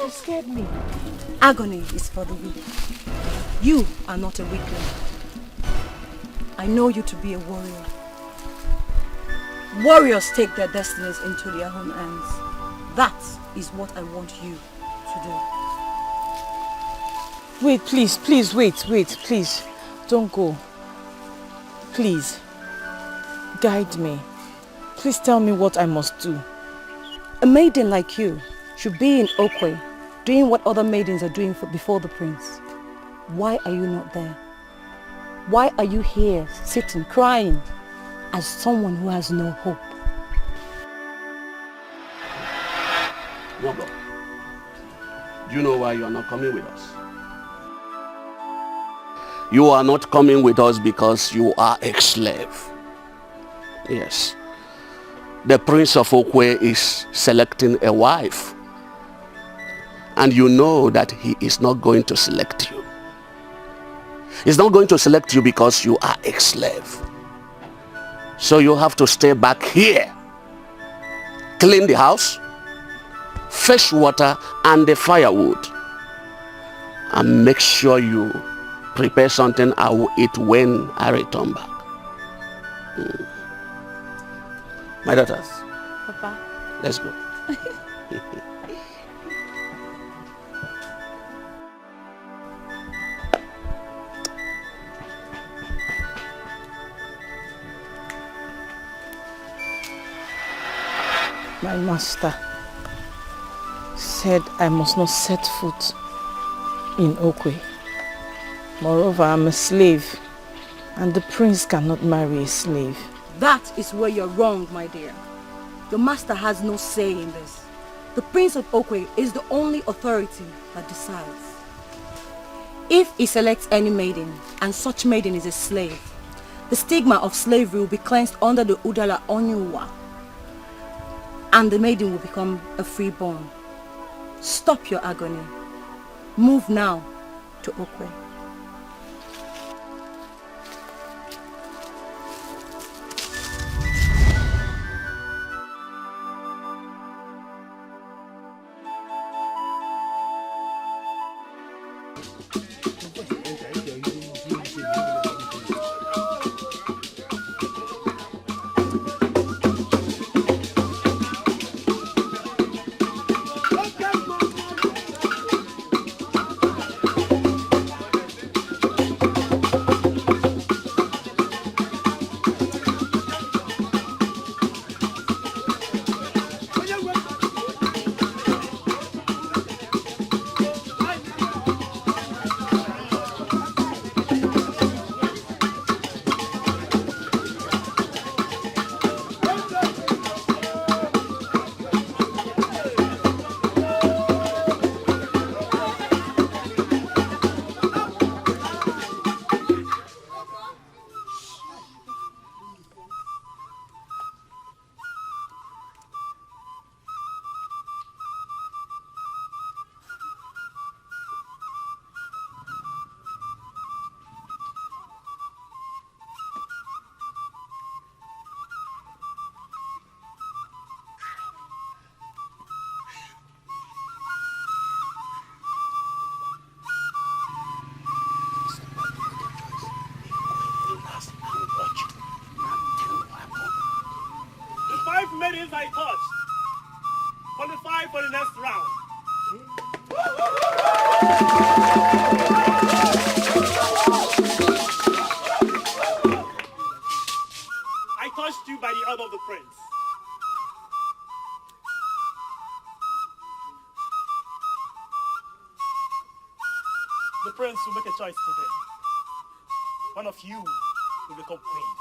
You scared me. Agony is for the weak. You are not a weakling. I know you to be a warrior. Warriors take their destinies into their own hands. That is what I want you to do. Wait, please, wait, please. Don't go. Please. Guide me. Please tell me what I must do. A maiden like you should be in Okwe, doing what other maidens are doing before the prince. Why are you not there? Why are you here, sitting, crying, as someone who has no hope? Nwaogo, do you know why you are not coming with us? You are not coming with us because you are a slave. Yes. The Prince of Okwe is selecting a wife. And you know that he is not going to select you. He's not going to select you because you are a slave. So you have to stay back here. Clean the house, fetch water and the firewood. And make sure you prepare something I will eat when I return back. My daughters. Papa. Let's go. My master said I must not set foot in Okwe. Moreover, I'm a slave, and the prince cannot marry a slave. That is where you're wrong, my dear. Your master has no say in this. The Prince of Okwe is the only authority that decides. If he selects any maiden, and such maiden is a slave, the stigma of slavery will be cleansed under the Udala Onyuwa, and the maiden will become a freeborn. Stop your agony. Move now to Okwe. Maidens I touched qualify for the next round. I touched you by the order of the prince. The prince will make a choice today. One of you will become queen.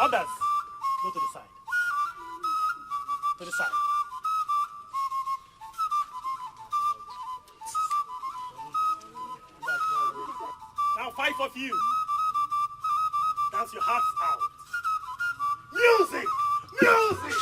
Others, go to the side. To the side. Now 5 of you, dance your hearts out. Music! Music!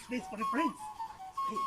Space for the prince. Space.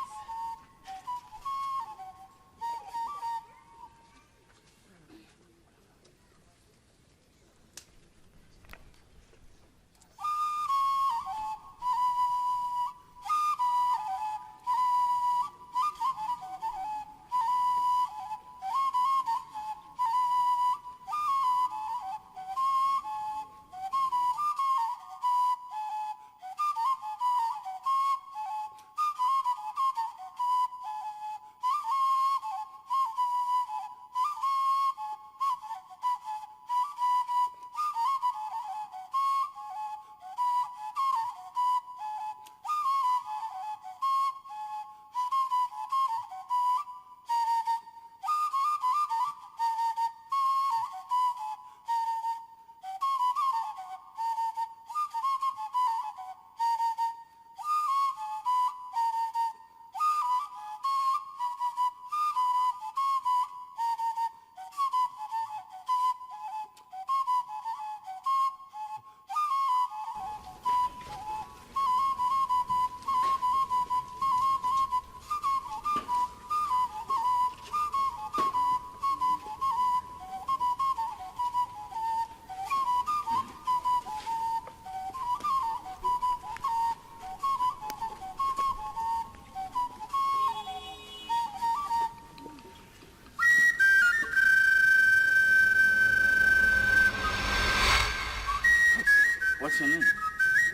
What's your name?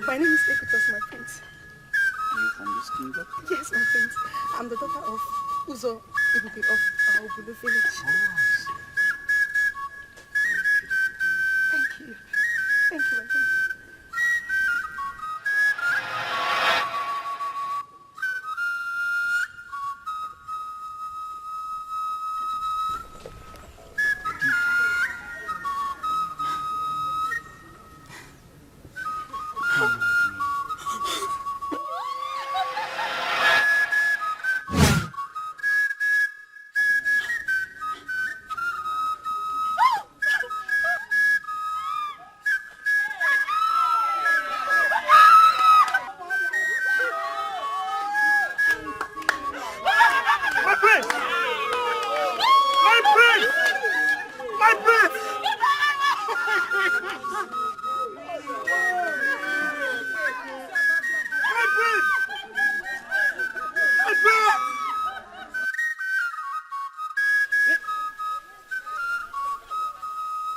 My name is Equitos, my prince. Are you from this kingdom? Yes, my prince. I'm the daughter of Uzo Ibuke of our Obulu village. Oh, I see. Thank you. Thank you, my prince.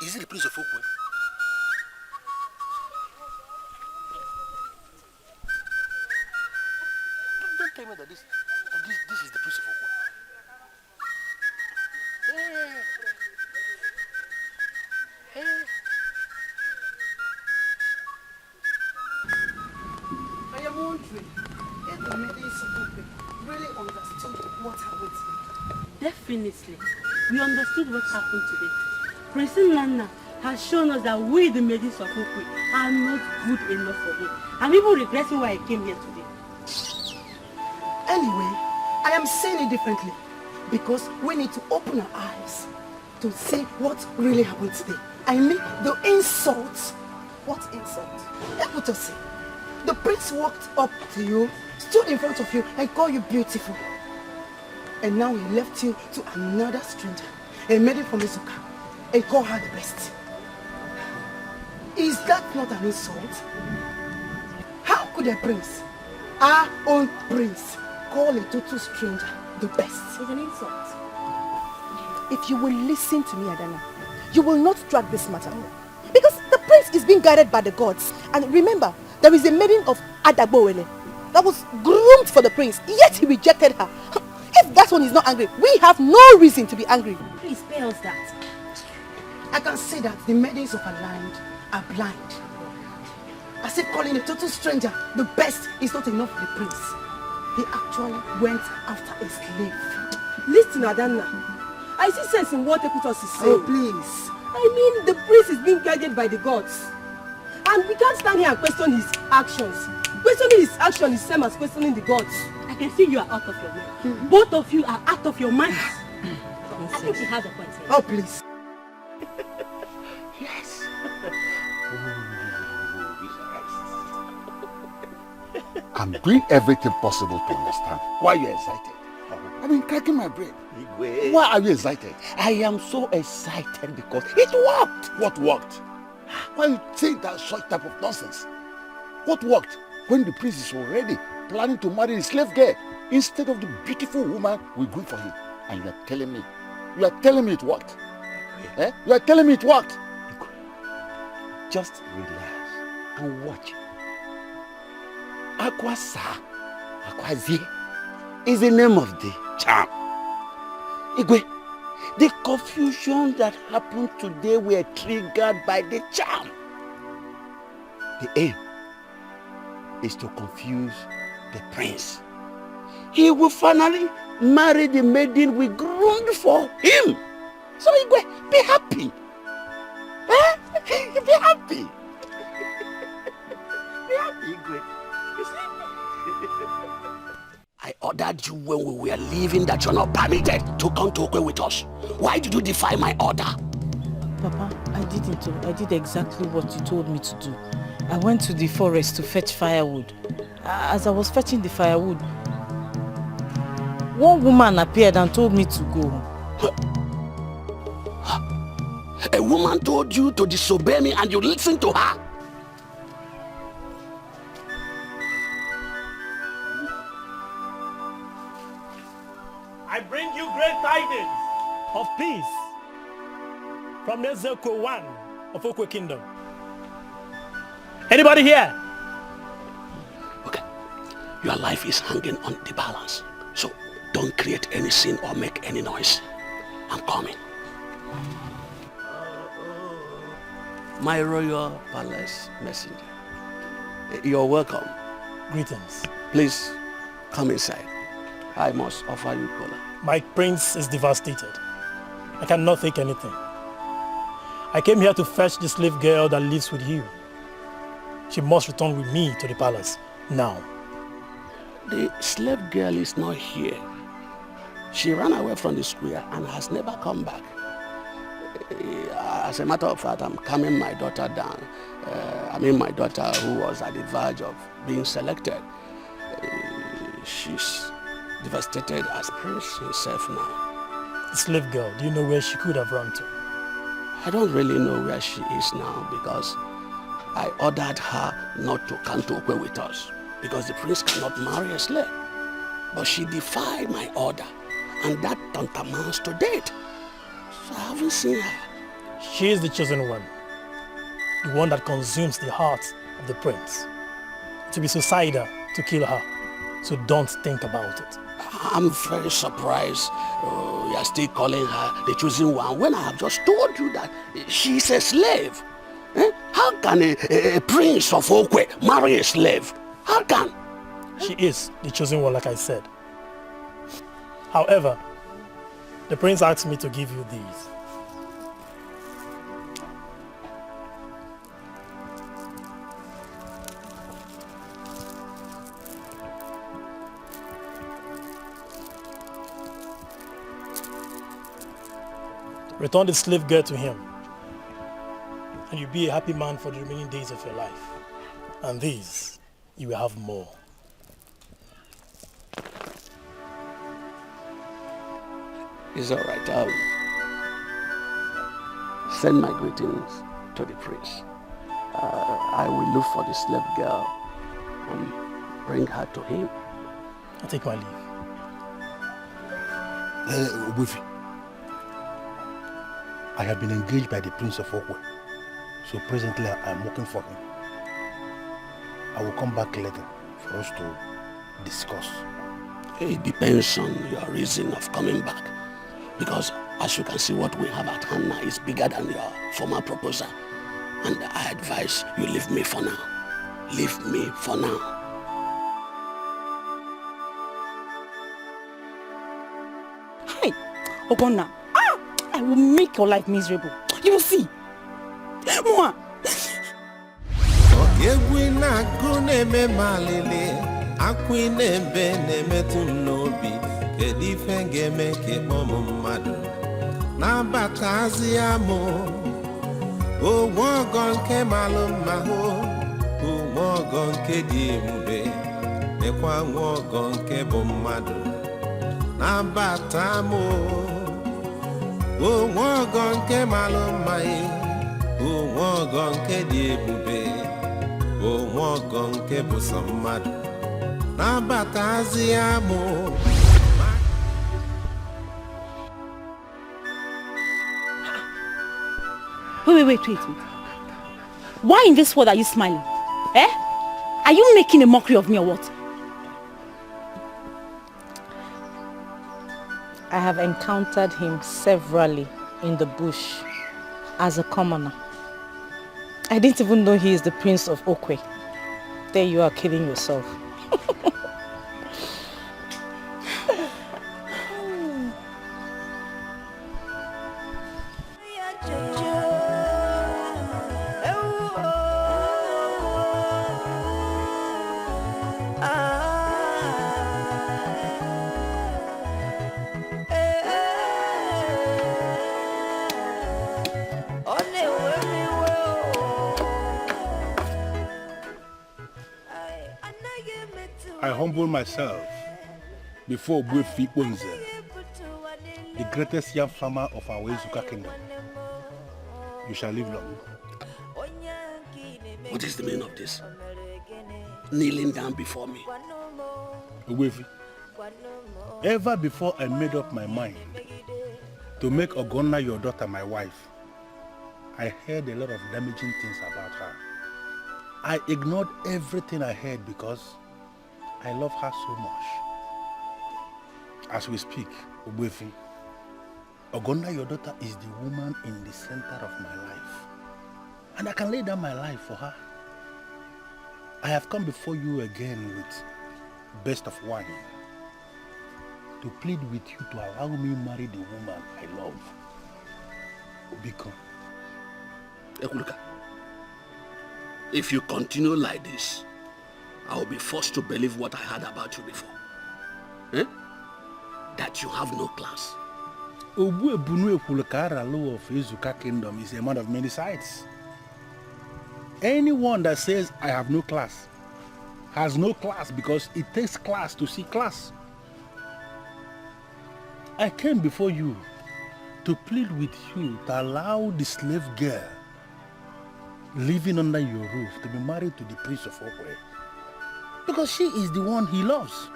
Is it the Prince of Okwe? Don't tell me that this is the Prince of Okwe. Hey. I am wondering if the maidens of Okwe really understood what happened today. Definitely. We understood what happened today. Prince Nana has shown us that we, the maidens of Okwe, are not good enough for him. I'm even regretting why I came here today. Anyway, I am saying it differently because we need to open our eyes to see what really happened today. I mean, the insults. What insult? Let us see. The prince walked up to you, stood in front of you, and called you beautiful. And now he left you to another stranger, a maiden from Izuka, and called her the best. Is that not an insult? How could a prince, our own prince, call a total stranger the best? It's an insult. If you will listen to me, Adana, you will not drag this matter. Because the prince is being guided by the gods. And remember, there is a maiden of Adagbowele that was groomed for the prince, yet he rejected her. If that one is not angry, we have no reason to be angry. Please spare us that. I can say that the maidens of our land are blind. As if calling a total stranger the best is not enough for the prince. He actually went after a slave. Listen, Adana. I see sense in what Equitos is saying. Oh, please. I mean, the prince is being guided by the gods. And we can't stand here and question his actions. Questioning his action is the same as questioning the gods. I can see you are out of your mind. Both of you are out of your minds. I think he has a point here. Oh, please. Yes. I'm doing everything possible to understand why you're excited. I've been cracking my brain. Why are you excited? I am so excited because it worked. What worked? Why you saying that such type of nonsense? What worked? When the prince is already planning to marry the slave girl instead of the beautiful woman we grew for him. And you are telling me it worked. Eh? You are telling me it worked. Just relax and watch. Akwasa, Akwazi is the name of the charm. Igwe, the confusion that happened today were triggered by the charm. The aim is to confuse the prince. He will finally marry the maiden we groomed for him. So Igwe, be happy. Eh? Be happy. Be happy, Igwe. I ordered you when we were leaving that you're not permitted to come to Okwe with us. Why did you defy my order? Papa, I didn't. I did exactly what you told me to do. I went to the forest to fetch firewood. As I was fetching the firewood, one woman appeared and told me to go. A woman told you to disobey me and you listened to her? I bring you great tidings of peace from Nezeko 1 of Okwe Kingdom. Anybody here? Okay. Your life is hanging on the balance. So don't create any scene or make any noise. I'm coming. My royal palace messenger. You're welcome. Greetings. Please come inside. I must offer you cola. My prince is devastated. I cannot take anything. I came here to fetch the slave girl that lives with you. She must return with me to the palace now. The slave girl is not here. She ran away from the square and has never come back. As a matter of fact, I'm calming my daughter down. My daughter who was at the verge of being selected. She's devastated as Prince himself now. The slave girl, do you know where she could have run to? I don't really know where she is now because I ordered her not to come to Okwe with us because the prince cannot marry a slave. But she defied my order and that tantamounts to date. So I haven't seen her. She is the chosen one. The one that consumes the heart of the prince. To be suicidal to kill her. So don't think about it. I'm very surprised you are still calling her the chosen one when I have just told you that she's a slave. How can a prince of Okwe marry a slave? How can? She is the chosen one, like I said. However, the prince asked me to give you these. Return the slave girl to him, and you'll be a happy man for the remaining days of your life. And these, you will have more. It's all right. I'll send my greetings to the prince. I will look for the slave girl and bring her to him. I'll take my leave. Wifi, I have been engaged by the Prince of Okwe, so presently I am working for him. I will come back later for us to discuss. It depends on your reason of coming back. Because as you can see, what we have at hand now is bigger than your former proposal. And I advise you leave me for now. Leave me for now. Hi, Ogonna. I will make your life miserable. You will see. Mwah. Wait. Why in this world are you smiling? Eh? Are you making a mockery of me or what? I have encountered him severally in the bush as a commoner. I didn't even know he is the Prince of Okwe. There you are kidding yourself. I humble myself before Buefi Unze, the greatest young farmer of our Izuka kingdom. You shall live long. What is the meaning of this? Kneeling down before me. Buefi, ever before I made up my mind to make Ogonna your daughter my wife, I heard a lot of damaging things about her. I ignored everything I heard because I love her so much. As we speak, Ogbuefi, Ogonna, your daughter, is the woman in the center of my life. And I can lay down my life for her. I have come before you again with best of wine to plead with you to allow me marry the woman I love. Biko. Ekuluka, if you continue like this, I will be forced to believe what I heard about you before. That you have no class. Ogbuebunu Ekuluka Aralu of Ezuka Kingdom is a man of many sides. Anyone that says I have no class has no class because it takes class to see class. I came before you to plead with you to allow the slave girl living under your roof to be married to the Prince of Okwe. Because she is the one he loves.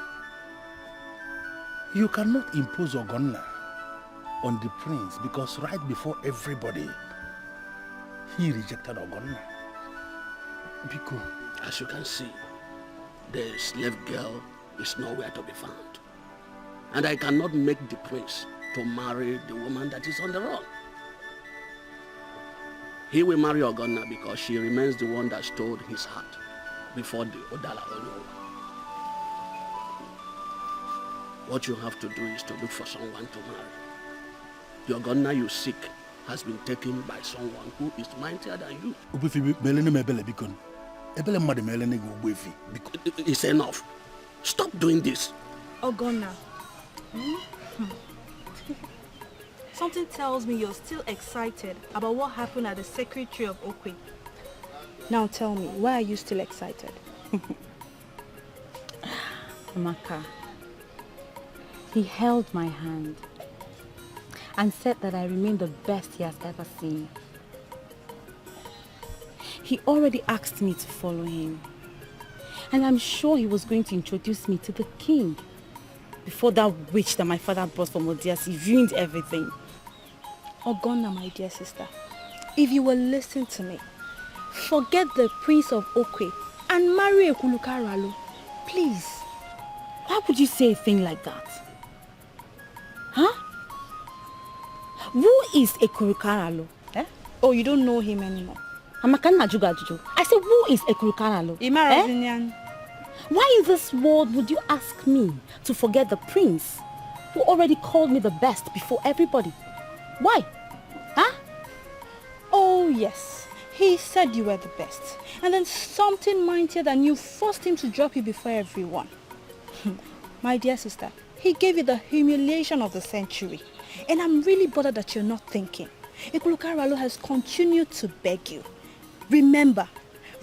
You cannot impose Ogonna on the prince because right before everybody, he rejected Ogonna. Biko. As you can see, the slave girl is nowhere to be found. And I cannot make the prince to marry the woman that is on the run. He will marry Ogonna because she remains the one that stole his heart before the Odala Ono. What you have to do is to look for someone to marry. The Ogonna you seek has been taken by someone who is mightier than you. It's enough. Stop doing this. Ogonna. Something tells me you're still excited about what happened at the secretary of Okwe. Now tell me, why are you still excited? Amaka, he held my hand and said that I remain the best he has ever seen. He already asked me to follow him. And I'm sure he was going to introduce me to the king. Before that witch that my father brought from Odiasi ruined everything. Ogonna, my dear sister, if you will listen to me, forget the Prince of Okwe and marry Ekuluka Aralu, please. Why would you say a thing like that? Huh? Who is Ekuluka Aralu? Eh? Oh, you don't know him anymore. I said, who is Ekuluka Aralu? Eh? Why in this world would you ask me to forget the prince who already called me the best before everybody? Why? Huh? Oh, yes. He said you were the best. And then something mightier than you forced him to drop you before everyone. My dear sister, he gave you the humiliation of the century. And I'm really bothered that you're not thinking. Ekuluka Aralu has continued to beg you. Remember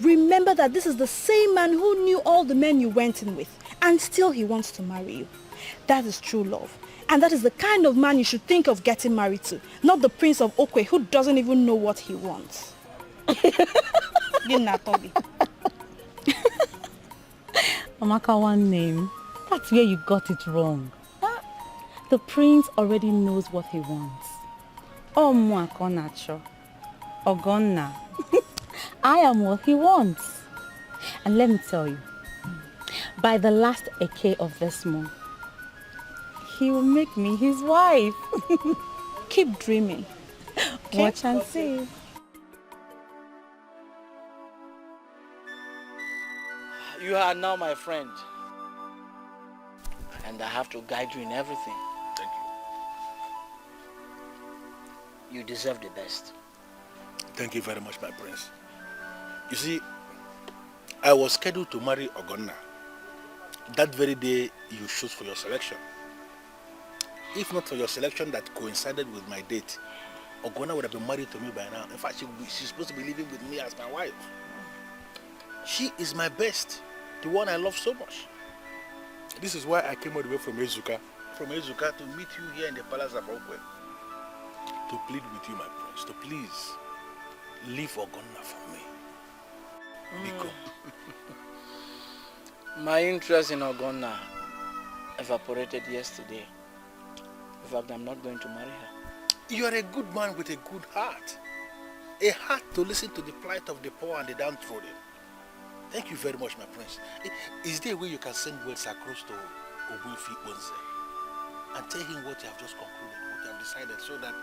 that this is the same man who knew all the men you went in with. And still he wants to marry you. That is true love. And that is the kind of man you should think of getting married to. Not the Prince of Okwe who doesn't even know what he wants. Amaka, one name. That's where you got it wrong. The prince already knows what he wants. Oh, Mwakonacho. Ogonna. I am what he wants. And let me tell you, by the last Eke of this month, he will make me his wife. Keep dreaming. Watch and see. You are now my friend. And I have to guide you in everything. Thank you. You deserve the best. Thank you very much, my prince. You see, I was scheduled to marry Ogonna that very day you chose for your selection. If not for your selection that coincided with my date, Ogonna would have been married to me by now. In fact, she's supposed to be living with me as my wife. She is my best, the one I love so much. This is why I came all the way from Ezuka to meet you here in the palace of Okwe. To plead with you, my prince, to please leave Ogonna for me. Biko. My interest in Ogonna evaporated yesterday. In fact, I'm not going to marry her. You are a good man with a good heart. A heart to listen to the plight of the poor and the downtrodden. Thank you very much, my prince. Is there a way you can send words across to Obuefi Onze and tell him what you have just concluded, what you have decided, so that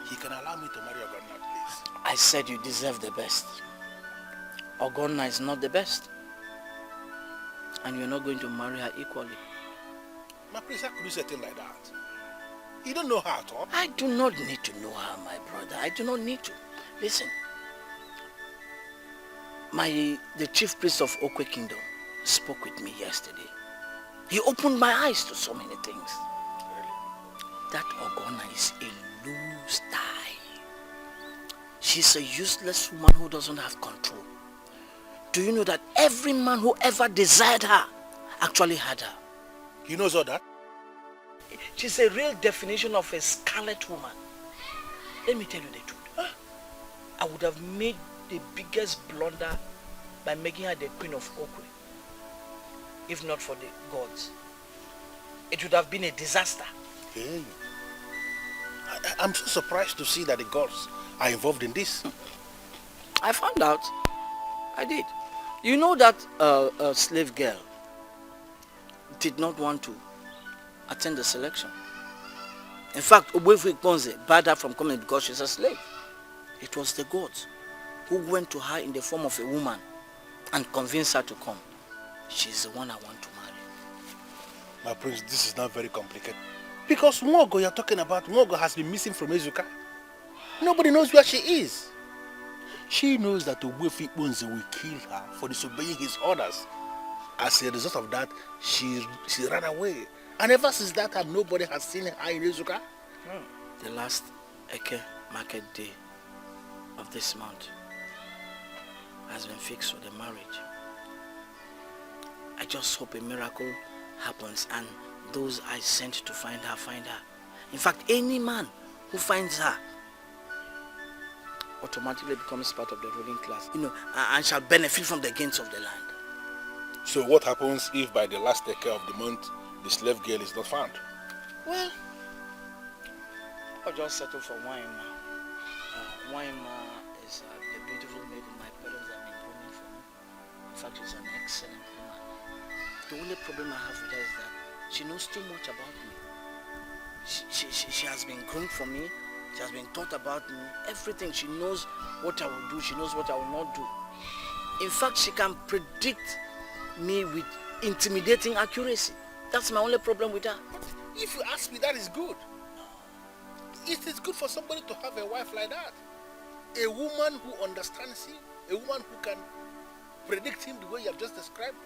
he can allow me to marry Ogonna, please? I said you deserve the best. Ogonna is not the best. And you're not going to marry her equally. My prince, how could you say a thing like that? You don't know her at all. I do not need to know her, my brother. I do not need to. Listen. The chief priest of Okwe Kingdom spoke with me yesterday. He opened my eyes to so many things. Really? That Ogonna is a loose tie. She's a useless woman who doesn't have control. Do you know that every man who ever desired her actually had her? He knows all that? She's a real definition of a scarlet woman. Let me tell you the truth. I would have made the biggest blunder by making her the queen of Okwe, if not for the gods. It would have been a disaster. Hey. I'm so surprised to see that the gods are involved in this. I found out. I did. You know that a slave girl did not want to attend the selection. In fact, Obuefi Bonze barred her from coming because she's a slave. It was the gods who went to her in the form of a woman and convinced her to come. She's the one I want to marry. My prince, this is not very complicated. Because Nwaogo you're talking about, Nwaogo has been missing from Ezuka. Nobody knows where she is. She knows that Obuefi Bonze will kill her for disobeying his orders. As a result of that, she ran away. And ever since that time, nobody has seen her in Ezuka. The last Eke market day of this month has been fixed for the marriage. I just hope a miracle happens and those I sent to find her, find her. In fact, any man who finds her automatically becomes part of the ruling class, and shall benefit from the gains of the land. So what happens if by the last Eke of the month, the slave girl is not found? Well, I'll just settle for Waima. Waima is the beautiful maiden my parents have been grooming for me. In fact, she's an excellent woman. The only problem I have with her is that she knows too much about me. She has been groomed for me. She has been taught about me. Everything. She knows what I will do. She knows what I will not do. In fact, she can predict me with intimidating accuracy. That's my only problem with her. But if you ask me, that is good. It is good for somebody to have a wife like that. A woman who understands him, a woman who can predict him the way you have just described.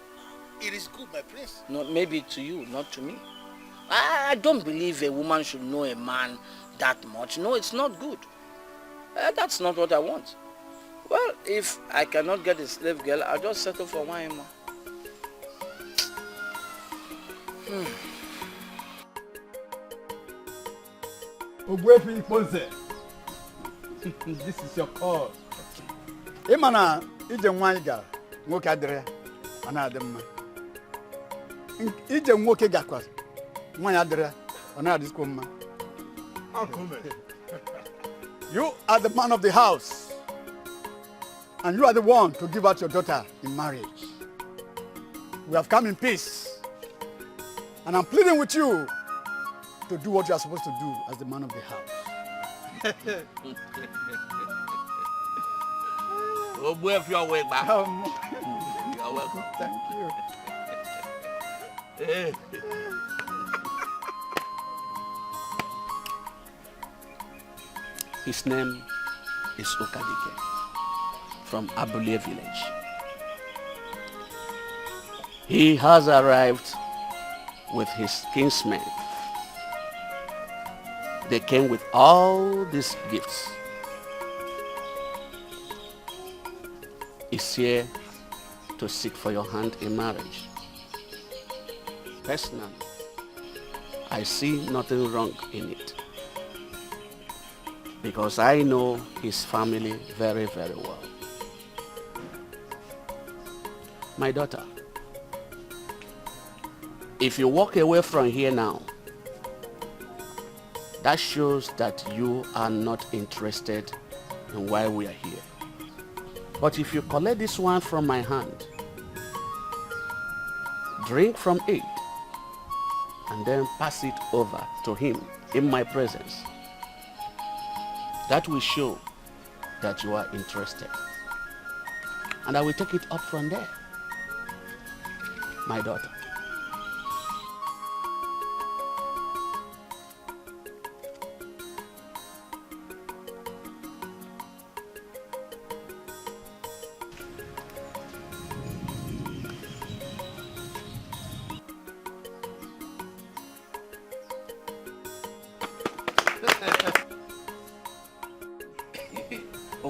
It is good, my prince. No, maybe to you, not to me. I don't believe a woman should know a man that much. No, it's not good. That's not what I want. Well, if I cannot get a slave girl, I'll just settle for Waima. Obuefi Bonze, this is your call. Imana ije nwanyi gara nwoke adịrị ọ na-adị mma. Ije nwoke gakwa nwanyi adịrị ọ na-adịkwa mma. You are the man of the house, and you are the one to give out your daughter in marriage. We have come in peace, and I'm pleading with you to do what you are supposed to do as the man of the house. Obuefi, you're welcome. You're welcome. Thank you. His name is Dikeh from Abule village. He has arrived with his kinsmen. They came with all these gifts. He's here to seek for your hand in marriage. Personally, I see nothing wrong in it, because I know his family very, very well. My daughter, if you walk away from here now, that shows that you are not interested in why we are here. But if you collect this one from my hand, drink from it, and then pass it over to him in my presence. That will show that you are interested. And I will take it up from there. My daughter.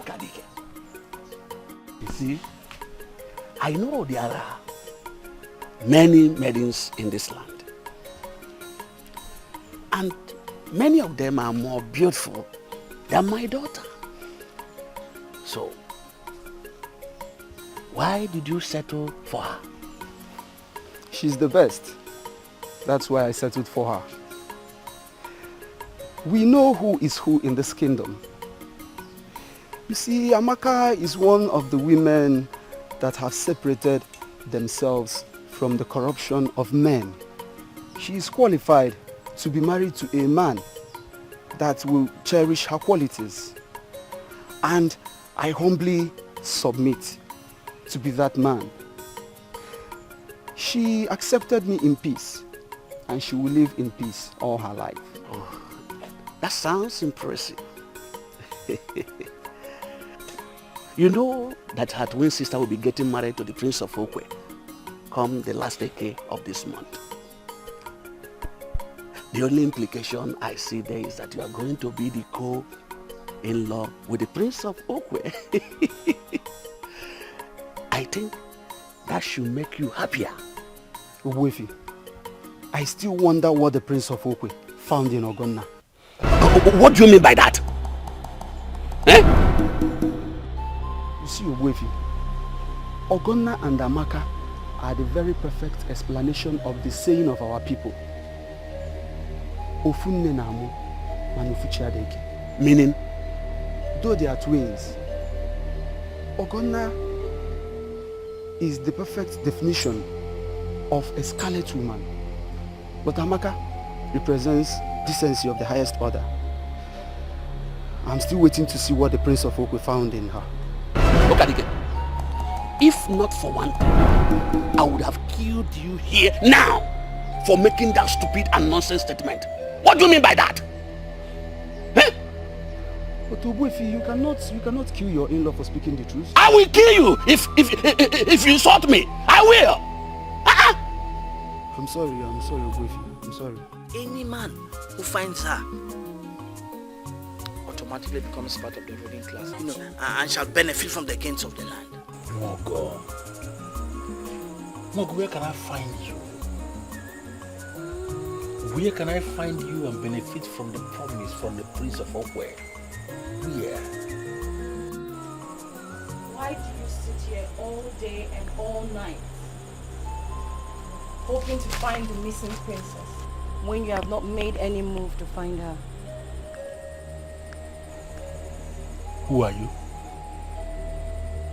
Dikeh. You see, I know there are many maidens in this land. And many of them are more beautiful than my daughter. So, why did you settle for her? She's the best. That's why I settled for her. We know who is who in this kingdom. You see, Amaka is one of the women that have separated themselves from the corruption of men. She is qualified to be married to a man that will cherish her qualities. And I humbly submit to be that man. She accepted me in peace, and she will live in peace all her life. Oh, that sounds impressive. You know that her twin sister will be getting married to the Prince of Okwe come the last Dikeh of this month. The only implication I see there is that you are going to be the co-in-law with the Prince of Okwe. I think that should make you happier. Uwefi, I still wonder what the Prince of Okwe found in Ogonna. What do you mean by that? Eh? You see, Uwefi, Ogonna and Amaka are the very perfect explanation of the saying of our people. Ofunne namu, manufuchiadeke. Meaning? Though they are twins, Ogonna is the perfect definition of a scarlet woman. But Amaka represents decency of the highest order. I'm still waiting to see what the Prince of Okwe found in her. Look at it. If not for one thing, I would have killed you here now for making that stupid and nonsense statement. What do you mean by that? Eh? But Ubuefi, you cannot kill your in-law for speaking the truth. I will kill you if you insult me. I will. I'm sorry, Ubuefi. I'm sorry. Any man who finds her automatically becomes part of the ruling class, and shall benefit from the gains of the land. Nwaogo, where can I find you? Where can I find you and benefit from the promise from the Prince of Okwe? Where? Why do you sit here all day and all night, hoping to find the missing princess, when you have not made any move to find her? Who are you?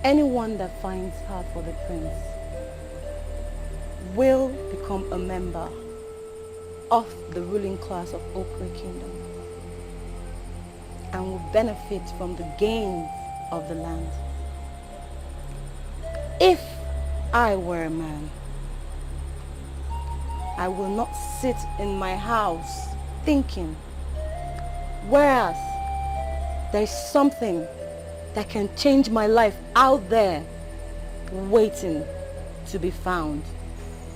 Anyone that finds her for the prince will become a member of the ruling class of Okwe Kingdom and will benefit from the gains of the land. If I were a man, I will not sit in my house thinking, whereas there's something that can change my life out there waiting to be found.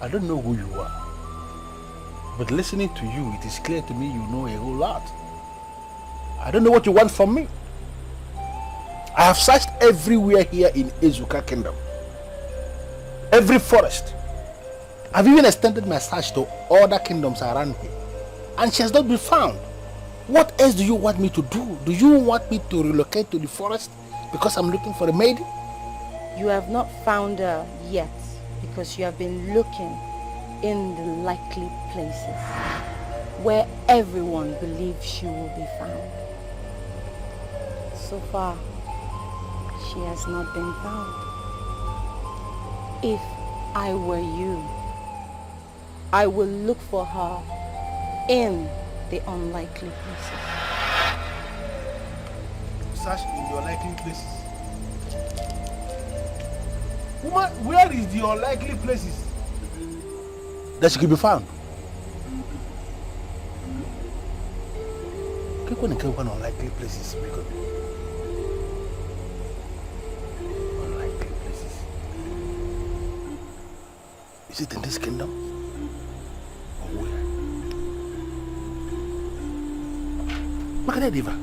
I don't know who you are, but listening to you, it is clear to me you know a whole lot. I don't know what you want from me. I have searched everywhere here in Ezuka Kingdom. Every forest. I've even extended my search to other kingdoms around here, and she has not been found. What else do you want me to do? Do you want me to relocate to the forest because I'm looking for a maid? You have not found her yet because you have been looking in the likely places where everyone believes she will be found. So far, she has not been found. If I were you, I will look for her in the unlikely places. Search in the unlikely places. Woman, where is the unlikely places that she could be found? Unlikely places. Unlikely places. Is it in this kingdom? Or where? Makanya Diva.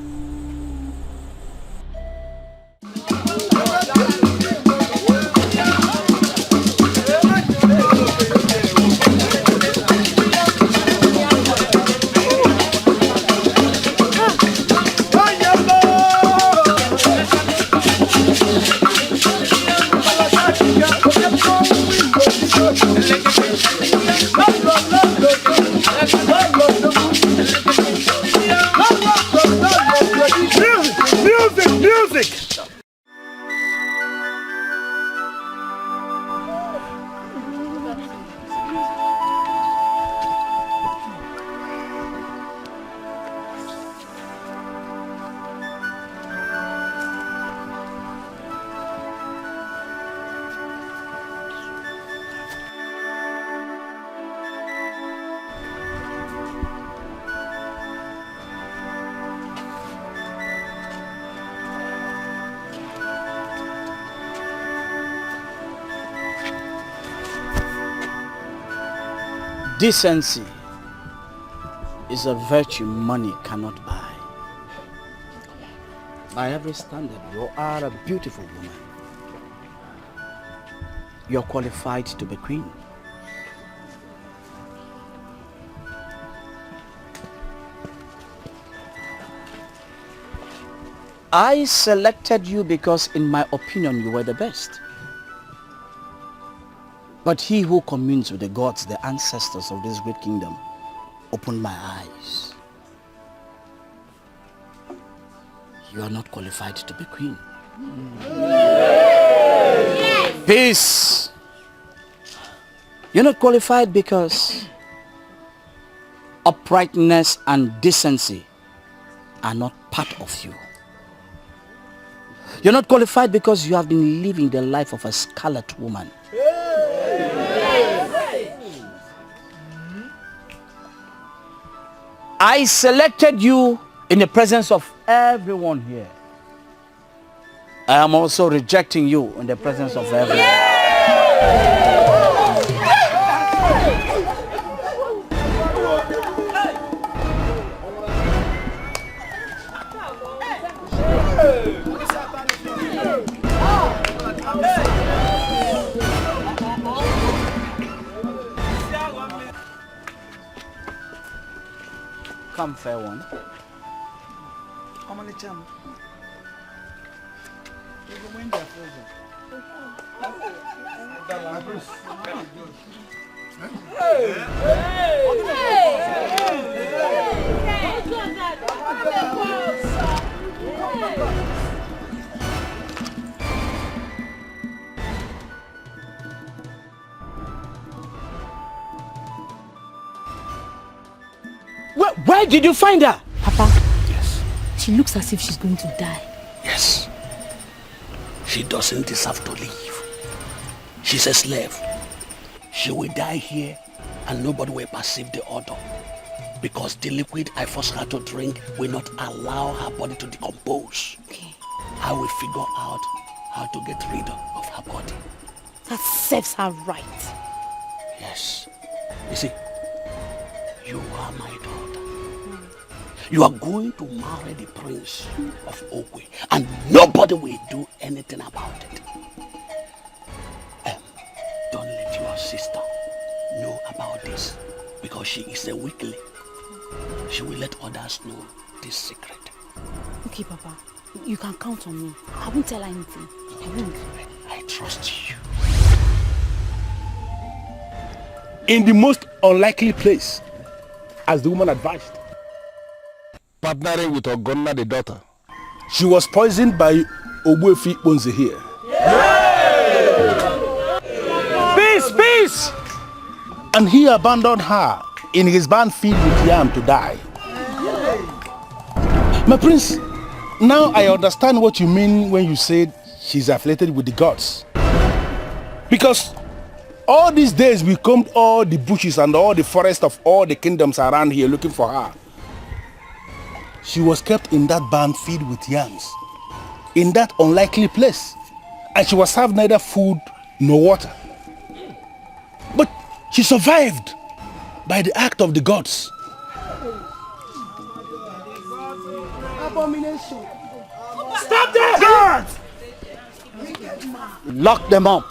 Decency is a virtue money cannot buy. By every standard, you are a beautiful woman. You are qualified to be queen. I selected you because, in my opinion, you were the best. But he who communes with the gods, the ancestors of this great kingdom, opened my eyes. You are not qualified to be queen. Yes. Peace. You're not qualified because uprightness and decency are not part of you. You're not qualified because you have been living the life of a scarlet woman. I selected you in the presence of everyone here. I am also rejecting you in the presence of everyone. Come, fair one. Come on, let's jump. Where did you find her? Papa. Yes. She looks as if she's going to die. Yes. She doesn't deserve to live. She's a slave. She will die here and nobody will perceive the odor. Because the liquid I force her to drink will not allow her body to decompose. Okay. I will figure out how to get rid of her body. That serves her right. Yes. You see, you are my daughter. You are going to marry the prince of Ogwe and nobody will do anything about it. Don't let your sister know about this because she is a weakling. She will let others know this secret. Okay, Papa. You can count on me. I won't tell her anything. I won't. I trust you. In the most unlikely place, as the woman advised, partnering with Ogonna the daughter, she was poisoned by Ogbuefi Bonze here. Peace, peace! And he abandoned her in his barn filled with yam to die. My prince, now I understand what you mean when you said she's afflicted with the gods. Because all these days we combed all the bushes and all the forests of all the kingdoms around here looking for her. She was kept in that barn filled with yams, in that unlikely place, and she was served neither food nor water. But she survived by the act of the gods. Abomination. Stop this! Guards! Lock them up.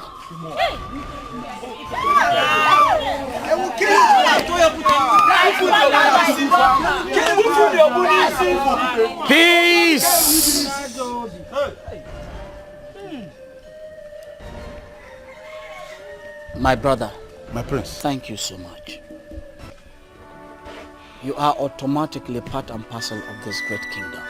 Peace! My brother. My prince. Thank you so much. You are automatically part and parcel of this great kingdom.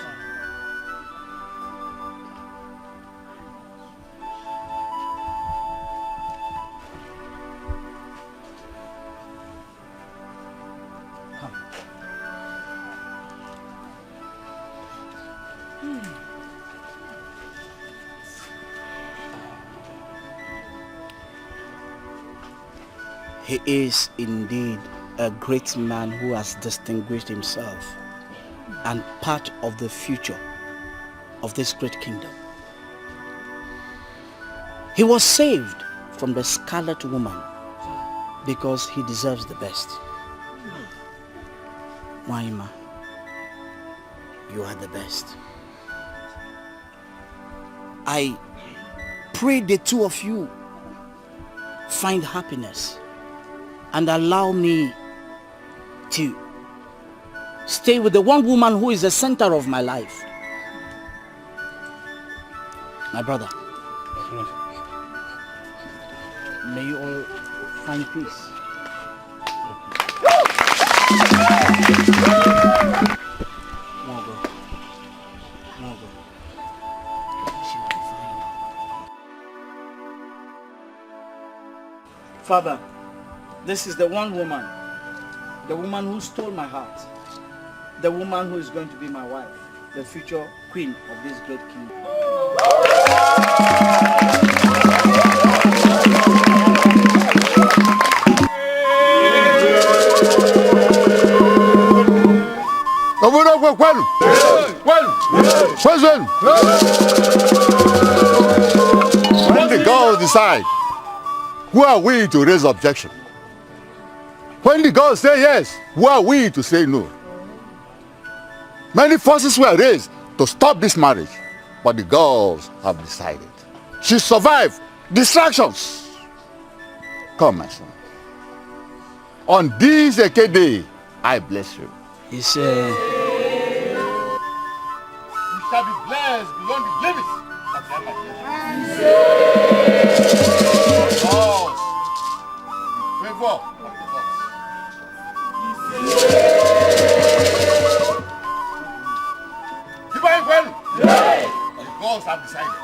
He is indeed a great man who has distinguished himself and part of the future of this great kingdom. He was saved from the scarlet woman because he deserves the best. Waima, you are the best. I pray the two of you find happiness and allow me to stay with the one woman who is the center of my life. My brother, may you all find peace. Nwaogo. Father, this is the one woman, the woman who stole my heart, the woman who is going to be my wife, the future queen of this great kingdom. When the gods decide, who are we to raise objection? When the gods say yes, who are we to say no? Many forces were raised to stop this marriage, but the gods have decided. She survived distractions. Come, my son. On this day, I bless you. He said, you shall be blessed beyond the limits of the imagination. Because the favor of the gods. Divine well, the gods have decided.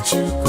Chukwu